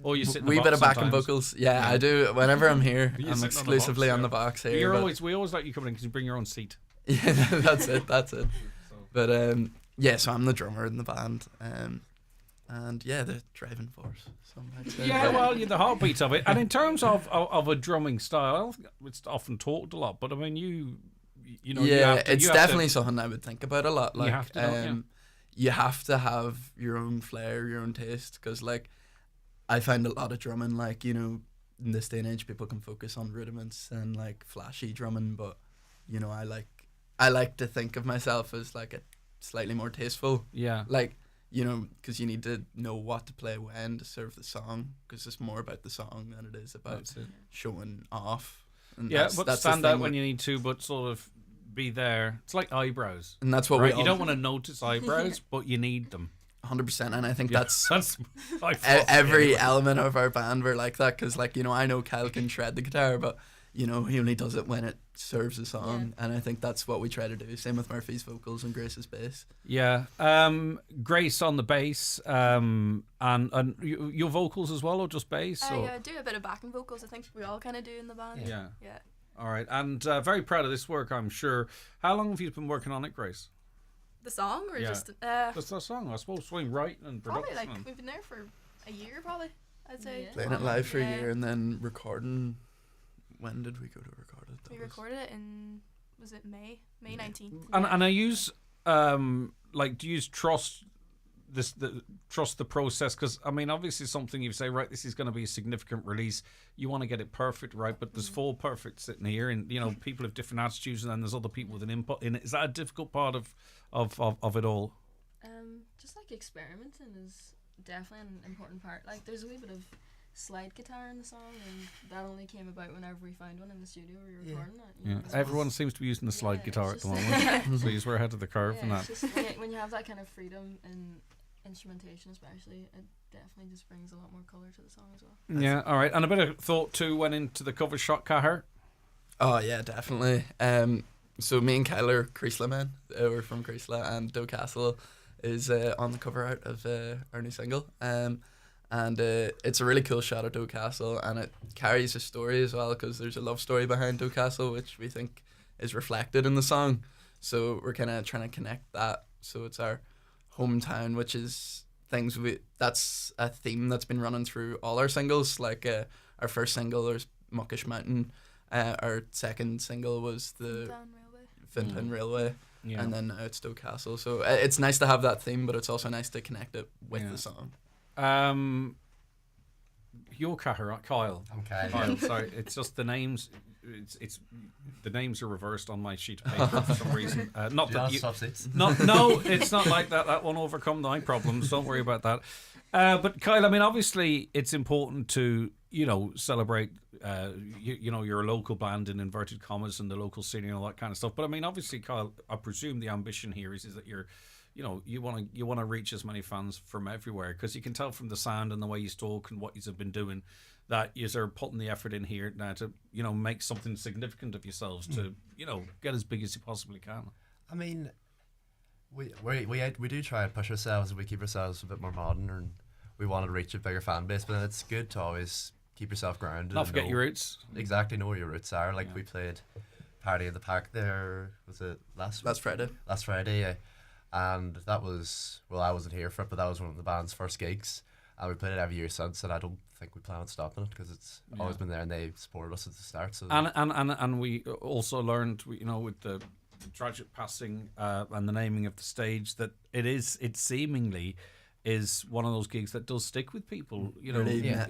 Oh, you sit in the wee box bit of backing sometimes. vocals. Yeah, I do. Whenever I'm here, You I'm sit on the exclusively box, on yeah. the box here. We always like you coming in because you bring your own seat. Yeah, that's it. But yeah, so I'm the drummer in the band, and yeah, the driving force. Some might say. Yeah, well, you're the heartbeat of it. And in terms of a drumming style, I don't think it's often talked a lot, but I mean, you know, yeah, you have to, it's you have definitely to, something I would think about a lot. Like, You have to, don't you? you have to have your own flair, your own taste, because like, I find a lot of drumming, like, in this day and age, people can focus on rudiments and like flashy drumming, but I like to think of myself as like a slightly more tasteful. Yeah. Like, because you need to know what to play when to serve the song, because it's more about the song than it is about That's it. showing off. And Yeah, but the stand thing out when with- you need to, but sort of be there. It's like eyebrows. And that's what we right? all- You don't want to notice eyebrows, but you need them. 100%, and I think Yeah, that's my philosophy every anyway. element of our band. We're like that because, like, I know Kyle can shred the guitar, but he only does it when it serves the song, and I think that's what we try to do. Same with Murphy's vocals and Grace's bass. Yeah, Grace on the bass, and your vocals as well, or just bass? Or? I do a bit of backing vocals. I think we all kind of do in the band. Yeah. Yeah. All right, and very proud of this work, I'm sure. How long have you been working on it, Grace? The song or Yeah. just Just the song, I suppose. Swing writing and production. probably like we've been there for a year, probably. I'd say. Playing it live for a Yeah. year and then recording. When did we go to record it? We recorded it in was it May 19th. And I use do you use trust trust the process, because I mean obviously something you say, right, this is going to be a significant release, you want to get it perfect, right, but there's four perfect sitting here, and people have different attitudes, and then there's other people with an input in it. Is that a difficult part of it all? Just like experimenting is definitely an important part. Like, there's a wee bit of slide guitar in the song, and that only came about whenever we found one in the studio we were recording it. Yeah, everyone seems to be using the slide guitar at the moment, so you're ahead of the curve in that. It's just when you have that kind of freedom in instrumentation, especially, it definitely just brings a lot more colour to the song as well. Yeah, all right, and a bit of thought too went into the cover shot, Cahir. Oh yeah, definitely. So me and Kyle are Creasla men. We're from Creasla, and Doe Castle is on the cover art of our new single. And it's a really cool shot of Doe Castle, and it carries a story as well, because there's a love story behind Doe Castle, which we think is reflected in the song. So we're kind of trying to connect that. So it's our hometown, which is that's a theme that's been running through all our singles. Like our first single, there's Muckish Mountain. Our second single was the Fintown Railway. Yeah. And then now it's Doe Castle. So it's nice to have that theme, but it's also nice to connect it with Yeah. the song. You're Kyle. I'm Kyle. Kyle, sorry, it's just the names. It's the names are reversed on my sheet of paper for some reason. Not Do you that want you. swap seats? No, it's not like that. That won't overcome my problems. Don't worry about that. But Kyle, I mean, obviously, it's important to celebrate. You're a local band in inverted commas, and the local scene and all that kind of stuff. But I mean, obviously, Kyle, I presume the ambition here is that you're. You want to reach as many fans from everywhere, because you can tell from the sound and the way you talk and what you have been doing that you are putting the effort in here now to make something significant of yourselves to get as big as you possibly can. I mean, we do try and push ourselves, and we keep ourselves a bit more modern, and we want to reach a bigger fan base. But it's good to always keep yourself grounded. Not and forget know your roots. Exactly, know where your roots are. Like we played Party in the Park there. Was it last Friday? Last Friday, yeah. And that was, well, I wasn't here for it, but that was one of the band's first gigs. and we played it every year since, and I don't think we plan on stopping it because it's always been there, and they supported us at the start. So and we also learned, you know, with the tragic passing and the naming of the stage, that it seemingly is one of those gigs that does stick with people. You know,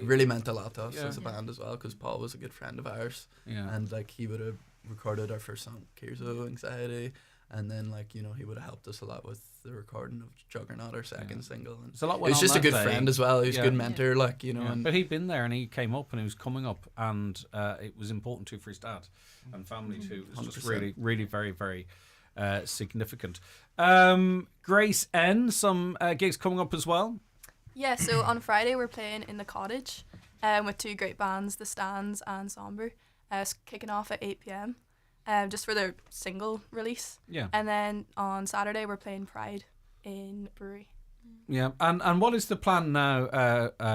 really meant a lot to us as a band as well, because Paul was a good friend of ours. Yeah. And like he would have recorded our first song, Kirzo Anxiety, and then like, you know, he would have helped us a lot with the recording of Juggernaut, our second single. And so he was just a good friend as well. He was a good mentor, like, you know. Yeah. But he'd been there and he came up and he was coming up, and it was important too for his dad and family too. It was 100%. just really very, very significant. Grace N, some gigs coming up as well. Yeah, so on Friday we're playing in the Cottage with two great bands, The Stands and Somber. It's kicking off at 8 p.m. Just for their single release. Yeah. And then on Saturday we're playing Pride in Brewery. Yeah, and what is the plan now,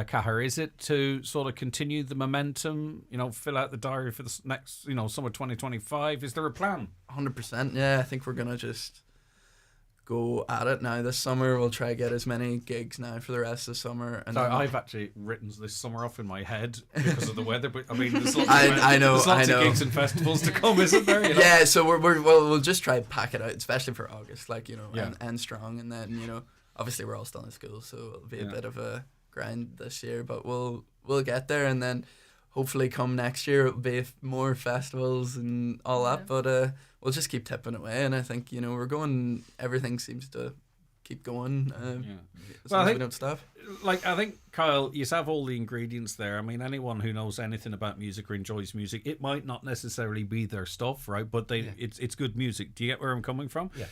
Cahir? Is it to sort of continue the momentum, you know, fill out the diary for the next, you know, summer 2025? Is there a plan? 100%, yeah. I think we're going to just go at it now this summer. We'll try to get as many gigs now for the rest of the summer. And so I've actually written this summer off in my head because of the weather, but I mean, there's lots, there's lots of gigs and festivals to come, isn't there? You know? Yeah, so we'll just try to pack it out, especially for August, like, you know, and strong. And then, you know, obviously we're all still in school, so it'll be a bit of a grind this year, but we'll get there, and then hopefully come next year it'll be more festivals and all that, but we'll just keep tipping away, and I think, you know, we're going, everything seems to keep going as long as we don't stop. Like, I think, Kyle, you have all the ingredients there. I mean, anyone who knows anything about music or enjoys music, it might not necessarily be their stuff, right, but it's good music. Do you get where I'm coming from? Yeah.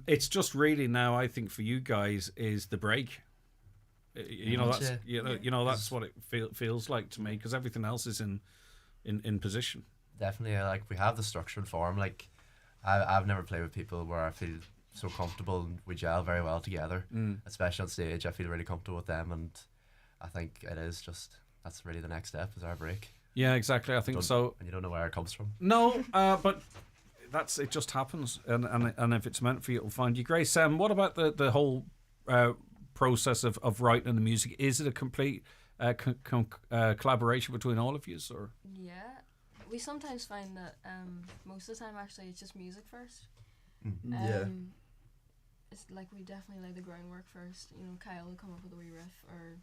It's just really now, I think, for you guys is the break. You know, that's you know that's what it feels like to me, because everything else is in position. Definitely, like we have the structure and form. Like I've never played with people where I feel so comfortable and we gel very well together. Especially on stage, I feel really comfortable with them, and I think it is just that's really the next step is our break. Yeah, exactly. I think so. And you don't know where it comes from. No, but that's it. Just happens, and if it's meant for you, it'll find you. Grace, what about the whole process of writing the music? Is it a complete collaboration between all of you, or? Yeah, we sometimes find that most of the time actually it's just music first. It's like we definitely lay the groundwork first. You know, Kyle will come up with a wee riff, or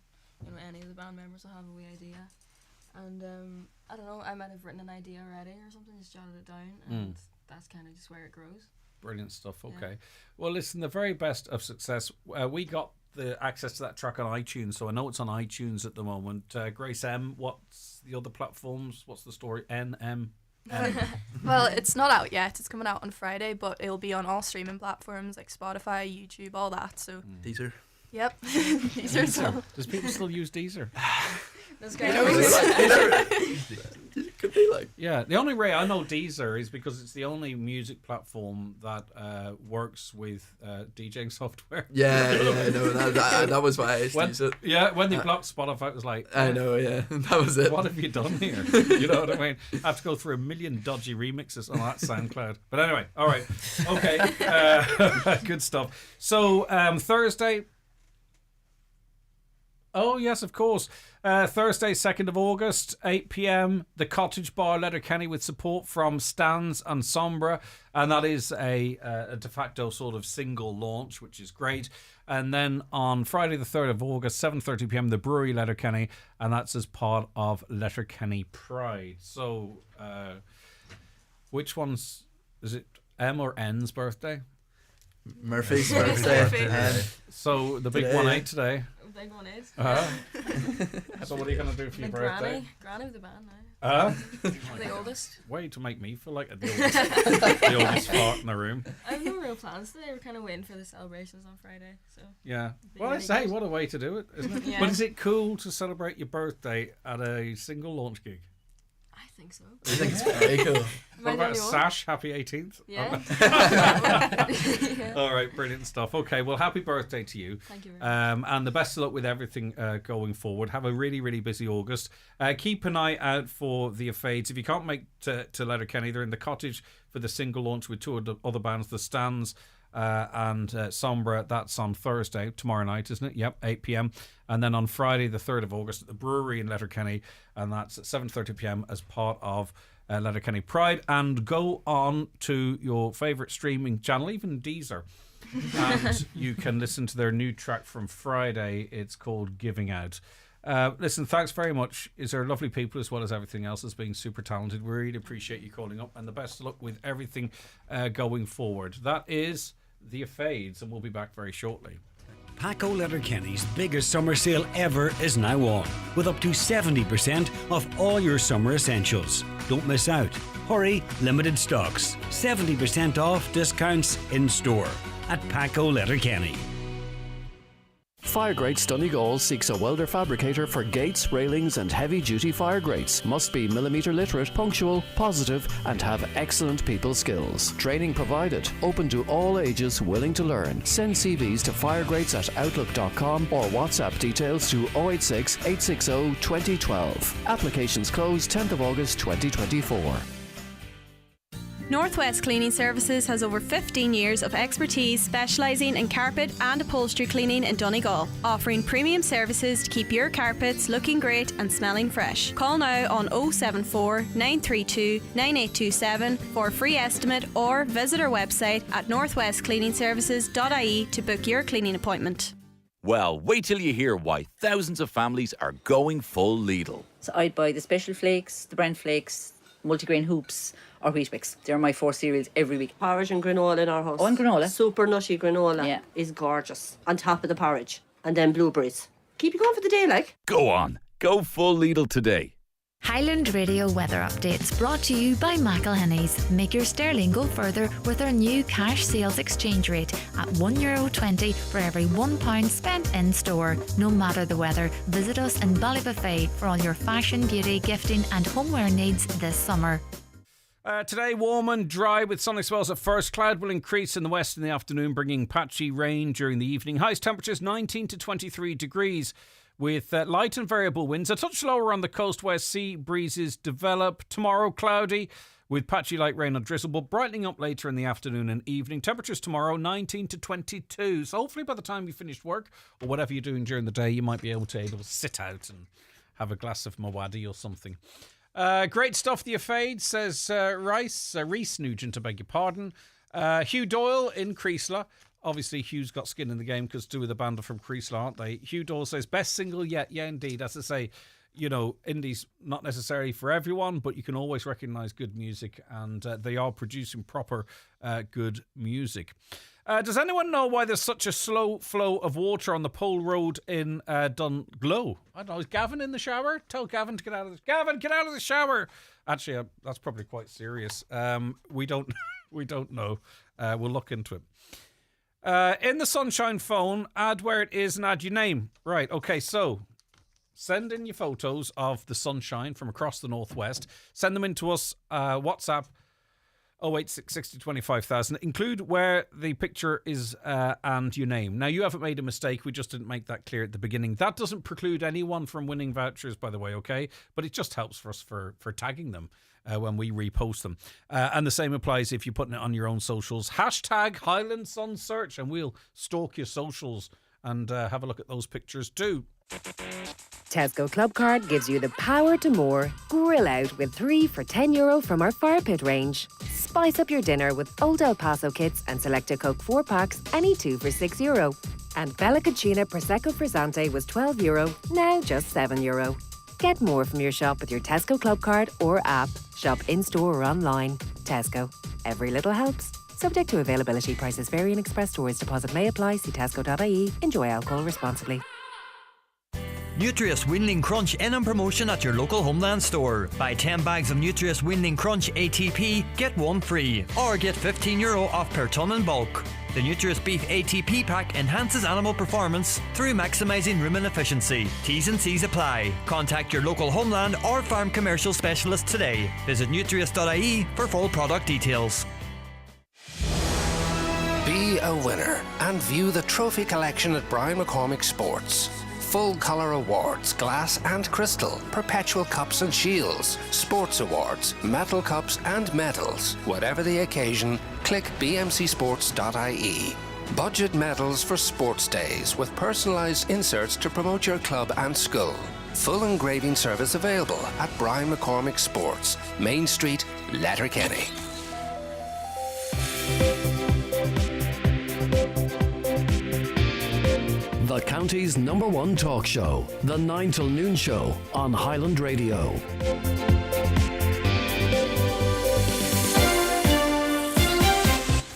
you know, any of the band members will have a wee idea, and I don't know, I might have written an idea already or something, just jotted it down, and that's kind of just where it grows. Brilliant stuff. Okay, well, listen, the very best of success. We got the access to that track on iTunes, so I know it's on iTunes at the moment. Grace M, what's the other platforms? What's the story? M. Well, it's not out yet. It's coming out on Friday, but it'll be on all streaming platforms like Spotify, YouTube, all that. So Deezer. Yep. Deezer as well. Does people still use Deezer? Those You guys know, could be like, yeah, the only way I know Deezer is because it's the only music platform that works with DJing software. Yeah, I know that was why I used to use it. Yeah, when they blocked Spotify, it was like, I know, yeah, that was it. What have you done here? You know what I mean? I have to go through a million dodgy remixes on that SoundCloud. But anyway, all right, okay, good stuff. So Thursday. Oh, yes, of course. Thursday, 2nd of August, 8 p.m, the Cottage Bar, Letterkenny, with support from Stans and Sombra. And that is a de facto sort of single launch, which is great. And then on Friday, the 3rd of August, 7:30 p.m, the Brewery, Letterkenny. And that's as part of Letterkenny Pride. So, which one's... Is it M or N's birthday? Murphy's birthday. So, the big 1-8 today. Big one is. So what are you going to do for your birthday? Granny of the band now. The oldest. Way to make me feel like the oldest fart in the room. I have no real plans today. We're kind of waiting for the celebrations on Friday. So yeah. Well, I say, what a way to do it, isn't it? Yeah. But is it cool to celebrate your birthday at a single launch gig? I think so. I think it's very cool. What about Sash? Happy 18th? Yeah. Yeah. All right, brilliant stuff. Okay, well, happy birthday to you. Thank you very much. And the best of luck with everything going forward. Have a really, really busy August. Keep an eye out for the Fades. If you can't make to Letterkenny, they're in the Cottage for the single launch with two other bands, The Stands and Sombra, that's on Thursday, tomorrow night, isn't it? Yep, 8 p.m. And then on Friday, the 3rd of August, at the brewery in Letterkenny, and that's at 7:30 p.m. as part of Letterkenny Pride. And go on to your favourite streaming channel, even Deezer, and you can listen to their new track from Friday. It's called Giving Out. Listen, thanks very much. They're lovely people as well as everything else, as being super talented. We really appreciate you calling up, and the best of luck with everything going forward. That is the Fades, and we'll be back very shortly. Paco Letterkenny's biggest summer sale ever is now on, with up to 70% off all your summer essentials. Don't miss out. Hurry, limited stocks. 70% off, discounts in store at Paco Letterkenny. Fire Grates Donegal seeks a welder fabricator for gates, railings and heavy-duty fire grates. Must be millimetre literate, punctual, positive and have excellent people skills. Training provided. Open to all ages willing to learn. Send CVs to firegrates@outlook.com or WhatsApp details to 086 860 2012. Applications closed 10th of August 2024. Northwest Cleaning Services has over 15 years of expertise specialising in carpet and upholstery cleaning in Donegal, offering premium services to keep your carpets looking great and smelling fresh. Call now on 074 932 9827 for a free estimate, or visit our website at northwestcleaningservices.ie to book your cleaning appointment. Well, wait till you hear why thousands of families are going full Lidl. So I'd buy the special flakes, the Brent flakes, multigrain hoops or Wheatbix. They're my 4 cereals every week. Porridge and granola in our house. Oh, and granola. Super nutty granola is gorgeous. On top of the porridge. And then blueberries. Keep you going for the day, like. Go on, go full Lidl today. Highland Radio weather updates brought to you by McElhenney's. Make your sterling go further with our new cash sales exchange rate at €1.20 for every £1 spent in store. No matter the weather, visit us in Ballybuffet for all your fashion, beauty, gifting and homeware needs this summer. Today, warm and dry with sunny spells at first. Cloud will increase in the west in the afternoon, bringing patchy rain during the evening. Highest temperatures 19 to 23 degrees. With light and variable winds. A touch lower on the coast where sea breezes develop. Tomorrow, cloudy with patchy light rain or drizzle, but brightening up later in the afternoon and evening. Temperatures tomorrow, 19 to 22. So hopefully by the time you finish work or whatever you're doing during the day, you might be able to sit out and have a glass of Mawadi or something. Great stuff, the Fade, says Reese Nugent, I beg your pardon. Hugh Doyle in Creasler. Obviously, Hugh's got skin in the game because two of the band are from Creasler, aren't they? Hugh Doyle says, best single yet. Yeah, indeed. As I say, you know, indie's not necessarily for everyone, but you can always recognise good music, and they are producing proper good music. Does anyone know why there's such a slow flow of water on the Pole Road in Dunglow? I don't know. Is Gavin in the shower? Tell Gavin to get out of the... Gavin, get out of the shower! Actually, that's probably quite serious. We don't know. We'll look into it. In the Sunshine phone, add where it is and add your name. Right, okay, so send in your photos of the sunshine from across the northwest. Send them in to us, WhatsApp 086 60 25,000. Include where the picture is and your name. Now, you haven't made a mistake. We just didn't make that clear at the beginning. That doesn't preclude anyone from winning vouchers, by the way, okay? But it just helps for us for tagging them when we repost them. And the same applies if you're putting it on your own socials. Hashtag Highland Sun Search, and we'll stalk your socials and have a look at those pictures too. Tesco Club Card gives you the power to more. Grill out with 3 for €10 from our fire pit range. Spice up your dinner with Old El Paso kits and select a Coke 4 packs, any 2 for €6. And Bella Cucina Prosecco Frizzante was €12, now just €7. Get more from your shop with your Tesco Club Card or app. Shop in-store or online. Tesco. Every little helps. Subject to availability. Prices vary in express stores. Deposit may apply. See tesco.ie. Enjoy alcohol responsibly. Nutrius Winling Crunch in on promotion at your local Homeland store. Buy 10 bags of Nutrius Winling Crunch ATP, get 1 free. Or get €15 off per tonne in bulk. The Nutrius Beef ATP pack enhances animal performance through maximising rumen efficiency. T's and C's apply. Contact your local Homeland or farm commercial specialist today. Visit nutrius.ie for full product details. Be a winner and view the trophy collection at Brian McCormick Sports. full colour awards, glass and crystal, perpetual cups and shields, sports awards, metal cups and medals. Whatever the occasion, click bmcsports.ie. Budget medals for sports days with personalised inserts to promote your club and school. Full engraving service available at Brian McCormick Sports, Main Street, Letterkenny. The county's #1 talk show, The 9 till Noon Show on Highland Radio.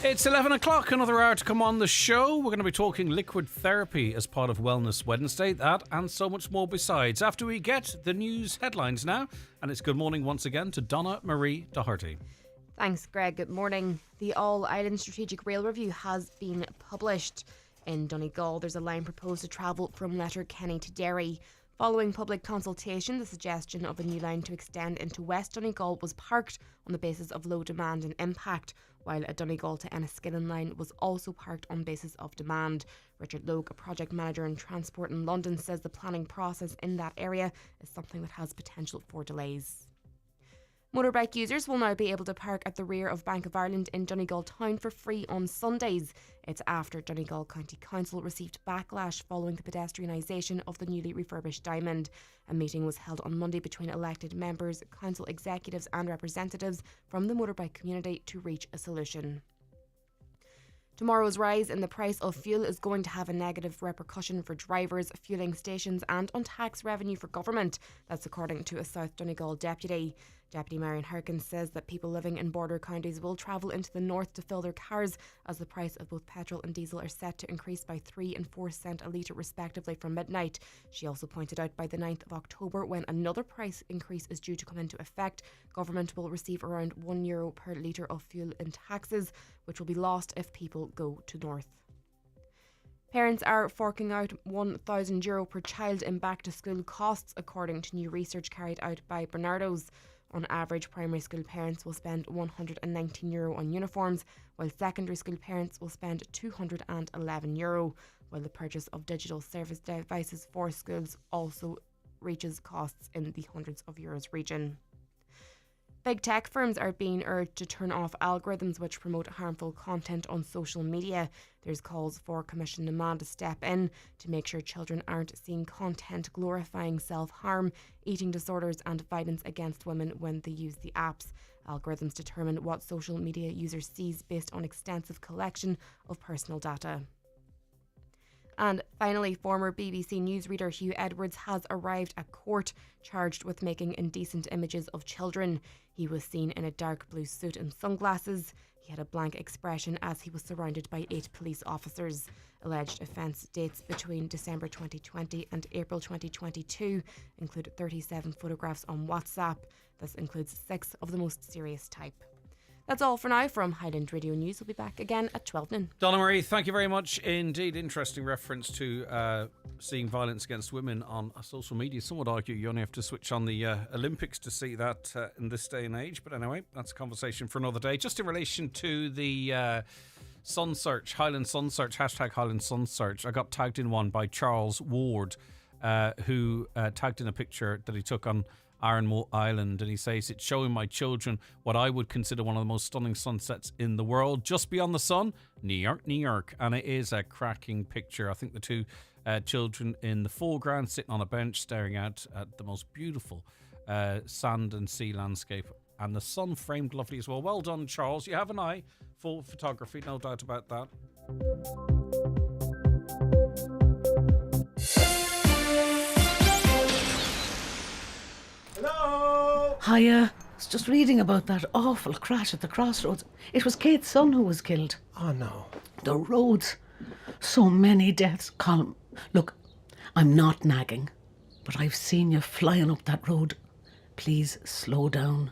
It's 11 o'clock, another hour to come on the show. We're going to be talking liquid therapy as part of Wellness Wednesday, that and so much more besides. After we get the news headlines now, and it's good morning once again to Donna Marie Doherty. Thanks, Greg. Good morning. The All-Ireland Strategic Rail Review has been published. In Donegal, there's a line proposed to travel from Letterkenny to Derry. Following public consultation, the suggestion of a new line to extend into West Donegal was parked on the basis of low demand and impact, while a Donegal to Enniskillen line was also parked on basis of demand. Richard Logue, a project manager in transport in London, says the planning process in that area is something that has potential for delays. Motorbike users will now be able to park at the rear of Bank of Ireland in Donegal town for free on Sundays. It's after Donegal County Council received backlash following the pedestrianisation of the newly refurbished Diamond. A meeting was held on Monday between elected members, council executives and representatives from the motorbike community to reach a solution. Tomorrow's rise in the price of fuel is going to have a negative repercussion for drivers, fuelling stations and on tax revenue for government. That's according to a South Donegal deputy. Deputy Marion Harkin says that people living in border counties will travel into the north to fill their cars as the price of both petrol and diesel are set to increase by 3 and 4 cents a litre respectively from midnight. She also pointed out by the 9th of October, when another price increase is due to come into effect, government will receive around €1 per litre of fuel in taxes, which will be lost if people go to north. Parents are forking out €1,000 per child in back-to-school costs, according to new research carried out by Bernardo's. On average, primary school parents will spend €119 on uniforms, while secondary school parents will spend €211, while the purchase of digital service devices for schools also reaches costs in the hundreds of euros region. Big tech firms are being urged to turn off algorithms which promote harmful content on social media. There's calls for Commission demand to step in to make sure children aren't seeing content glorifying self-harm, eating disorders and violence against women when they use the apps. Algorithms determine what social media users sees based on extensive collection of personal data. And finally, former BBC newsreader Hugh Edwards has arrived at court, charged with making indecent images of children. He was seen in a dark blue suit and sunglasses. He had a blank expression as he was surrounded by 8 police officers. Alleged offence dates between December 2020 and April 2022, include 37 photographs on WhatsApp. This includes 6 of the most serious type. That's all for now from Highland Radio News. We'll be back again at 12 noon. Donna Marie, thank you very much indeed. Interesting reference to seeing violence against women on social media. Some would argue you only have to switch on the Olympics to see that in this day and age. But anyway, that's a conversation for another day. Just in relation to the Sun Search, Highland Sun Search, hashtag Highland Sun Search. I got tagged in one by Charles Ward, who tagged in a picture that he took on Ironmoe Island, and he says it's showing my children what I would consider one of the most stunning sunsets in the world, just beyond the sun, New York, New York. And it is a cracking picture. I think the 2 children in the foreground sitting on a bench staring out at the most beautiful sand and sea landscape, and the sun framed lovely as well. Well done, Charles. You have an eye for photography, no doubt about that. Hello? Hiya. I was just reading about that awful crash at the crossroads. It was Kate's son who was killed. Oh, no. The roads. So many deaths. Colm, look, I'm not nagging, but I've seen you flying up that road. Please slow down.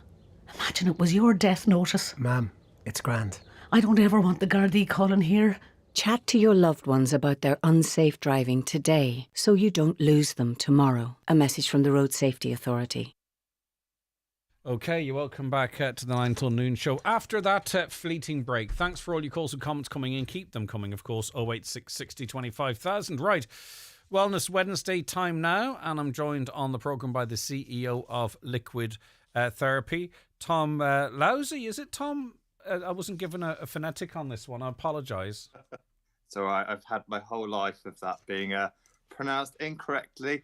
Imagine it was your death notice. Ma'am, it's grand. I don't ever want the Gardaí calling here. Chat to your loved ones about their unsafe driving today so you don't lose them tomorrow. A message from the Road Safety Authority. Okay, you're welcome back to the 9 till noon show. After that fleeting break, thanks for all your calls and comments coming in. Keep them coming, of course. 086 60 25,000. Right, Wellness Wednesday time now, and I'm joined on the programme by the CEO of Liquid Therapy, Tom Lousy. Is it Tom? I wasn't given a phonetic on this one. I apologise. So I've had my whole life of that being pronounced incorrectly.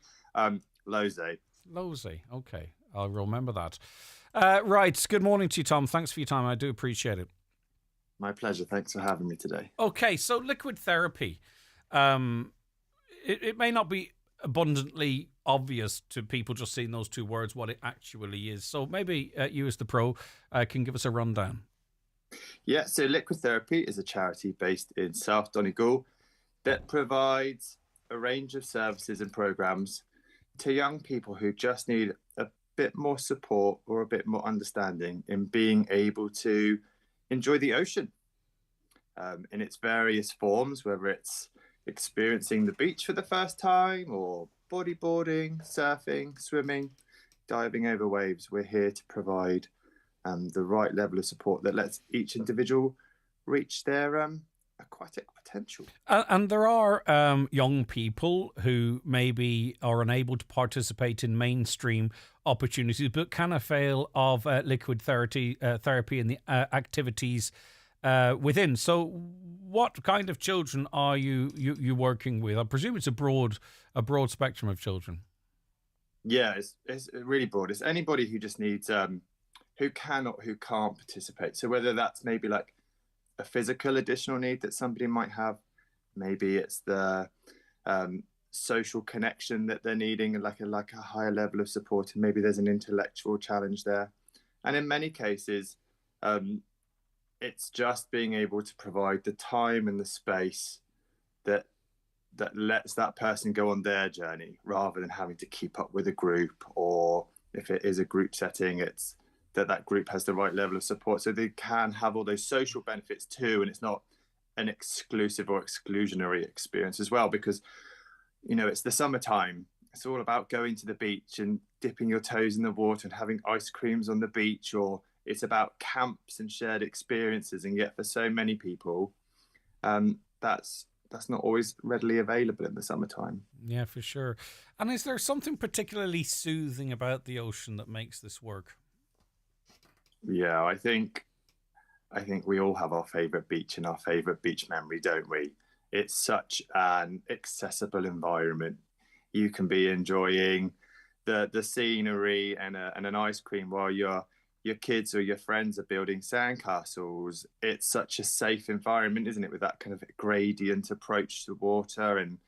Lousy. Lousy. Okay, I'll remember that. Right. Good morning to you, Tom. Thanks for your time. I do appreciate it. My pleasure. Thanks for having me today. Okay, so Liquid Therapy. It may not be abundantly obvious to people just seeing those two words what it actually is. So maybe you as the pro can give us a rundown. Yeah, so Liquid Therapy is a charity based in South Donegal that provides a range of services and programs to young people who just need a bit more support or a bit more understanding in being able to enjoy the ocean in its various forms, whether it's experiencing the beach for the first time or bodyboarding, surfing, swimming, diving over waves. We're here to provide the right level of support that lets each individual reach their aquatic potential. And there are young people who maybe are unable to participate in mainstream opportunities, but can avail of liquid therapy and the activities within. So what kind of children are you working with? I presume it's a broad spectrum of children. Yeah, it's really broad. It's anybody who just needs who can't participate. So whether that's maybe like a physical additional need that somebody might have, maybe it's the social connection that they're needing, like a higher level of support, and maybe there's an intellectual challenge there. And in many cases, it's just being able to provide the time and the space that lets that person go on their journey rather than having to keep up with a group, or if it is a group setting, it's that group has the right level of support so they can have all those social benefits too, and it's not an exclusive or exclusionary experience as well, because it's the summertime. It's all about going to the beach and dipping your toes in the water and having ice creams on the beach, or it's about camps and shared experiences. And yet for so many people, that's not always readily available in the summertime. Yeah, for sure. And is there something particularly soothing about the ocean that makes this work? Yeah, I think we all have our favourite beach and our favourite beach memory, don't we? It's such an accessible environment. You can be enjoying the scenery and an ice cream while your kids or your friends are building sandcastles. It's such a safe environment, isn't it, with that kind of gradient approach to water and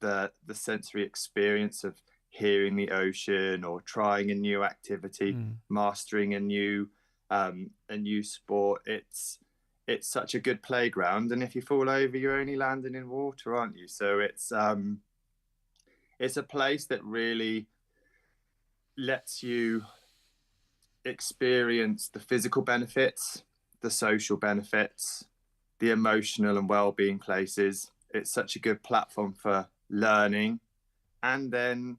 the sensory experience of hearing the ocean or trying a new activity, mastering a new sport. It's such a good playground, and if you fall over, you're only landing in water, aren't you? So it's a place that really lets you experience the physical benefits, the social benefits, the emotional and well-being places. It's such a good platform for learning, and then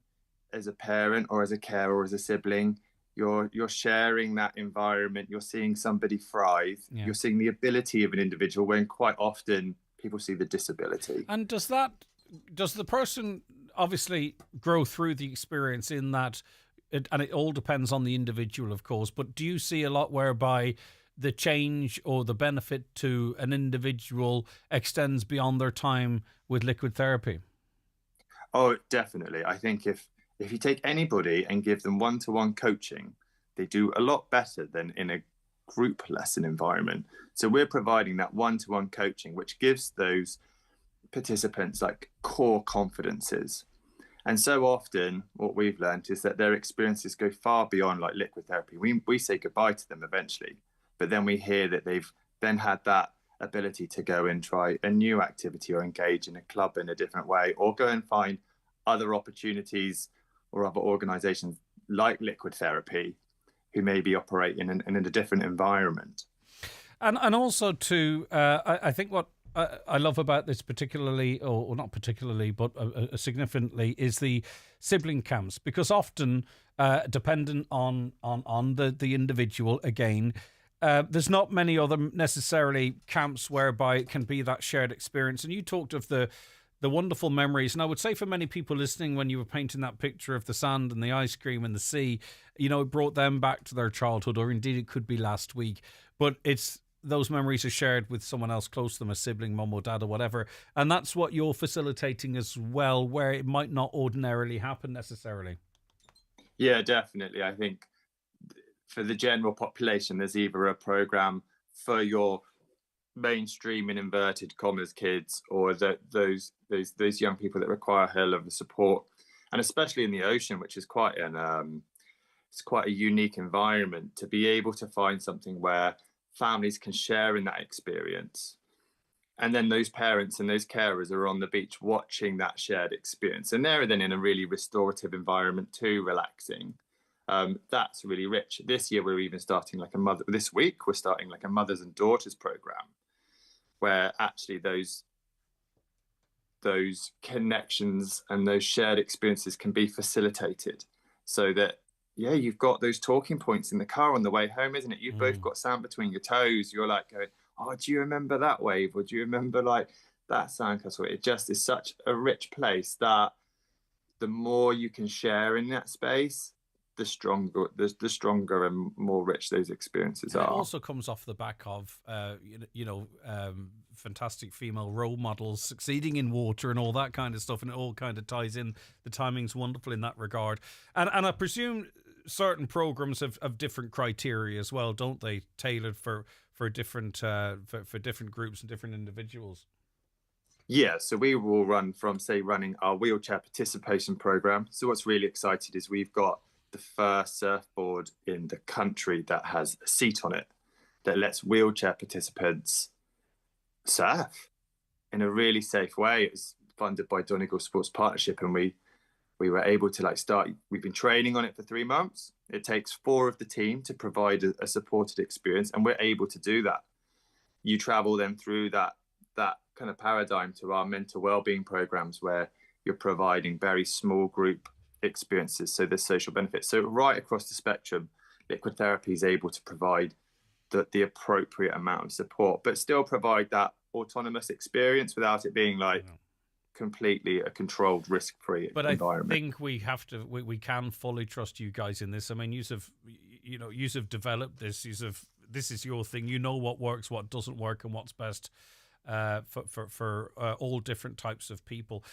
as a parent or as a carer or as a sibling, you're sharing that environment. You're seeing somebody thrive. Yeah. You're seeing the ability of an individual when quite often people see the disability. And does the person obviously grow through the experience in that? And it all depends on the individual, of course. But do you see a lot whereby the change or the benefit to an individual extends beyond their time with liquid therapy? Oh, definitely. I think if you take anybody and give them one-to-one coaching, they do a lot better than in a group lesson environment. So we're providing that one-to-one coaching, which gives those participants like core confidences. And so often what we've learned is that their experiences go far beyond like liquid therapy. We say goodbye to them eventually, but then we hear that they've then had that ability to go and try a new activity or engage in a club in a different way, or go and find other opportunities or other organizations like liquid therapy who maybe operate in a different environment. And also to, I think what I love about this particularly, or not particularly, but significantly, is the sibling camps, because often, dependent on the individual, again, there's not many other necessarily camps whereby it can be that shared experience. And you talked of the the wonderful memories. And I would say for many people listening, when you were painting that picture of the sand and the ice cream and the sea, you know, it brought them back to their childhood, or indeed it could be last week. But it's those memories are shared with someone else close to them, a sibling, mum or dad or whatever. And that's what you're facilitating as well, where it might not ordinarily happen necessarily. Yeah, definitely. I think for the general population, there's either a program for your mainstream in inverted commas kids, or those young people that require a hell of a support, and especially in the ocean, which is quite it's quite a unique environment, to be able to find something where families can share in that experience, and then those parents and those carers are on the beach watching that shared experience, and they're then in a really restorative environment too, relaxing. That's really rich. This year we're even starting this week we're starting like a mothers and daughters program, where actually those connections and those shared experiences can be facilitated, so that you've got those talking points in the car on the way home, isn't it? You've both got sand between your toes. You're like going, oh, do you remember that wave, or do you remember like that sandcastle? It just is such a rich place that the more you can share in that space, the stronger and more rich those experiences are. It also comes off the back of fantastic female role models succeeding in water and all that kind of stuff, and it all kind of ties in. The timing's wonderful in that regard, and I presume certain programs have different criteria as well, don't they? Tailored for different for different groups and different individuals. Yeah, so we will run from, say, running our wheelchair participation program. So what's really exciting is we've got the first surfboard in the country that has a seat on it that lets wheelchair participants surf in a really safe way. It was funded by Donegal Sports Partnership, and we were able to start. We've been training on it for 3 months. It takes 4 of the team to provide a supported experience, and we're able to do that. You travel them through that kind of paradigm to our mental wellbeing programs, where you're providing very small group experiences, so there's social benefits. So right across the spectrum, liquid therapy is able to provide the appropriate amount of support, but still provide that autonomous experience without it being completely a controlled, risk-free environment. I think we can fully trust you guys in this. I mean, you've developed this. This is your thing. You know what works, what doesn't work, and what's best for all different types of people,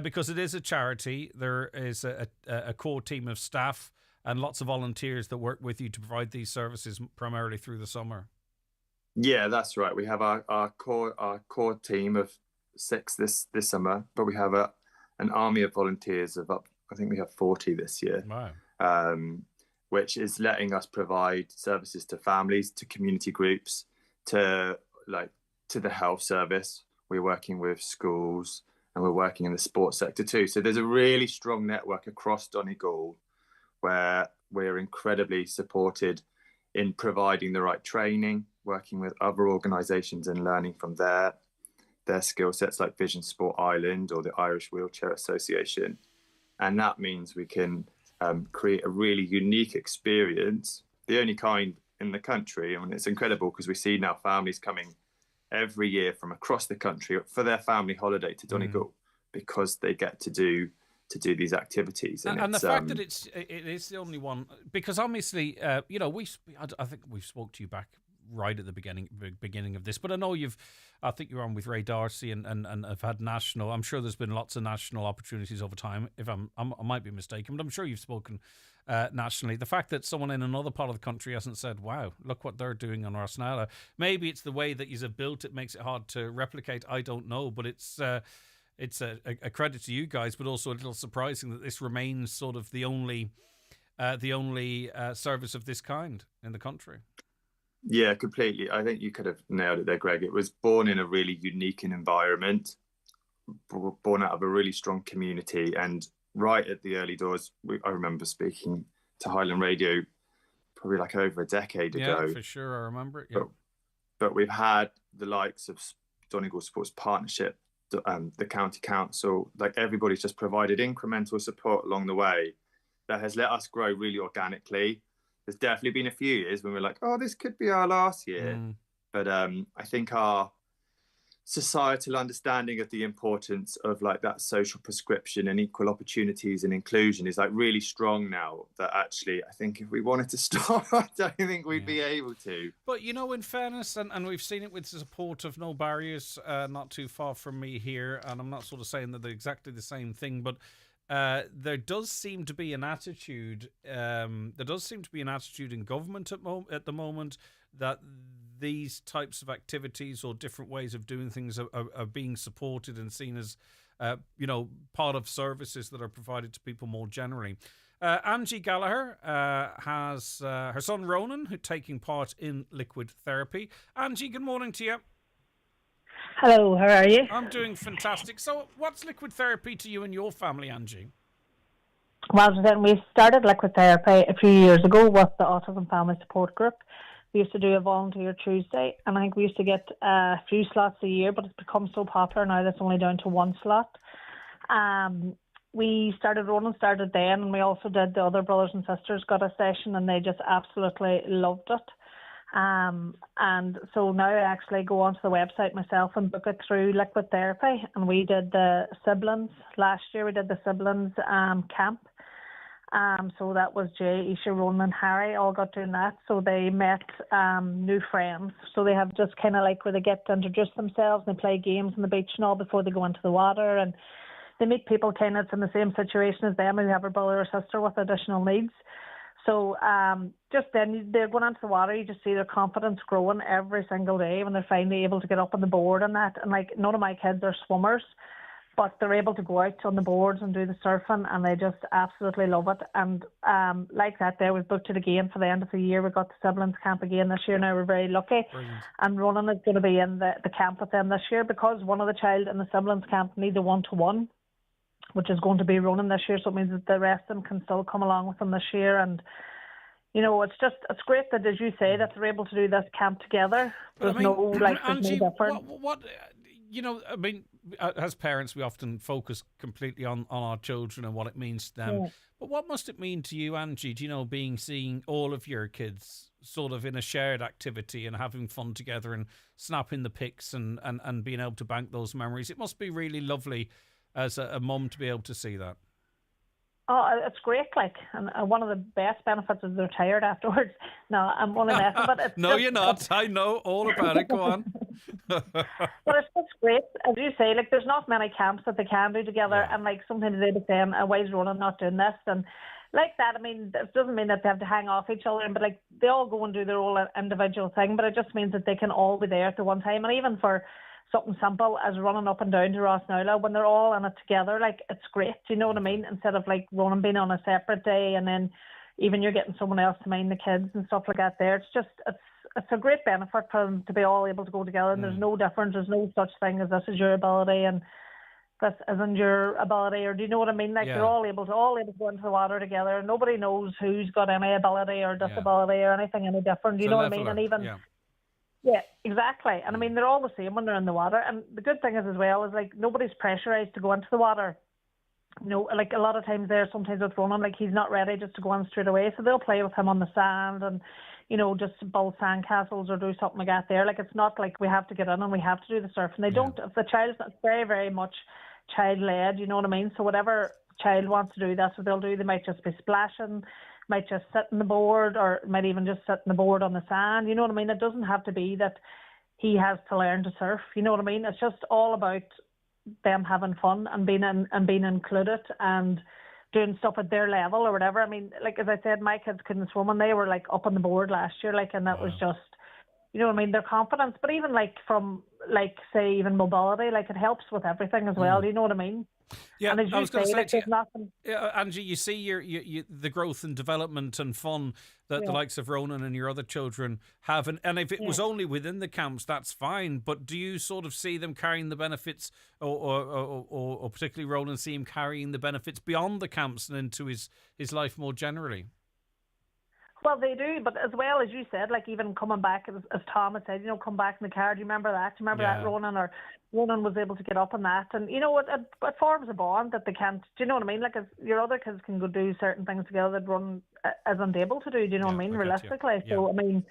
because it is a charity. There is a core team of staff and lots of volunteers that work with you to provide these services primarily through the summer. Yeah, that's right. We have our core team of 6 this summer, but we have an army of volunteers of I think we have 40 this year. Wow. Which is letting us provide services to families, to community groups, to the health service. We're working with schools, and we're working in the sports sector too. So there's a really strong network across Donegal where we're incredibly supported in providing the right training, working with other organisations and learning from their skill sets, like Vision Sport Ireland or the Irish Wheelchair Association. And that means we can create a really unique experience, the only kind in the country. I mean, it's incredible because we see now families coming every year from across the country for their family holiday to Donegal because they get to do these activities. And the fact that it is the only one, because obviously, I think we spoke to you back right at the beginning of this, but I think you're on with Ray Darcy and have had national. I'm sure there's been lots of national opportunities over time. If I might be mistaken, but I'm sure you've spoken nationally. The fact that someone in another part of the country hasn't said, "Wow, look what they're doing on Rosnala." Maybe it's the way that you have built it makes it hard to replicate. I don't know, but it's a credit to you guys, but also a little surprising that this remains sort of the only service of this kind in the country. Yeah, completely. I think you could have nailed it there, Greg. It was born in a really unique environment, born out of a really strong community. And right at the early doors, I remember speaking to Highland Radio probably over a decade ago. Yeah, for sure. I remember it. Yeah. But we've had the likes of Donegal Sports Partnership, the County Council, everybody's just provided incremental support along the way that has let us grow really organically. There's definitely been a few years when we're like, oh, this could be our last year. But I think our societal understanding of the importance of like that social prescription and equal opportunities and inclusion is like really strong now, that actually I think if we wanted to stop, I don't think we'd be able to. But you know, in fairness, and we've seen it with the support of No Barriers, not too far from me here, and I'm not sort of saying that they're exactly the same thing, but there does seem to be an attitude. There does seem to be an attitude in government at the moment that these types of activities or different ways of doing things are being supported and seen as, part of services that are provided to people more generally. Angie Gallagher has her son Ronan, who's taking part in liquid therapy. Angie, good morning to you. Hello, how are you? I'm doing fantastic. So what's liquid therapy to you and your family, Angie? Well, then we started liquid therapy a few years ago with the Autism Family Support Group. We used to do a volunteer Tuesday, and I think we used to get a few slots a year, but it's become so popular now that's only down to one slot. Ronan started then, and we also did, the other brothers and sisters got a session, and they just absolutely loved it. And so now I actually go onto the website myself and book it through liquid therapy, and we did the siblings last year. We did the siblings camp. So that was Jay, Isha, Ronan and Harry all got doing that. So they met new friends. So they have just kind of like where they get to introduce themselves and they play games on the beach and all before they go into the water. And they meet people kind of in the same situation as them who have a brother or sister with additional needs. So just then they're going into the water, you just see their confidence growing every single day when they're finally able to get up on the board and that. And like, none of my kids are swimmers, but they're able to go out on the boards and do the surfing, and they just absolutely love it. And like that there, we've booked it again for the end of the year. We got the siblings camp again this year. Now we're very lucky. Brilliant. And Ronan is going to be in the camp with them this year, because one of the child in the siblings camp needs a one-to-one, which is going to be Ronan this year. So it means that the rest of them can still come along with them this year. And it's great that, as you say, that they're able to do this camp together. There's no Angie, difference. As parents, we often focus completely on our children and what it means to them. Yeah. But what must it mean to you, Angie, seeing all of your kids sort of in a shared activity and having fun together and snapping the pics and being able to bank those memories? It must be really lovely as a mum to be able to see that. Oh, it's great, and one of the best benefits is they're tired afterwards. No, I'm only messing, but it's No, you're not. I know all about it. Go on. But it's just great, as you say. Like, there's not many camps that they can do together, and like sometimes they'd be saying, "Why is Ronan not doing this?" And like that. I mean, it doesn't mean that they have to hang off each other, but like they all go and do their own individual thing. But it just means that they can all be there at the one time, and even for something simple as running up and down to Rossnowla, when they're all in it together, like, it's great, you know what I mean? Instead of like Ronan being on a separate day and then even you're getting someone else to mind the kids and stuff like that there. It's a great benefit for them to be all able to go together, and there's no difference, there's no such thing as this is your ability and this isn't your ability, or do you know what I mean? Like, they're all able to go into the water together, and nobody knows who's got any ability or disability or anything any different, do you know what I mean? And even yeah, exactly. And I mean, they're all the same when they're in the water. And the good thing is as well is like nobody's pressurized to go into the water. You know, like a lot of times sometimes with Ronan, like he's not ready just to go in straight away. So they'll play with him on the sand and, just build sand castles or do something like that there. Like, it's not like we have to get in and we have to do the surf. And they don't, if the child's not very, very much child-led, you know what I mean? So whatever child wants to do, that's what they'll do. They might just be splashing, might just sit on the board, or might even just sit on the board on the sand, you know what I mean? It doesn't have to be that he has to learn to surf, you know what I mean? It's just all about them having fun and being included and doing stuff at their level or whatever. I mean, like, as I said, my kids couldn't swim and they were like up on the board last year, like, and that was just, you know what I mean, their confidence. But even like from, like, say, even mobility, like, it helps with everything as well, you know what I mean? Yeah, and as I was going to say, there's nothing. Angie, you see your the growth and development and fun that the likes of Ronan and your other children have, and if it was only within the camps, that's fine. But do you sort of see them carrying the benefits, or particularly Ronan, see him carrying the benefits beyond the camps and into his life more generally? Well, they do, but as well, as you said, like, even coming back, as Tom had said, come back in the car. Do you remember that? Do you remember that, Ronan? Or Ronan was able to get up on that. And, it forms a bond that they can't, do you know what I mean? Like, your other kids can go do certain things together that Ronan isn't able to do, do you know what I mean, realistically? So, I mean,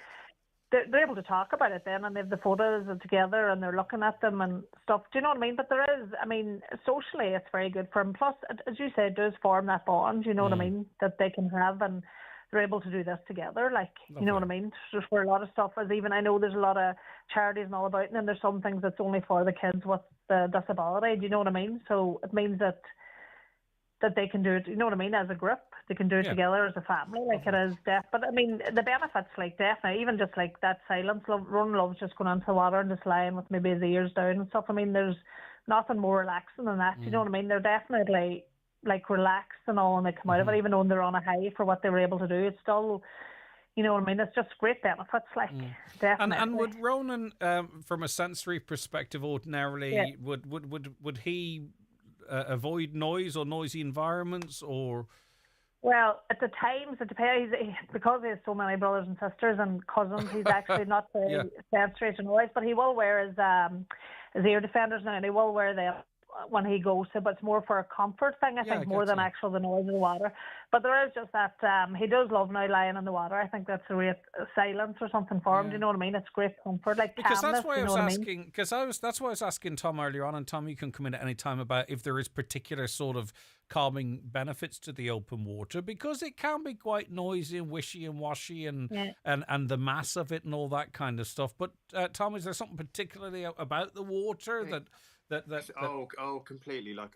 they're able to talk about it then, and they have the photos together, and they're looking at them and stuff. Do you know what I mean? But there is, I mean, socially, it's very good for them. Plus, as you say, it does form that bond. You know what I mean? That they can have, and they're able to do this together. Like, you know what I mean? Just for a lot of stuff, as even I know there's a lot of charities and all about, it, and then there's some things that's only for the kids with the disability. Do you know what I mean? So it means that they can do it, you know what I mean, as a group. They can do it together as a family, like it is but I mean, the benefits, like, definitely, even just like that silence, Ron loves just going into the water and just lying with maybe his ears down and stuff. I mean, there's nothing more relaxing than that, you know what I mean? They're definitely, like, relaxed and all when they come out of it, even though they're on a high for what they were able to do. It's still, you know what I mean, it's just great benefits, like, definitely. And would Ronan, from a sensory perspective, ordinarily, would he avoid noise or noisy environments, or? Well, at the times, it depends. Because he has so many brothers and sisters and cousins, he's actually not very sensory to noise, but he will wear his ear defenders now, and he will wear them when he goes to, but it's more for a comfort thing, I think, more than actual the noise of the water. But there is just that, he does love now lying in the water. I think that's a great silence or something for him. Do you know what I mean? It's great comfort, like because calmness, that's why I was asking. Because that's why I was asking Tom earlier on, and Tom, you can come in at any time, about if there is particular sort of calming benefits to the open water, because it can be quite noisy and wishy and washy, and the mass of it and all that kind of stuff. But Tom, is there something particularly about the water that completely. Like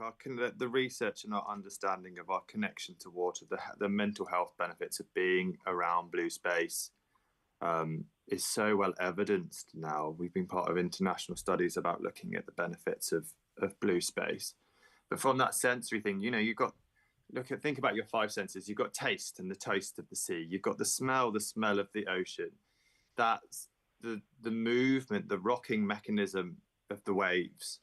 the research and our understanding of our connection to water, the mental health benefits of being around blue space, is so well evidenced now. We've been part of international studies about looking at the benefits of blue space. But from that sensory thing, you know, think about your five senses. You've got taste and the taste of the sea. You've got the smell of the ocean. That's the movement, the rocking mechanism of the waves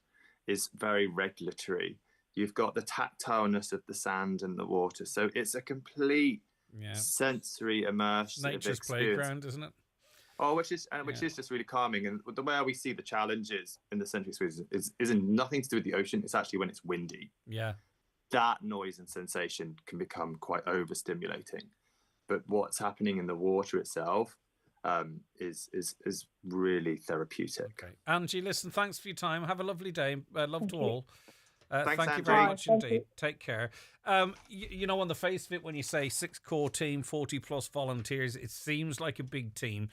is very regulatory. You've got the tactileness of the sand and the water. So it's a complete sensory immersive nature's experience. Playground, isn't it? Oh, which is just really calming. And the way we see the challenges in the sensory experience isn't nothing to do with the ocean. It's actually when it's windy. Yeah. That noise and sensation can become quite overstimulating. But what's happening in the water itself is really therapeutic. Okay. Angie, listen, thanks for your time. Have a lovely day. Love to all. Thanks, thank you very much indeed. Take care. You know, on the face of it, when you say 6 core team, 40 plus volunteers, it seems like a big team,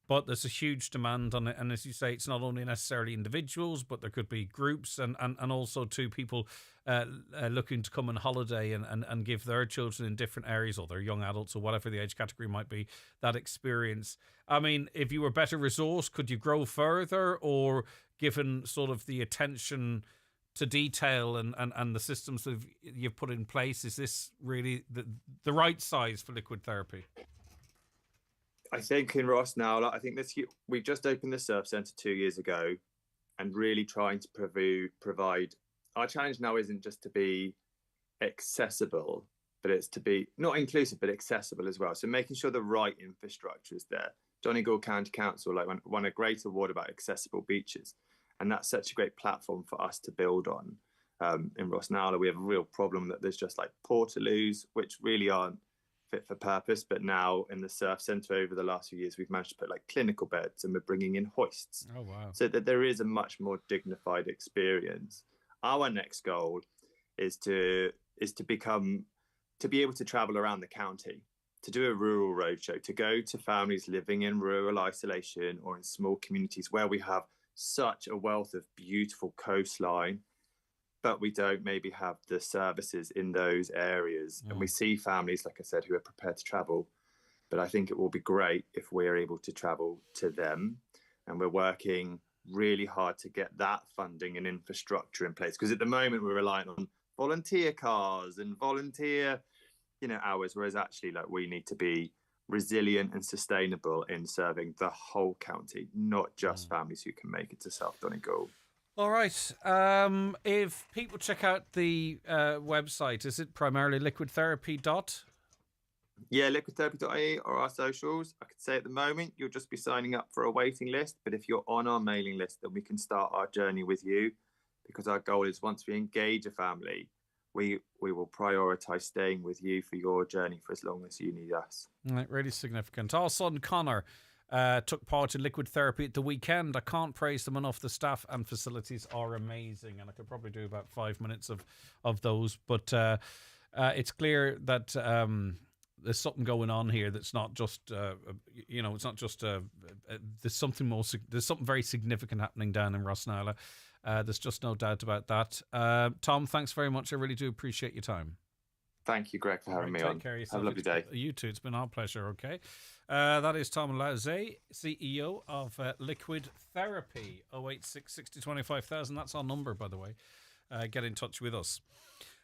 but there's a huge demand on it. And as you say, it's not only necessarily individuals, but there could be groups and also two people looking to come on holiday and give their children in different areas, or their young adults, or whatever the age category might be, that experience. I mean, if you were better resourced, could you grow further, or given sort of the attention to detail and the systems that you've put in place, is this really the right size for liquid therapy? I think in Ross now, I think we just opened the surf centre 2 years ago, and really trying to provide. Our challenge now isn't just to be accessible, but it's to be not inclusive, but accessible as well. So making sure the right infrastructure is there. Donegal County Council won a great award about accessible beaches, and that's such a great platform for us to build on. In Rossnala, we have a real problem that there's just like portaloos, which really aren't fit for purpose. But now in the surf centre over the last few years, we've managed to put like clinical beds, and we're bringing in hoists. Oh, wow. So that there is a much more dignified experience. Our next goal is to be able to travel around the county, to do a rural roadshow, to go to families living in rural isolation or in small communities where we have such a wealth of beautiful coastline, but we don't maybe have the services in those areas. And we see families, like I said, who are prepared to travel. But I think it will be great if we're able to travel to them. And we're working really hard to get that funding and infrastructure in place. Because at the moment, we're relying on volunteer cars and volunteer, hours, whereas actually, like, we need to be resilient and sustainable in serving the whole county, not just families who can make it to South Donegal. All right. If people check out the website, is it primarily liquidtherapy ? Yeah, liquidtherapy.ie or our socials. I could say at the moment, you'll just be signing up for a waiting list. But if you're on our mailing list, then we can start our journey with you, because our goal is once we engage a family, we will prioritise staying with you for your journey for as long as you need us. Right, really significant. Our son Connor took part in liquid therapy at the weekend. I can't praise them enough. The staff and facilities are amazing, and I could probably do about 5 minutes of those. But it's clear that there's something going on here that's not just, it's not just. There's something more. There's something very significant happening down in Rosnala. There's just no doubt about that. Tom, thanks very much. I really do appreciate your time. Thank you, Greg, for having me on. Have a lovely day. You too. It's been our pleasure, okay? That is Tom Lauzet, CEO of Liquid Therapy. 086 60 25,000. That's our number, by the way. Get in touch with us.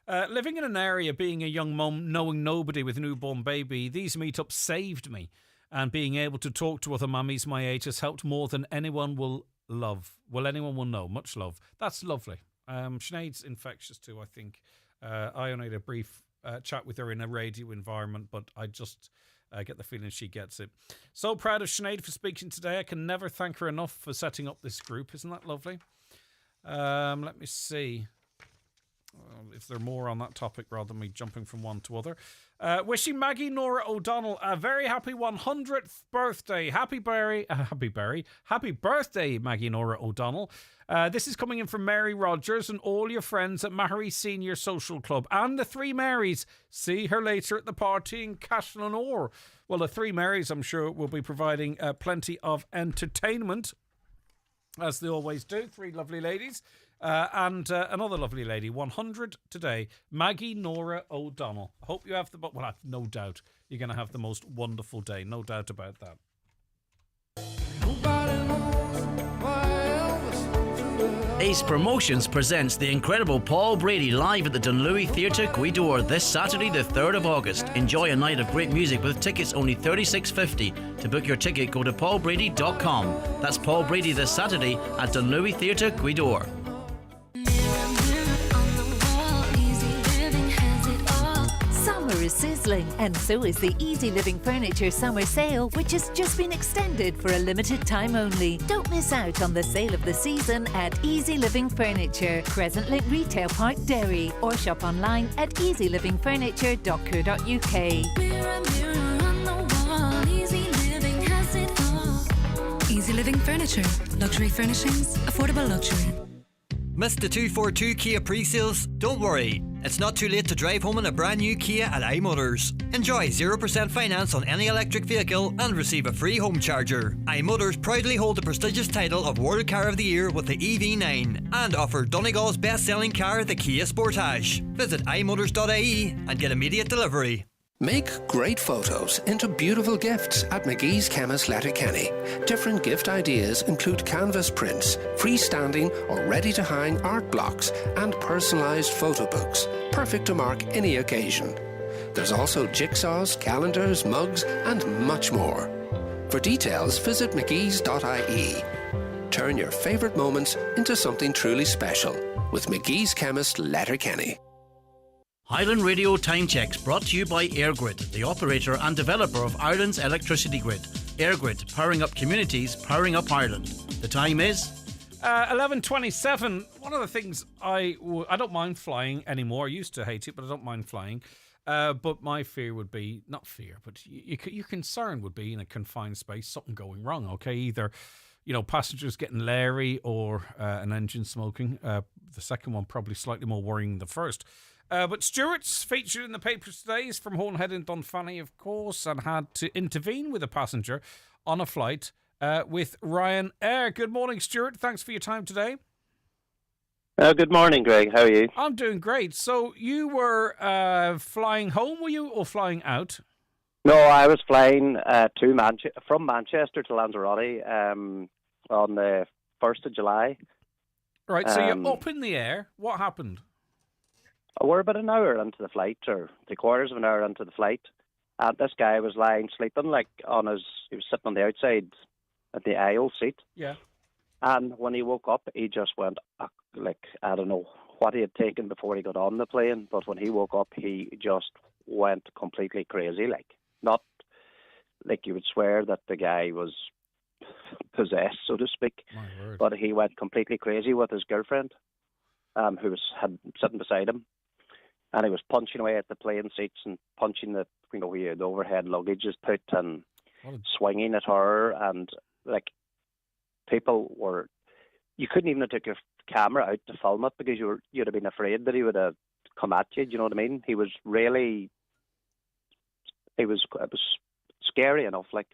Living in an area, being a young mum, knowing nobody with a newborn baby, these meetups saved me. And being able to talk to other mummies my age has helped more than anyone will love. Well, anyone will know. Much love. That's lovely. Sinead's infectious too, I think. I only had a brief chat with her in a radio environment, but I just get the feeling she gets it. So proud of Sinead for speaking today. I can never thank her enough for setting up this group. Isn't that lovely? Let me see if there are more on that topic rather than me jumping from one to other. Wishing Maggie Nora O'Donnell a very happy 100th birthday. Happy birthday, Maggie Nora O'Donnell. This is coming in from Mary Rogers and all your friends at Mahary Senior Social Club and the Three Marys. See her later at the party in Cashlanore. Well, the Three Marys, I'm sure, will be providing plenty of entertainment, as they always do. Three lovely ladies. And another lovely lady, 100 today, Maggie Nora O'Donnell. Hope you have well, I've no doubt you're going to have the most wonderful day. No doubt about that. Ace Promotions presents the incredible Paul Brady live at the Dunlewy Theatre, Gweedore, this Saturday the 3rd of August. Enjoy a night of great music with tickets only $36.50. To book your ticket, go to paulbrady.com. That's Paul Brady this Saturday at Dunlewy Theatre, Gweedore. Summer is sizzling, and so is the Easy Living Furniture Summer Sale, which has just been extended for a limited time only. Don't miss out on the sale of the season at Easy Living Furniture, Crescent Link Retail Park, Derry, or shop online at easylivingfurniture.co.uk. Mirror, mirror on the wall, Easy Living has it all. Easy Living Furniture, luxury furnishings, affordable luxury. Missed the 242 Kia pre-sales? Don't worry. It's not too late to drive home in a brand new Kia at iMotors. Enjoy 0% finance on any electric vehicle and receive a free home charger. iMotors proudly hold the prestigious title of World Car of the Year with the EV9 and offer Donegal's best-selling car, the Kia Sportage. Visit imotors.ie and get immediate delivery. Make great photos into beautiful gifts at McGee's Chemist Letterkenny. Different gift ideas include canvas prints, freestanding or ready-to-hang art blocks, and personalised photo books, perfect to mark any occasion. There's also jigsaws, calendars, mugs, and much more. For details, visit mcgees.ie. Turn your favourite moments into something truly special with McGee's Chemist Letterkenny. Highland Radio Time Checks brought to you by EirGrid, the operator and developer of Ireland's electricity grid. EirGrid, powering up communities, powering up Ireland. The time is 11:27. One of the things I don't mind flying anymore. I used to hate it, but I don't mind flying. But my fear would be, not fear, but your concern would be in a confined space, something going wrong. Okay, either passengers getting leery or an engine smoking. The second one probably slightly more worrying than the first. But Stuart's featured in the papers today. He's from Hornhead in Dunfanny, of course, and had to intervene with a passenger on a flight with Ryanair. Good morning, Stuart. Thanks for your time today. Good morning, Greg. How are you? I'm doing great. So you were flying home, were you, or flying out? No, I was flying from Manchester to Lanzarote on the 1st of July. Right, so you're up in the air. What happened? We're about an hour into the flight, or 3/4 of an hour into the flight. And this guy was lying sleeping, he was sitting on the outside at the aisle seat. Yeah. And when he woke up, he just went, I don't know what he had taken before he got on the plane, but when he woke up, he just went completely crazy. Not like you would swear that the guy was possessed, so to speak. My word. But he went completely crazy with his girlfriend, who had sitting beside him. And he was punching away at the plane seats and punching the overhead luggage is put, and swinging at her, and like people were. You couldn't even have took your camera out to film it because you'd have been afraid that he would have come at you. Do you know what I mean? It was scary enough. Like,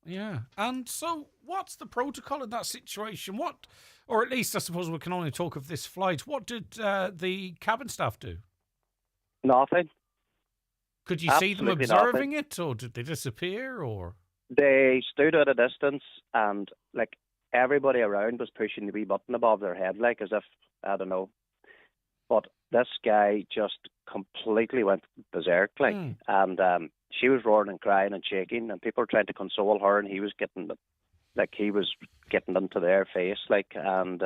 yeah. And so, what's the protocol in that situation? Or at least I suppose we can only talk of this flight. What did the cabin staff do? Nothing. Could you see them Absolutely observing nothing. it, or did they disappear, or? They stood at a distance, and like everybody around was pushing the wee button above their head, like as if, I don't know. But this guy just completely went berserk, like, and she was roaring and crying and shaking, and people were trying to console her, and he was getting into their face, like, and.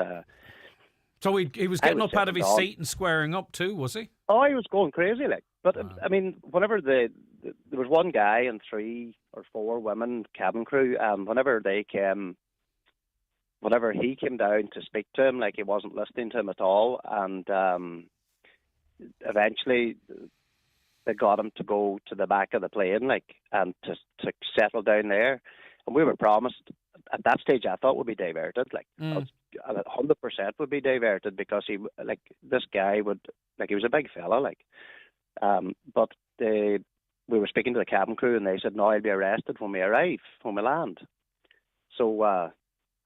So he was getting up out of his seat and squaring up too, was he? Oh, he was going crazy, like. But I mean, whenever there was one guy and 3 or 4 women cabin crew, whenever he came down to speak to him, like he wasn't listening to him at all, and eventually they got him to go to the back of the plane, like, and to settle down there. And we were promised at that stage. I thought would be diverted, like 100% would be diverted because this guy would, like, he was a big fella, like. But we were speaking to the cabin crew, and they said, "No, I'll be arrested when we land." So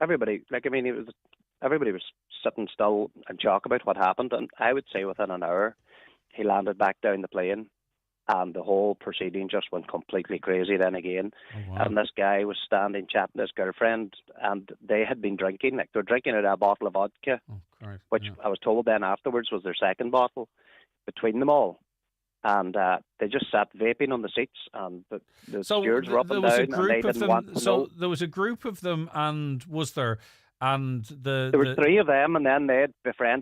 everybody was sitting still in shock about what happened, and I would say within an hour, he landed back down the plane, and the whole proceeding just went completely crazy then again. Oh, wow. And this guy was standing chatting to his girlfriend, and they had been drinking, like they were drinking out of a bottle of vodka, which I was told then afterwards was their second bottle between them all. And they just sat vaping on the seats, and the stewards were up and down, and they didn't want to know. There was a group of them, and was there? And there were 3 of them, and then they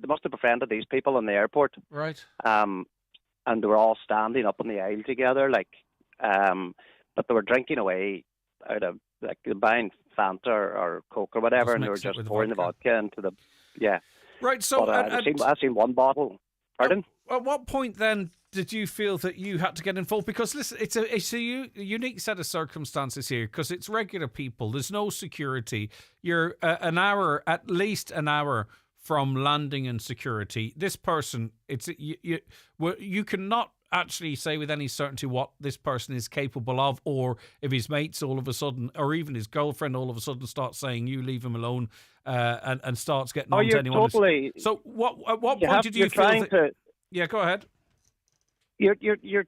must have befriended these people in the airport. Right. And they were all standing up in the aisle together, like, but they were drinking away out of, like, buying Fanta or Coke or whatever, and they were just pouring the vodka into the, yeah. Right, so... But, I've seen one bottle. Pardon? At what point then did you feel that you had to get involved? Because listen, it's a unique set of circumstances here, because it's regular people. There's no security. You're at least an hour from landing and security. This person, you cannot actually say with any certainty what this person is capable of, or if his mates all of a sudden, or even his girlfriend all of a sudden starts saying, "You leave him alone," and starts getting on to anyone. Totally. So at what point did you feel that? Yeah, go ahead. You're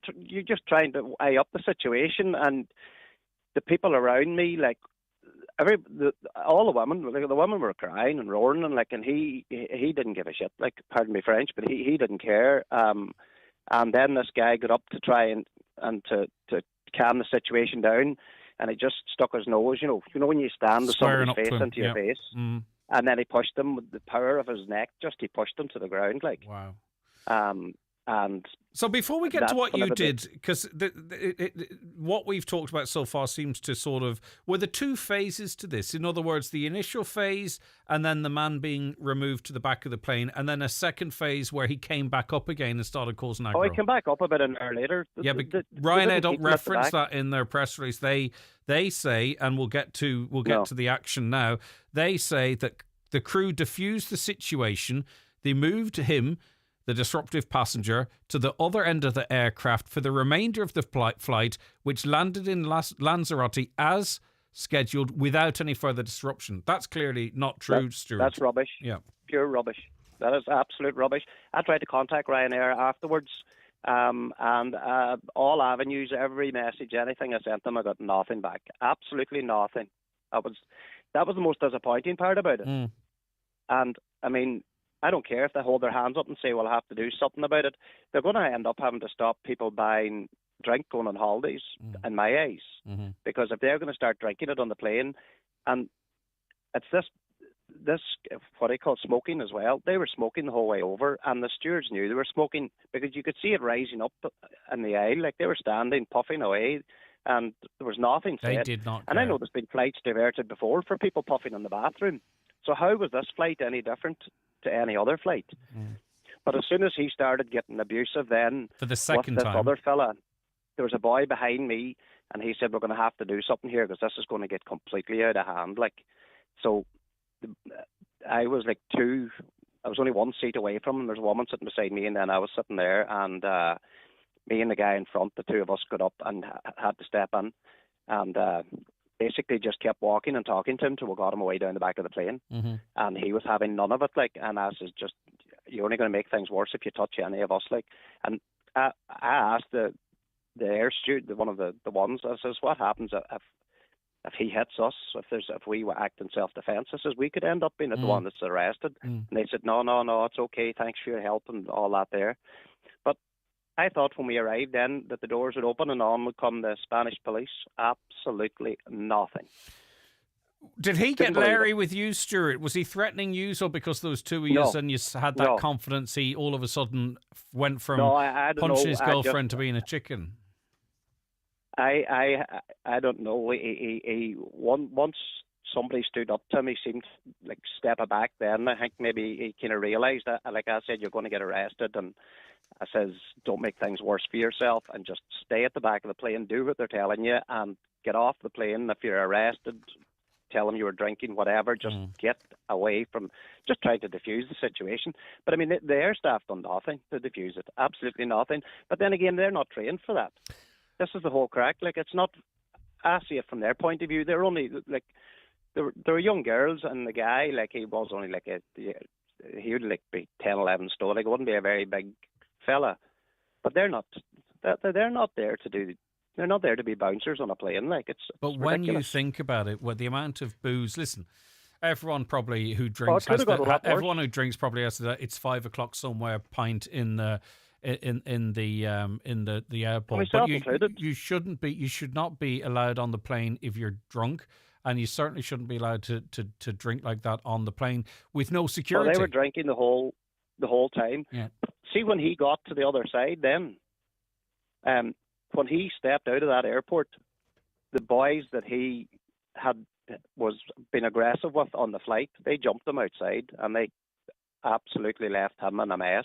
just trying to eye up the situation, and the people around me, like all the women, like, the women were crying and roaring, and he didn't give a shit. Like, pardon me French, but he didn't care. And then this guy got up to try and to calm the situation down, and he just stuck his nose. You know when you stand with somebody's face into your face, and then he pushed him with the power of his neck. He pushed him to the ground, like. Wow. And so before we get to what you did, because what we've talked about so far seems to sort of, were the 2 phases to this. In other words, the initial phase and then the man being removed to the back of the plane, and then a second phase where he came back up again and started causing aggro. Oh, he came back up about an hour later. Yeah, but Ryanair don't reference that in their press release. They say, and we'll get to the action now. They say that the crew diffused the situation. They moved him, the disruptive passenger, to the other end of the aircraft for the remainder of the flight, which landed in Lanzarote as scheduled without any further disruption. That's clearly not true, Stuart. That's rubbish. Yeah. Pure rubbish. That is absolute rubbish. I tried to contact Ryanair afterwards, and all avenues, every message, anything I sent them, I got nothing back. Absolutely nothing. That was the most disappointing part about it. And, I mean, I don't care if they hold their hands up and say, well, I have to do something about it. They're going to end up having to stop people buying drink going on holidays, in my eyes. Mm-hmm. Because if they're going to start drinking it on the plane, and it's this what I call smoking as well. They were smoking the whole way over, and the stewards knew they were smoking because you could see it rising up in the aisle. Like, they were standing, puffing away, and there was nothing said. They did not care. And I know there's been flights diverted before for people puffing in the bathroom. So how was this flight any different to any other flight? But as soon as he started getting abusive then, for the second with this time, other fella, there was a boy behind me, and he said, we're going to have to do something here because this is going to get completely out of hand. Like, so I was like I was only one seat away from him. There's a woman sitting beside me, and then I was sitting there, and me and the guy in front, the two of us got up and had to step in, and basically just kept walking and talking to him till we got him away down the back of the plane. Mm-hmm. And he was having none of it, like, and I says, just, you're only going to make things worse if you touch any of us, like. And I asked the air steward, one of the ones, I says, what happens if he hits us, if we act in self-defence? I says, we could end up being the one that's arrested. And they said, no, it's okay, thanks for your help and all that there. But I thought when we arrived then that the doors would open and on would come the Spanish police. Absolutely nothing. Did he get Larry with you, Stuart? Was he threatening you, so because there was two of you and you had that confidence, he all of a sudden went from punching his girlfriend to being a chicken? I don't know. Once somebody stood up to him, he seemed like step back. Then I think maybe he kind of realised that, like I said, you're going to get arrested, and I says, don't make things worse for yourself, and just stay at the back of the plane, do what they're telling you, and get off the plane. If you're arrested, tell them you were drinking, whatever. Just get away from. Just try to defuse the situation. But I mean, the air staff done nothing to defuse it. Absolutely nothing. But then again, they're not trained for that. This is the whole crack. Like, it's not. I see it from their point of view. They're only like they were young girls, and the guy, like, he was only like he would like be 10, 11 stone. Like, wouldn't be a very big fella. But they're not. They're not there to do. They're not there to be bouncers on a plane. Like, it's. But when ridiculous. you think about it, the amount of booze. Listen, everyone probably who drinks everyone who drinks probably has that. It's 5 o'clock somewhere. Pint in the airport. But you shouldn't be. You should not be allowed on the plane if you're drunk, and you certainly shouldn't be allowed to drink like that on the plane with no security. Well, they were drinking the whole time. Yeah. See, when he got to the other side, then, when he stepped out of that airport, the boys that he was being aggressive with on the flight, they jumped him outside and they absolutely left him in a mess.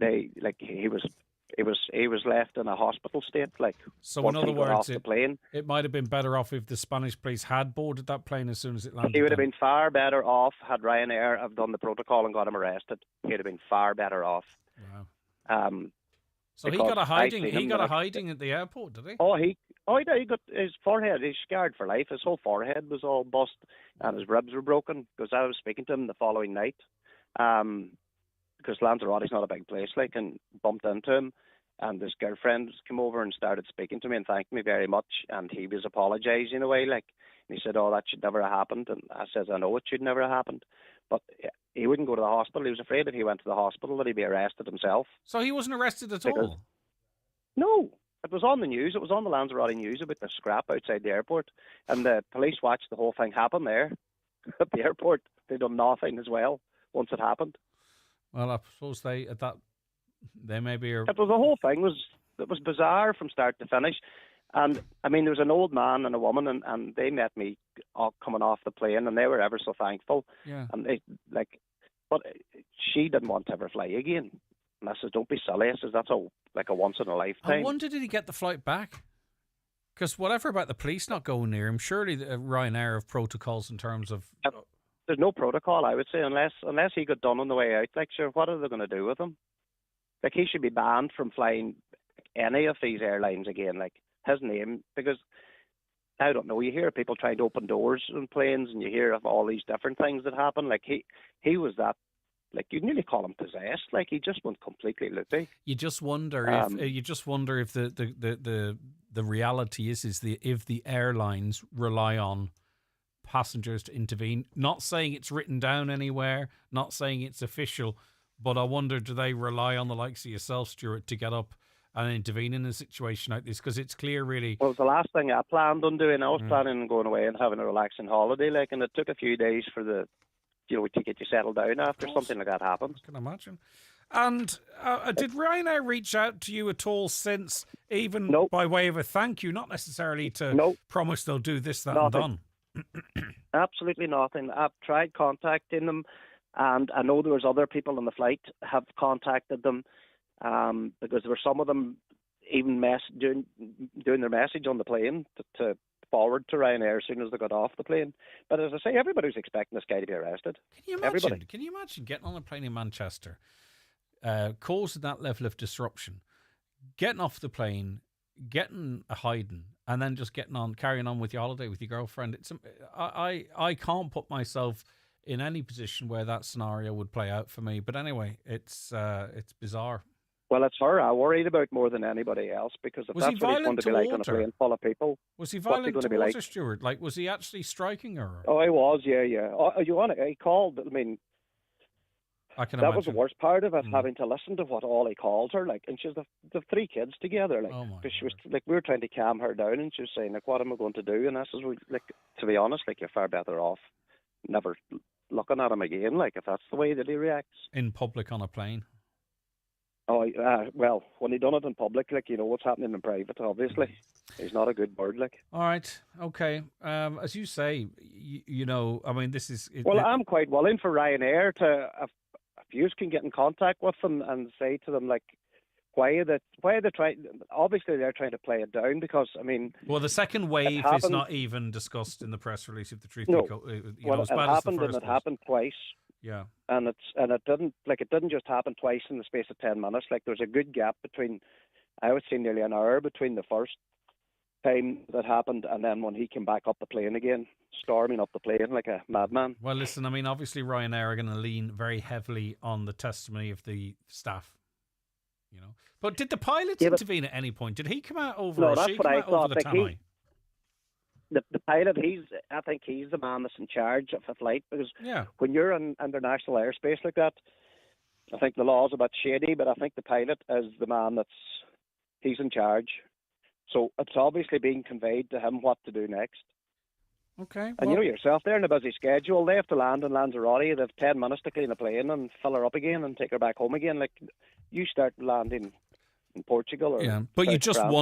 He was left in a hospital state. Like, so in other words, plane, it might have been better off if the Spanish police had boarded that plane as soon as it landed. He would have been far better off had Ryanair have done the protocol and got him arrested. He'd have been far better off. Wow. So he got a hiding. He got a hiding at the airport, did he? He got his forehead. He's scarred for life. His whole forehead was all bust, and his ribs were broken. Because I was speaking to him the following night, because Lanzarote's not a big place, like, and bumped into him, and his girlfriend came over and started speaking to me and thanked me very much, and he was apologising in a way, like, and he said, "Oh, that should never have happened," and I says, "I know it should never have happened," but he wouldn't go to the hospital. He was afraid if he went to the hospital that he'd be arrested himself. So he wasn't arrested at all? No. It was on the news. It was on the Lanzarote news about the scrap outside the airport. And the police watched the whole thing happen there at the airport. They done nothing as well once it happened. Well, I suppose they maybe are... The whole thing it was bizarre from start to finish. And, I mean, there was an old man and a woman, and they met me coming off the plane, and they were ever so thankful. Yeah. And but she didn't want to ever fly again. And I says, don't be silly. I says, that's a once in a lifetime. I wonder, did he get the flight back? Because whatever about the police not going near him, surely Ryanair have protocols in terms of... There's no protocol, I would say, unless he got done on the way out. Like, sure, what are they going to do with him? Like, he should be banned from flying any of these airlines again. Like, his name, because I don't know, you hear people trying to open doors on planes, and you hear of all these different things that happen. Like, he was that, like, you'd nearly call him possessed. Like, he just went completely loopy. You just wonder if the reality is if the airlines rely on passengers to intervene. Not saying it's written down anywhere, not saying it's official, but I wonder, do they rely on the likes of yourself, Stuart, to get up and intervene in a situation like this? Because it's clear, really. Well, it was the last thing I planned on doing. I was planning on going away and having a relaxing holiday, like, and it took a few days for to get you settled down after something like that happened. I can imagine. And did Ryanair reach out to you at all since, even by way of a thank you, not necessarily to promise they'll do this, that, Nothing. and done? Absolutely nothing. I've tried contacting them, and I know there was other people on the flight have contacted them, because there were some of them, even doing their message on the plane to forward to Ryanair as soon as they got off the plane. But as I say, everybody's expecting this guy to be arrested. Can you imagine getting on a plane in Manchester, causing that level of disruption, getting off the plane, getting a hiding, and then just carrying on with your holiday with your girlfriend? I can't put myself in any position where that scenario would play out for me. But anyway, it's bizarre. Well, it's her I worried about more than anybody else, because if that's what he's going to be like on a plane full of people, was he what's violent going to be towards like? her, Stuart? Like, was he actually striking her? Oh, he was, yeah. Oh, he called. I mean, I can that imagine. was the worst part of it, having to listen to what all he called her. Like, and she's the 3 kids together. Like, she was like, we were trying to calm her down, and she was saying, like, what am I going to do? And I says, well, like, to be honest, like, you're far better off never looking at him again. Like, if that's the way that he reacts in public on a plane. Oh, well, when he done it in public, like, you know what's happening in private, obviously. He's not a good bird, like. All right, okay. As you say, you know, I mean, this is... I'm quite willing for Ryanair to, if you can get in contact with them and say to them, like, why are they trying... Obviously, they're trying to play it down because, I mean... Well, the second wave is not even discussed in the press release, if the truth be told. It happened, and it happened twice. Yeah, and it didn't just happen twice in the space of 10 minutes. Like, there's a good gap between, I would say, nearly an hour between the first time that happened and then when he came back up the plane again, storming up the plane like a madman. Well, listen, I mean, obviously Ryanair are going to lean very heavily on the testimony of the staff, you know. But did the pilot intervene at any point? Did he come out over? No, or that's she what come I out thought. over the tannoy? The pilot, I think he's the man that's in charge of a flight, because when you're in international airspace like that, I think the law's a bit shady, but I think the pilot is the man he's in charge. So it's obviously being conveyed to him what to do next. Okay. And you know yourself, they're in a busy schedule. They have to land in Lanzarote. They have 10 minutes to clean a plane and fill her up again and take her back home again. Like, you start landing in Portugal or but you South just France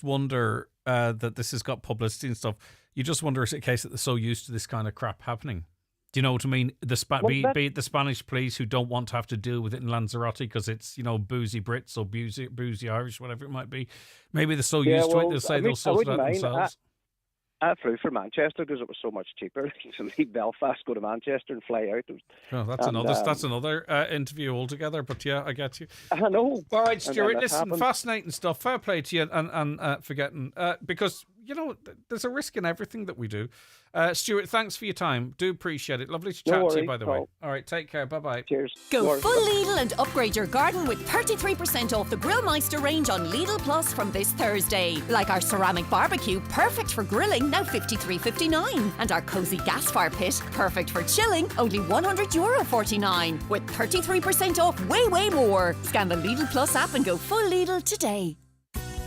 wonder that this has got publicity and stuff. You just wonder, is it a case that they're so used to this kind of crap happening? Do you know what I mean? Be it the Spanish police who don't want to have to deal with it in Lanzarote because it's, you know, boozy Brits or boozy Irish, whatever it might be. Maybe they're so used to it, they'll say they'll sort it out themselves. I flew for Manchester because it was so much cheaper to leave Belfast, go to Manchester and fly out. That's another interview altogether, but yeah, I get you. I know. All right, Stuart, listen, happened. Fascinating stuff. Fair play to you and forgetting, because, you know, there's a risk in everything that we do. Stuart, thanks for your time. Do appreciate it. Lovely to chat to you, by the way. All right, take care. Bye-bye. Cheers. Go full Lidl and upgrade your garden with 33% off the Grillmeister range on Lidl Plus from this Thursday. Like our ceramic barbecue, perfect for grilling, now $53.59. And our cosy gas fire pit, perfect for chilling, only €100.49. With 33% off way more. Scan the Lidl Plus app and go full Lidl today.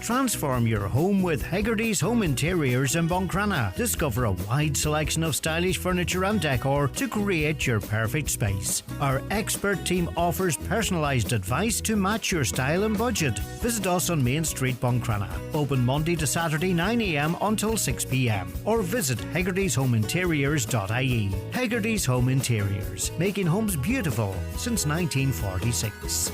Transform your home with Hegarty's Home Interiors in Buncrana. Discover a wide selection of stylish furniture and decor to create your perfect space. Our expert team offers personalised advice to match your style and budget. Visit us on Main Street, Buncrana. Open Monday to Saturday 9 a.m. until 6 p.m. Or visit hegartyshomeinteriors.ie. Hegarty's Home Interiors, making homes beautiful since 1946.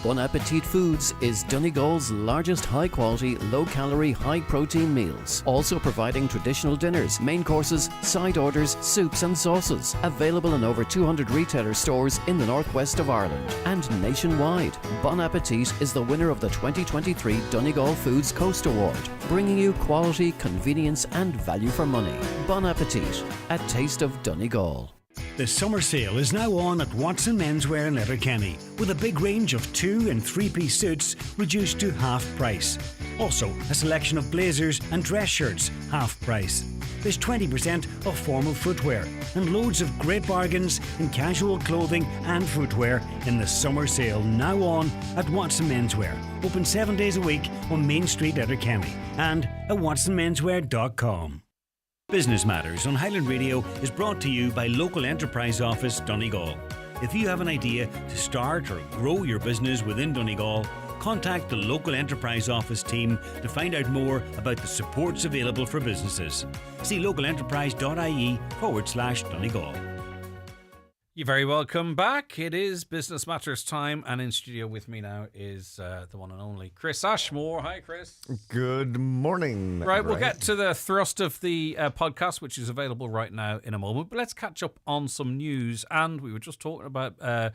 Bon Appetit Foods is Donegal's largest high-quality, low-calorie, high-protein meals. Also providing traditional dinners, main courses, side orders, soups and sauces. Available in over 200 retailer stores in the northwest of Ireland and nationwide. Bon Appetit is the winner of the 2023 Donegal Foods Coast Award, bringing you quality, convenience and value for money. Bon Appetit, a taste of Donegal. The summer sale is now on at Watson Menswear in Letterkenny, with a big range of 2- and 3-piece suits reduced to half price. Also, a selection of blazers and dress shirts, half price. There's 20% off formal footwear and loads of great bargains in casual clothing and footwear in the summer sale now on at Watson Menswear. Open 7 days a week on Main Street, Letterkenny, and at watsonmenswear.com. Business Matters on Highland Radio is brought to you by Local Enterprise Office Donegal. If you have an idea to start or grow your business within Donegal, contact the Local Enterprise Office team to find out more about the supports available for businesses. See localenterprise.ie/Donegal. You're very welcome back. It is Business Matters time, and in studio with me now is the one and only Chris Ashmore. Hi, Chris. Good morning. Right, we'll get to the thrust of the podcast, which is available right now in a moment. But let's catch up on some news. And we were just talking about a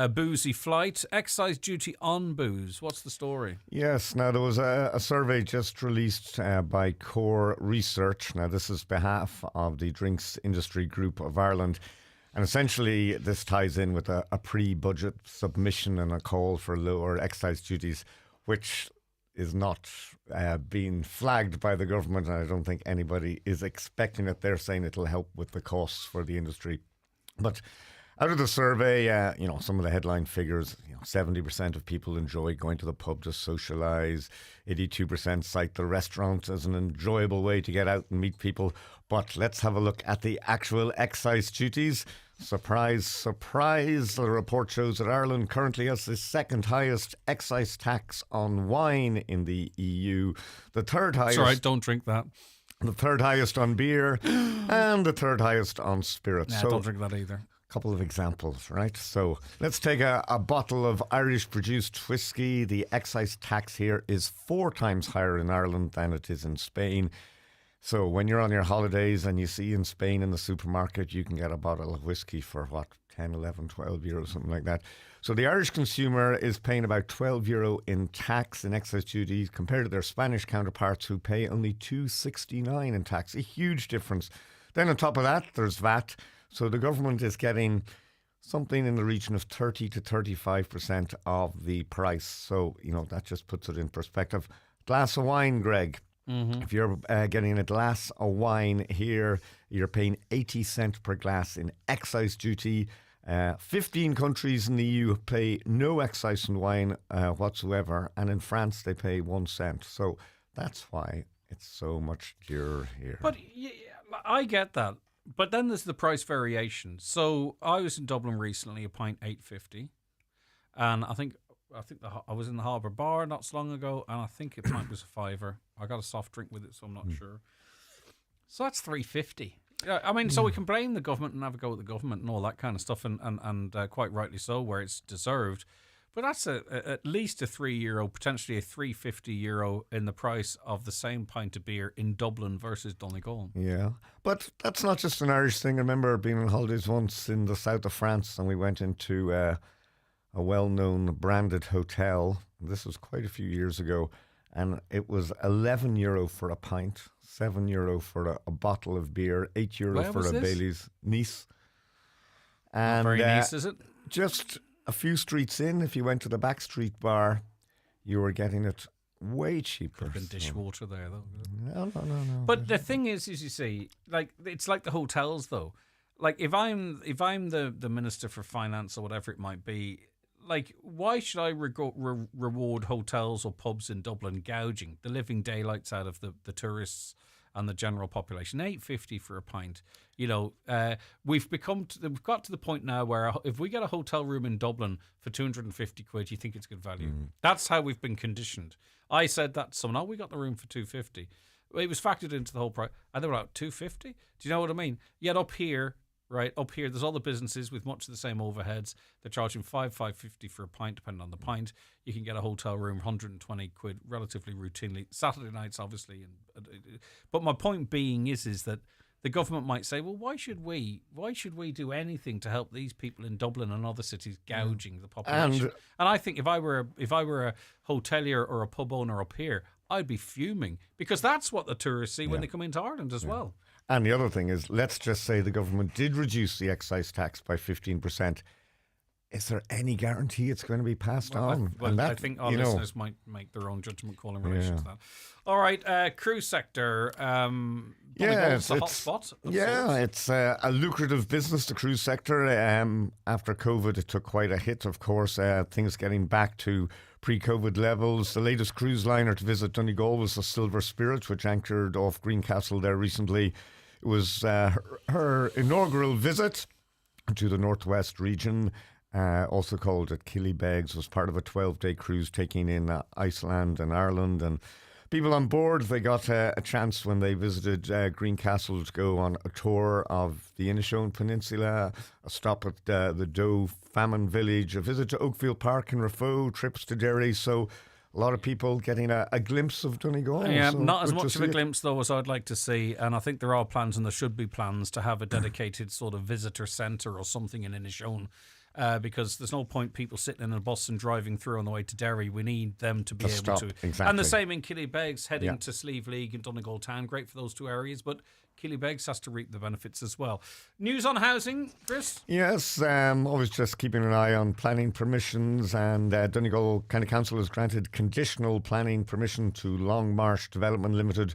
boozy flight, excise duty on booze. What's the story? Yes, now there was a survey just released by Core Research. Now this is behalf of the Drinks Industry Group of Ireland. And essentially, this ties in with a pre-budget submission and a call for lower excise duties, which is not being flagged by the government. And I don't think anybody is expecting it. They're saying it'll help with the costs for the industry. But out of the survey, some of the headline figures, 70% of people enjoy going to the pub to socialise. 82% cite the restaurant as an enjoyable way to get out and meet people. But let's have a look at the actual excise duties. Surprise, surprise. The report shows that Ireland currently has the second highest excise tax on wine in the EU. The third highest... It's all right, don't drink that. The third highest on beer and the third highest on spirits. Yeah, don't drink that either. Couple of examples, right? So let's take a bottle of Irish-produced whiskey. The excise tax here is 4 times higher in Ireland than it is in Spain. So when you're on your holidays and you see in Spain in the supermarket, you can get a bottle of whiskey for, 10, 11, 12 euros, something like that. So the Irish consumer is paying about €12 in tax and excise duties compared to their Spanish counterparts who pay only $2.69 in tax. A huge difference. Then on top of that, there's VAT. So the government is getting something in the region of 30 to 35% of the price. So, that just puts it in perspective. Glass of wine, Greg. Mm-hmm. If you're getting a glass of wine here, you're paying 80 cents per glass in excise duty. 15 countries in the EU pay no excise on wine whatsoever. And in France, they pay 1 cent. So that's why it's so much dearer here. But I get that. But then there's the price variation. So I was in Dublin recently, a pint $8.50, and I think I was in the Harbour Bar not so long ago, and I think a pint was a £5. I got a soft drink with it, so I'm not sure. So that's $3.50. I mean, so we can blame the government and have a go at the government and all that kind of stuff, and quite rightly so, where it's deserved. But that's at least a €3, potentially a €3.50 in the price of the same pint of beer in Dublin versus Donegal. Yeah, but that's not just an Irish thing. I remember being on holidays once in the south of France, and we went into a well-known branded hotel. This was quite a few years ago, and it was €11 for a pint, €7 for a bottle of beer, €8 for a Bailey's. Nice. And very nice, is it? Just a few streets in, if you went to the backstreet bar, you were getting it way cheaper. Could have been dishwater there, though. No. But the thing is, you see, like it's like the hotels, though. Like if I'm the Minister for Finance or whatever it might be, like why should I reward hotels or pubs in Dublin gouging the living daylights out of the tourists and the general population? $8.50 for a pint. We've got to the point now where if we get a hotel room in Dublin for £250, you think it's good value. That's how we've been conditioned. I said that to someone, we got the room for $250. It was factored into the whole price. And they were like, $250? Do you know what I mean? Yet up here, there's all the businesses with much of the same overheads. They're charging $5.50 for a pint, depending on the pint. You can get a hotel room, £120 relatively routinely. Saturday nights, obviously. But my point being is that the government might say, well, why should we do anything to help these people in Dublin and other cities gouging the population? And I think if I were a hotelier or a pub owner up here, I'd be fuming, because that's what the tourists see when they come into Ireland as well. And the other thing is, let's just say the government did reduce the excise tax by 15%. Is there any guarantee it's going to be passed on? I think our listeners might make their own judgment call in relation to that. All right, cruise sector. It's the hot spot. It's a lucrative business, the cruise sector. After COVID, it took quite a hit, of course. Things getting back to pre-COVID levels. The latest cruise liner to visit Donegal was the Silver Spirit, which anchored off Greencastle there recently. It was her inaugural visit to the Northwest region. Also called at Killybegs, was part of a 12-day cruise taking in Iceland and Ireland, and people on board, they got a chance when they visited Greencastle to go on a tour of the Inishowen Peninsula, a stop at the Doe Famine Village, a visit to Oakfield Park in Raphoe, trips to Derry. So a lot of people getting a glimpse of Donegal. Yeah, so not as good to much of a see it. glimpse, though, as I'd like to see. And I think there are plans, and there should be plans, to have a dedicated sort of visitor centre or something in Inishowen. Because there's no point people sitting in a bus and driving through on the way to Derry. We need them to be able stop, to. exactly. And the same in Killybegs, heading Yeah. to Slieve League and Donegal Town. Great for those two areas, but Killybegs has to reap the benefits as well. News on housing, Chris? Yes, always just keeping an eye on planning permissions, and Donegal County Council has granted conditional planning permission to Longmarsh Development Limited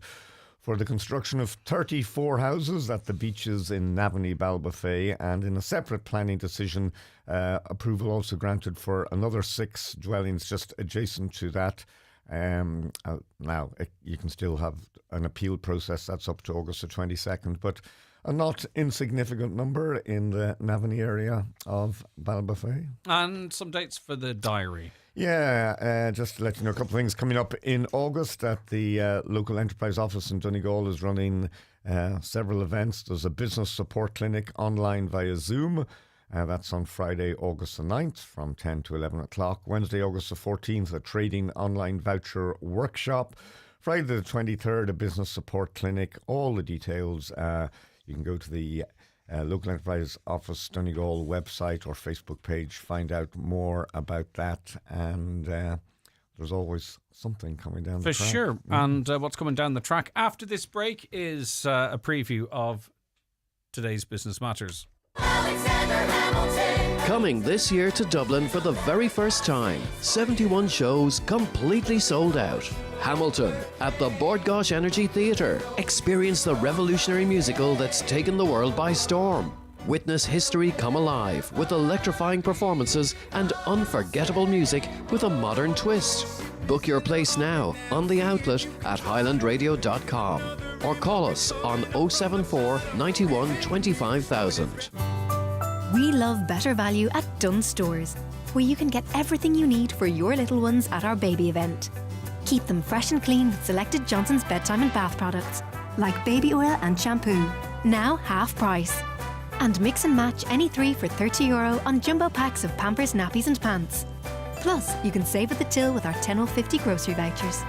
for the construction of 34 houses at the beaches in Navanny, Balbafay, and in a separate planning decision, approval also granted for another 6 dwellings just adjacent to that. Now, you can still have an appeal process, that's up to August the 22nd, but a not insignificant number in the Navanny area of Balbafay. And some dates for the diary. Yeah, just to let you know, a couple of things coming up in August at the local enterprise office in Donegal is running several events. There's a business support clinic online via Zoom. That's on Friday, August the 9th from 10 to 11 o'clock. Wednesday, August the 14th, a trading online voucher workshop. Friday the 23rd, a business support clinic. All the details, you can go to the local enterprise office Donegal website or Facebook page, find out more about that, and there's always something coming down the track. For sure. And what's coming down the track after this break is a preview of today's Business Matters. Coming this year to Dublin for the very first time, 71 shows completely sold out. Hamilton at the Bord Gáis Energy Theatre. Experience the revolutionary musical that's taken the world by storm. Witness history come alive with electrifying performances and unforgettable music with a modern twist. Book your place now on the outlet at highlandradio.com or call us on 074 91 25,000. We love better value at Dunnes Stores, where you can get everything you need for your little ones at our baby event. Keep them fresh and clean with selected Johnson's bedtime and bath products, like baby oil and shampoo, now half price. And mix and match any 3 for €30 on jumbo packs of Pampers, nappies and pants. Plus, you can save at the till with our 10.50 grocery vouchers.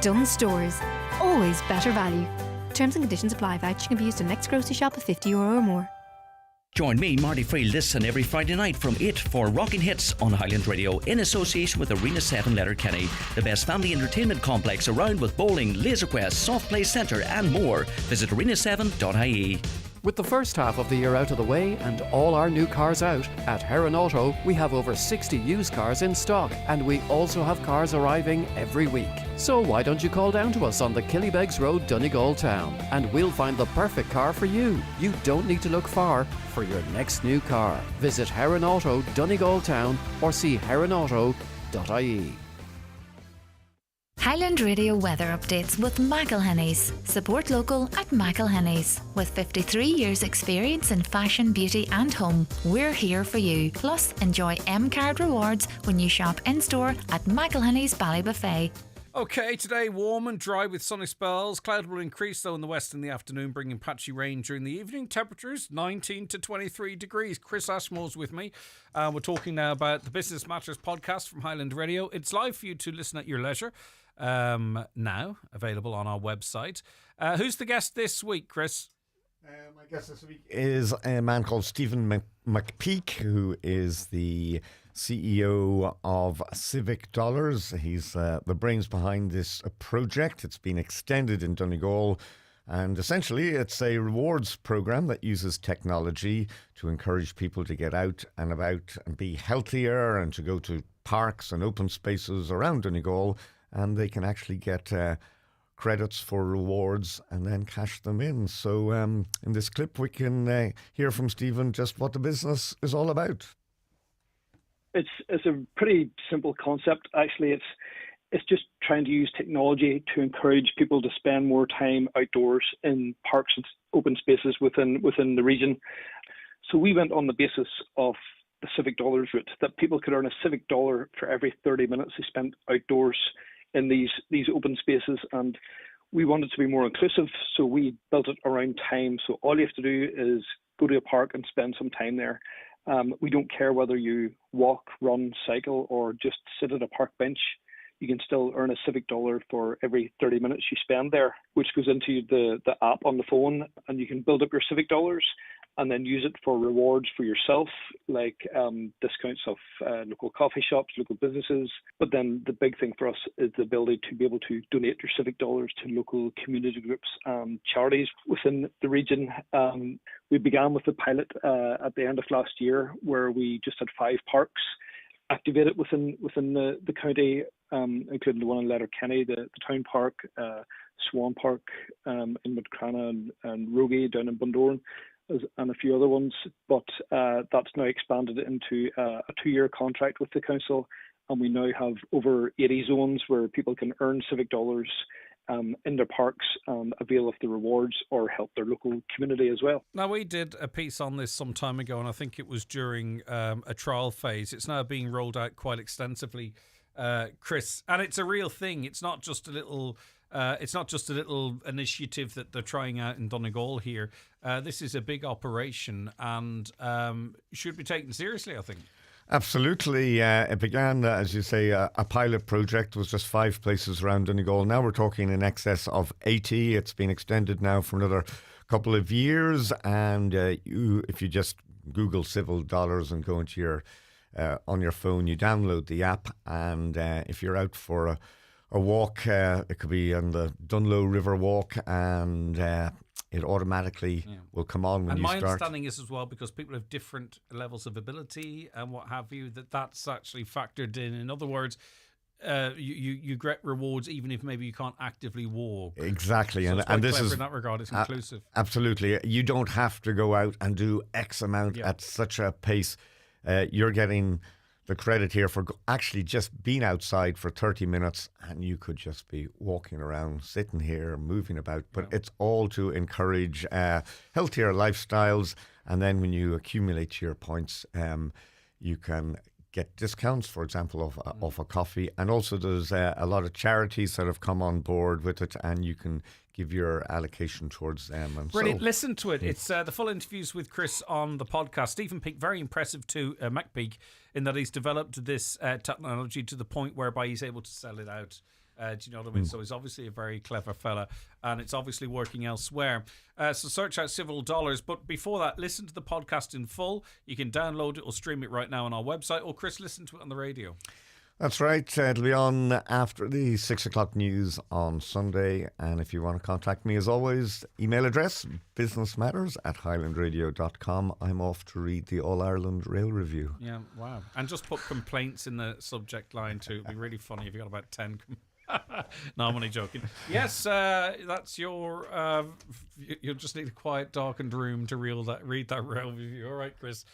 Dunnes Stores, always better value. Terms and conditions apply. Voucher can be used in next grocery shop of €50 or more. Join me, Marty Free, this and every Friday night from 8 for Rockin' Hits on Highland Radio in association with Arena 7 Letterkenny, the best family entertainment complex around with bowling, laser quest, soft play centre and more. Visit arena7.ie. With the first half of the year out of the way and all our new cars out, at Heron Auto we have over 60 used cars in stock, and we also have cars arriving every week. So why don't you call down to us on the Killybegs Road, Donegal Town, and we'll find the perfect car for you. You don't need to look far for your next new car. Visit Heron Auto, Donegal Town, or see heronauto.ie. Highland Radio weather updates with McElhenny's. Support local at McElhenny's. With 53 years experience in fashion, beauty and home, we're here for you. Plus, enjoy M-Card rewards when you shop in-store at McElhenny's Ballybuffet. Okay, today warm and dry with sunny spells. Cloud will increase though in the west in the afternoon, bringing patchy rain during the evening. Temperatures 19 to 23 degrees. Chris Ashmore's with me. We're talking now about the Business Matters podcast from Highland Radio. It's live for you to listen at your leisure. Now available on our website. Who's the guest this week, Chris? My guest this week is a man called Stephen McPeak, who is the CEO of Civic Dollars. He's the brains behind this project. It's been extended in Donegal, and essentially it's a rewards program that uses technology to encourage people to get out and about and be healthier and to go to parks and open spaces around Donegal, and they can actually get credits for rewards and then cash them in. So in this clip we can hear from Stephen just what the business is all about. It's a pretty simple concept. Actually, it's just trying to use technology to encourage people to spend more time outdoors in parks and open spaces within the region. So we went on the basis of the Civic Dollars route, that people could earn a Civic dollar for every 30 minutes they spent outdoors in these open spaces, and we wanted to be more inclusive, so we built it around time. So all you have to do is go to a park and spend some time there. We don't care whether you walk, run, cycle, or just sit at a park bench. You can still earn a civic dollar for every 30 minutes you spend there, which goes into the app on the phone, and you can build up your civic dollars and then use it for rewards for yourself, like discounts of local coffee shops, local businesses. But then the big thing for us is the ability to be able to donate your civic dollars to local community groups and charities within the region. We began with the pilot at the end of last year, where we just had 5 parks activated within the county, including the one in Letterkenny, the town park, Swan Park in Mudcrana, and Rogie down in Bundoran, and a few other ones. But that's now expanded into a 2-year contract with the council, and we now have over 80 zones where people can earn civic dollars in their parks and avail of the rewards or help their local community as well. Now, we did a piece on this some time ago, and I think it was during a trial phase. It's now being rolled out quite extensively, Chris, and it's a real thing. It's not just a little initiative that they're trying out in Donegal here. This is a big operation and should be taken seriously, I think. Absolutely. It began, as you say, a pilot project. It was just 5 places around Donegal. Now we're talking in excess of 80. It's been extended now for another couple of years. And if you just Google civil dollars and go into your on your phone, you download the app. And if you're out for a walk, it could be on the Dunlow River Walk, and it automatically will come on when and you start. And my understanding is as well, because people have different levels of ability and what have you, that's actually factored in. In other words, you get rewards even if maybe you can't actively walk. Exactly. So and this is in that regard, it's inclusive. Absolutely. You don't have to go out and do X amount at such a pace. You're getting the credit here for actually just being outside for 30 minutes, and you could just be walking around, sitting here, moving about. But it's all to encourage healthier lifestyles. And then when you accumulate your points, you can get discounts, for example, of a coffee. And also there's a lot of charities that have come on board with it, and you can give your allocation towards them. And brilliant. Listen to it. It's the full interviews with Chris on the podcast. Stephen Peake, very impressive too, McPeake, in that he's developed this technology to the point whereby he's able to sell it out. Do you know what I mean? So he's obviously a very clever fella, and it's obviously working elsewhere. So search out Civil Dollars. But before that, listen to the podcast in full. You can download it or stream it right now on our website. Or Chris, listen to it on the radio. That's right. It'll be on after the 6 o'clock news on Sunday. And if you want to contact me, as always, email address businessmatters@highlandradio.com. I'm off to read the All Ireland Rail Review. Yeah, wow. And just put complaints in the subject line too. It'd be really funny if you got about 10 No, I'm only joking. Yes, that's your... you'll just need a quiet, darkened room to read that rail review. All right, Chris.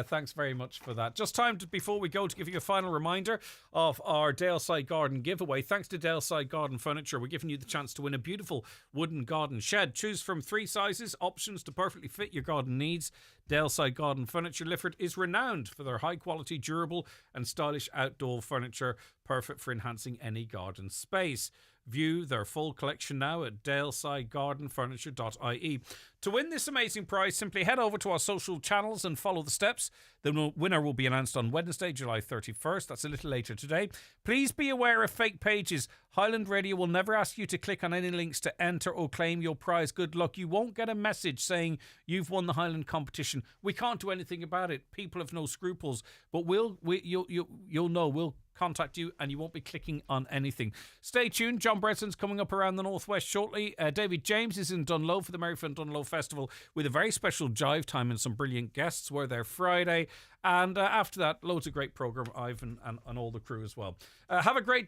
Thanks very much for that. Just time before we go to give you a final reminder of our Daleside Garden giveaway. Thanks to Daleside Garden Furniture, we're giving you the chance to win a beautiful wooden garden shed. Choose from 3 sizes, options to perfectly fit your garden needs. Daleside Garden Furniture Lifford is renowned for their high quality, durable and stylish outdoor furniture, perfect for enhancing any garden space. View their full collection now at dalesidegardenfurniture.ie. To win this amazing prize, simply head over to our social channels and follow the steps. The winner will be announced on Wednesday, July 31st. That's a little later today. Please be aware of fake pages. Highland Radio will never ask you to click on any links to enter or claim your prize. Good luck. You won't get a message saying you've won the Highland competition. We can't do anything about it. People have no scruples. But you'll know. We'll contact you and you won't be clicking on anything. Stay tuned. John Bresson's coming up around the northwest shortly. David James is in Dunlow for the Merryford Dunlow Festival with a very special jive time and some brilliant guests. We're there Friday, and after that, loads of great programme, Ivan and all the crew as well. Have a great